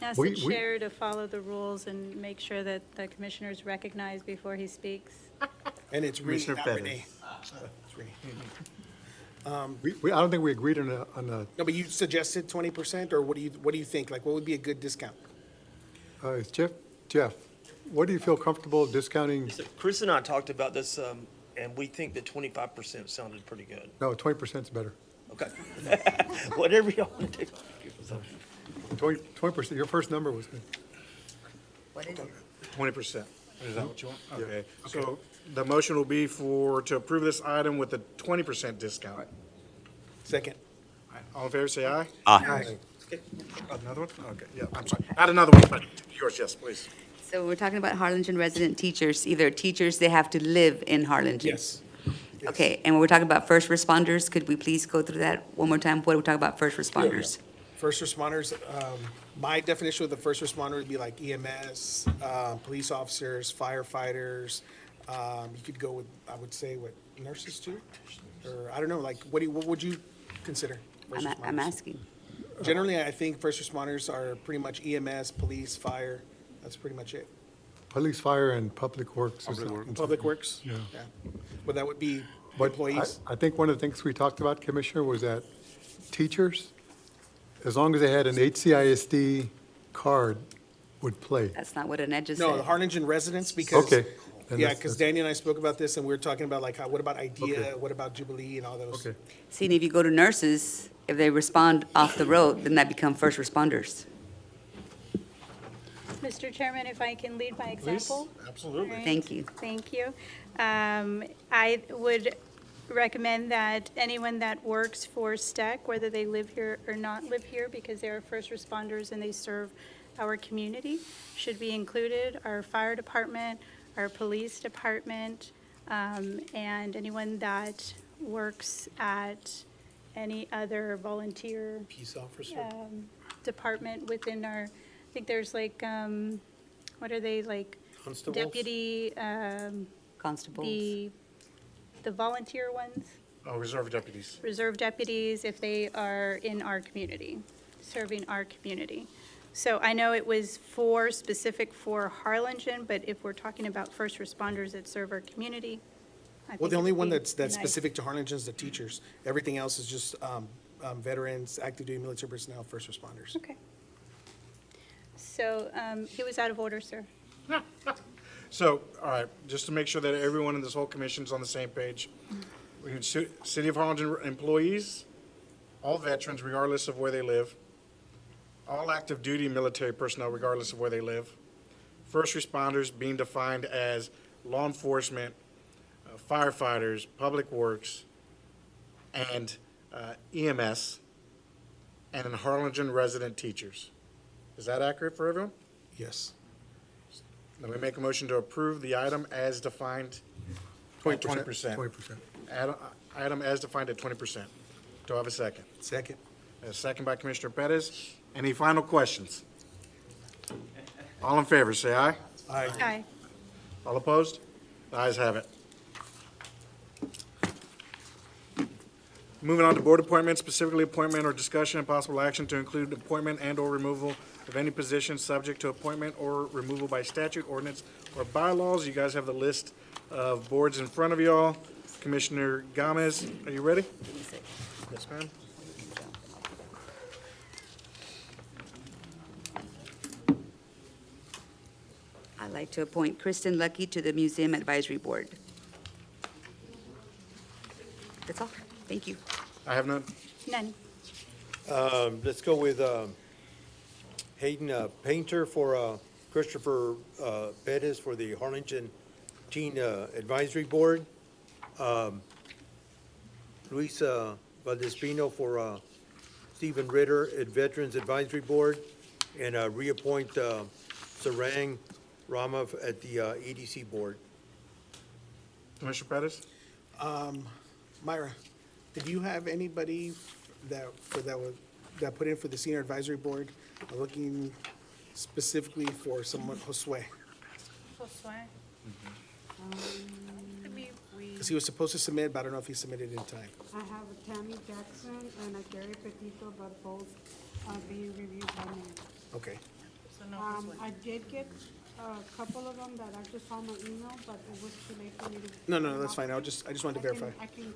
Ask We- the we- chair to follow the rules and make sure that the commissioner is recognized before he speaks. And it's Renee, Commissioner not Pettis. Renee. It's Renee. I don't think we agreed on a, No, but you suggested 20%, or what do you think? Like, what would be a good discount? Jeff, what do you feel comfortable discounting? Chris and I talked about this, and we think that 25% sounded pretty good. No, 20% is better. Okay. Whatever y'all want to do. 20%, your first number was good. What is it? 20%. Is that what you want? Okay. So the motion will be to approve this item with a 20% discount. Second. All in favor, say aye. Aye. Another one? Okay, yeah, I'm sorry. Add another one, but yours, yes, please. So we're talking about Harlingen resident teachers, either teachers, they have to live in Harlingen. Yes. Okay, and when we're talking about first responders, could we please go through that one more time? What are we talking about first responders? First responders, my definition of the first responder would be like EMS, police officers, firefighters. You could go with, I would say, what, nurses too? Or, I don't know, like, what would you consider? first I'm responders? asking. Generally, I think first responders are pretty much EMS, police, fire. That's pretty much it. Police, fire, and public works. Public Works? Yeah. But that would be But employees? I think one of the things we talked about, Commissioner, was that teachers, as long as they had an HCISD card, would play. That's not what Annette just No, the said. Harlingen residents, because. Okay. Then Yeah, that's- because Daniel and I spoke about this, and we were talking about like, what about IDEA, Okay. what about Jubilee and all those? Okay. See, and if you go to nurses, if they respond off the road, then that become first responders. Mr. Chairman, if I can lead by example? Absolutely. All right. Thank you. Thank you. I would recommend that anyone that works for STEC, whether they live here or not live here, because they are first responders and they serve our community, should be included. Our fire department, our police department, and anyone that works at any other volunteer Peace officer. department within our, I think there's like, what are they, like? Constables? Deputy, Constables. the volunteer ones, Oh, reserve deputies. reserve deputies, if they are in our community, serving our community. So I know it was specific for Harlingen, but if we're talking about first responders that serve our community, I Well, think the only it'd one be that's nice. specific to Harlingen is the teachers. Everything else is just veterans, active duty military personnel, first responders. Okay. So he was out of order, sir. So, all right, just to make sure that everyone in this whole commission is on the same page, we have City of Harlingen employees, all veterans regardless of where they live, all active duty military personnel regardless of where they live, first responders being defined as law enforcement, firefighters, public works, and EMS, and then Harlingen resident teachers. Is that accurate for everyone? Yes. Then we make a motion to approve the item as defined at 20%. 20%. Item as defined at 20%. Do I have a second? Second. A second by Commissioner Pettis. Any final questions? All in favor, say aye. Aye. All opposed? The ayes have it. Moving on to board appointments, specifically appointment or discussion and possible action to include appointment and/or removal of any position subject to appointment or removal by statute, ordinance, or bylaws. You guys have the list of boards in front of y'all. Commissioner Gomez, are you ready? Yes, ma'am. I'd like to appoint Kristen Lucky to the Museum Advisory Board. That's all. Thank you. I have none. None. Let's go with Hayden Painter for Christopher Pettis for the Harlingen Teen Advisory Board. Luis Valdespino for Stephen Ritter at Veterans Advisory Board. And reappoint Sarang Rama at the EDC Board. Commissioner Pettis? Myra, did you have anybody that put in for the senior advisory board, looking specifically for someone, Josue? Because he was supposed to submit, but I don't know if he submitted in time. I have a Tammy Jackson and a Gary Petito, but both are being reviewed by me. Okay. I did get a couple of them that I just saw my email, but it was too late for me to. No, that's fine. I just wanted to verify. I can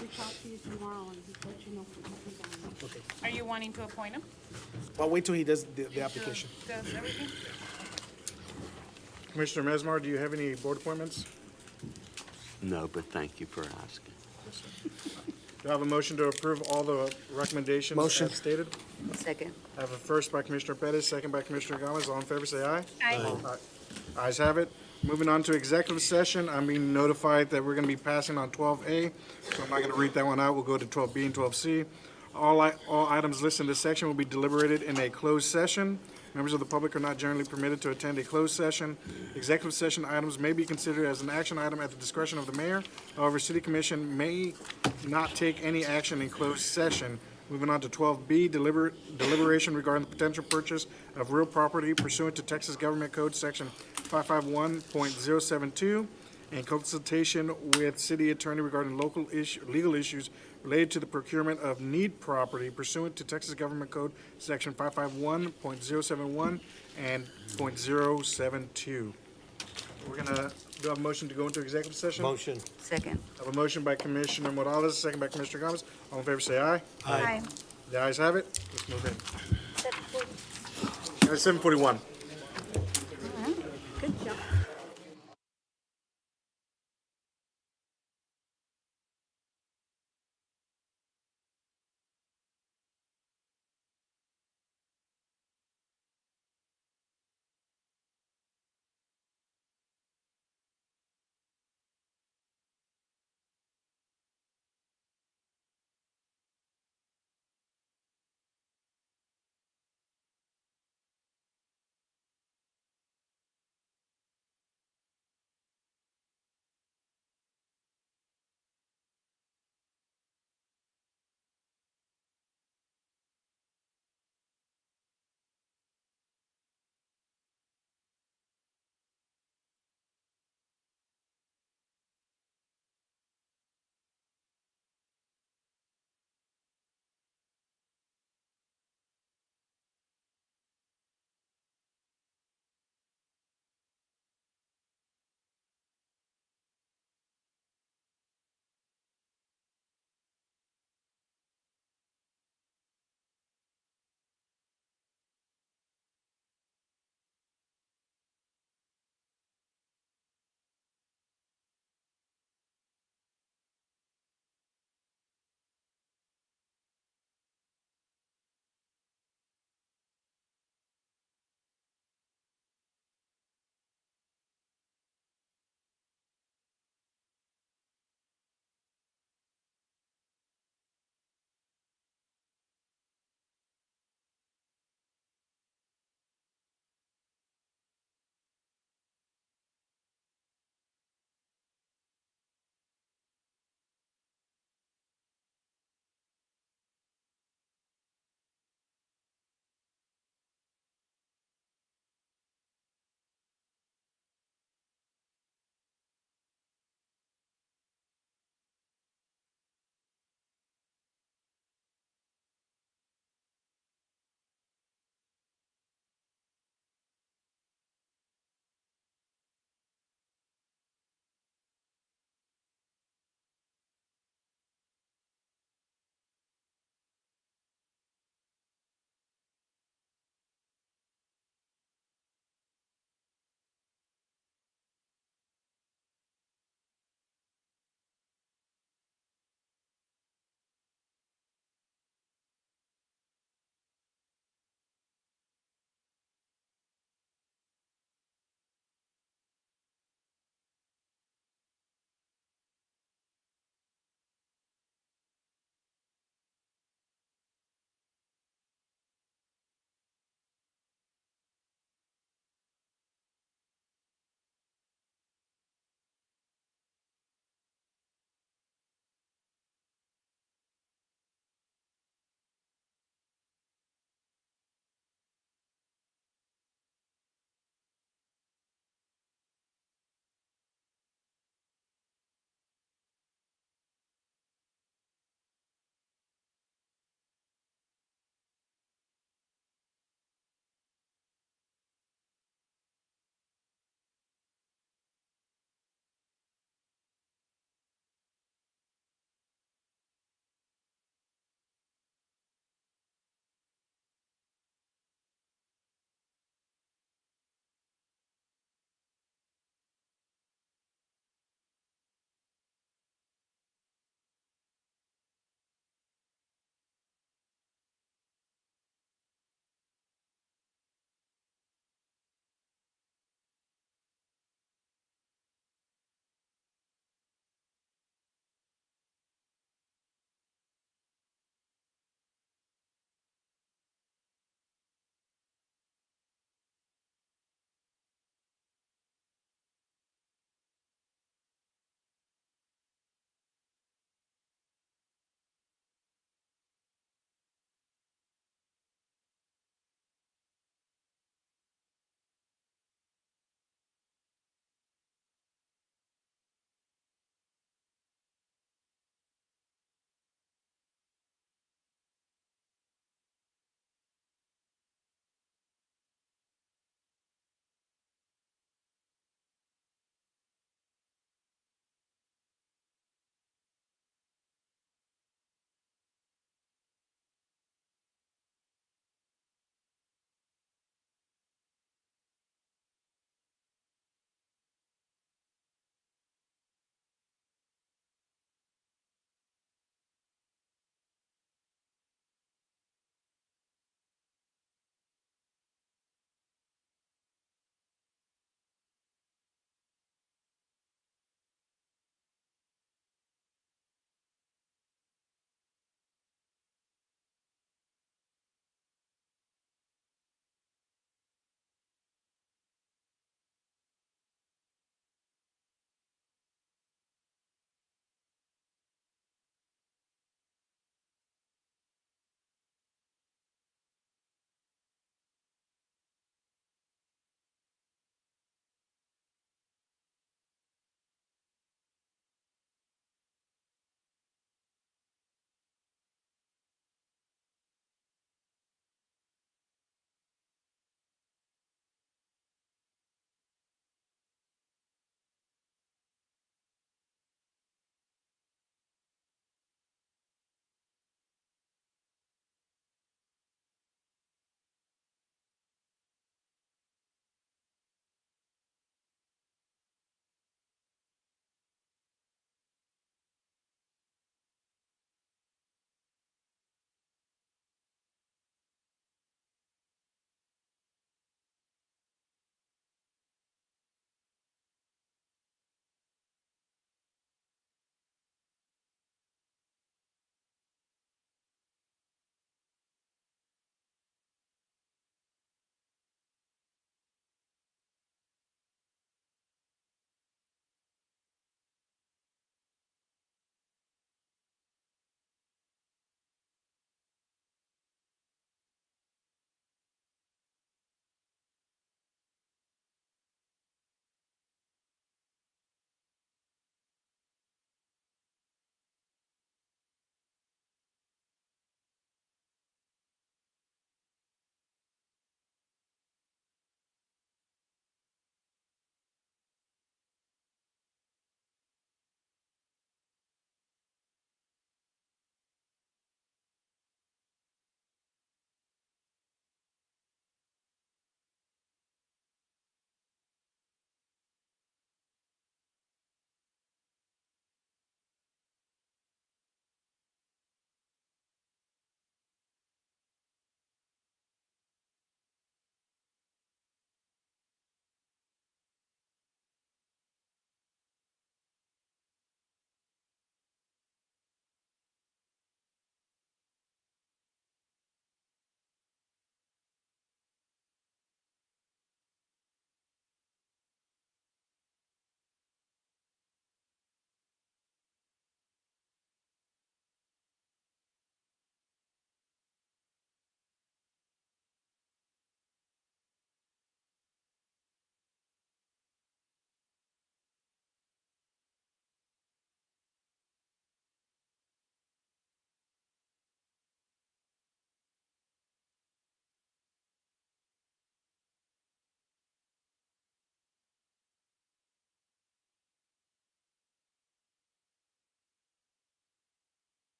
reach out to you tomorrow and let you know. Okay. Are you wanting to appoint him? Well, wait till he does the application. Does everything? Commissioner Mesmar, do you have any board appointments? No, but thank you for asking. Do I have a motion to approve all the recommendations Motion. as stated? Second. I have a first by Commissioner Pettis, second by Commissioner Gomez. All in favor, say aye. Aye. Ayes have it. Moving on to executive session, I'm being notified that we're going to be passing on 12A, so I'm not going to read that one out. We'll go to 12B and 12C. All items listed in this section will be deliberated in a closed session. Members of the public are not generally permitted to attend a closed session. Executive session items may be considered as an action item at the discretion of the mayor. However, city commission may not take any action in closed session. Moving on to 12B, deliberation regarding the potential purchase of real property pursuant to Texas Government Code Section 551.072, and consultation with city attorney regarding legal issues related to the procurement of need property pursuant to Texas Government Code Section 551.071 and .072. We're gonna do have a motion to go into executive session? Motion. Second. I have a motion by Commissioner Morales, second by Commissioner Gomez. All in favor, say aye. Aye. The ayes have it. Let's move in. 7:41. Good job.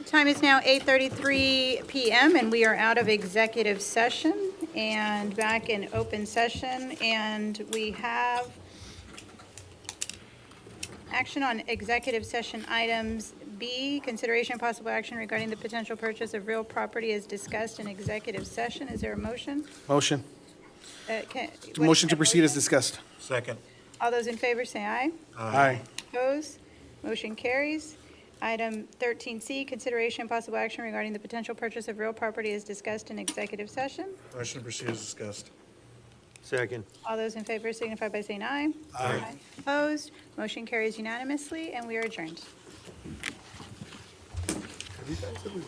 Time is now 8:33 PM, and we are out of executive session and back in open session. And we have action on executive session items. B, consideration and possible action regarding the potential purchase of real property as discussed in executive session. Is there a motion? Motion. What- Motion to proceed as discussed. Second. All those in favor say aye. Aye. Opposed? Motion carries. Item 13C, consideration and possible action regarding the potential purchase of real property as discussed in executive session. Motion to proceed as discussed. Second. All those in favor signify by saying aye. Aye. Opposed? Motion carries unanimously, and we are adjourned. Have you guys ever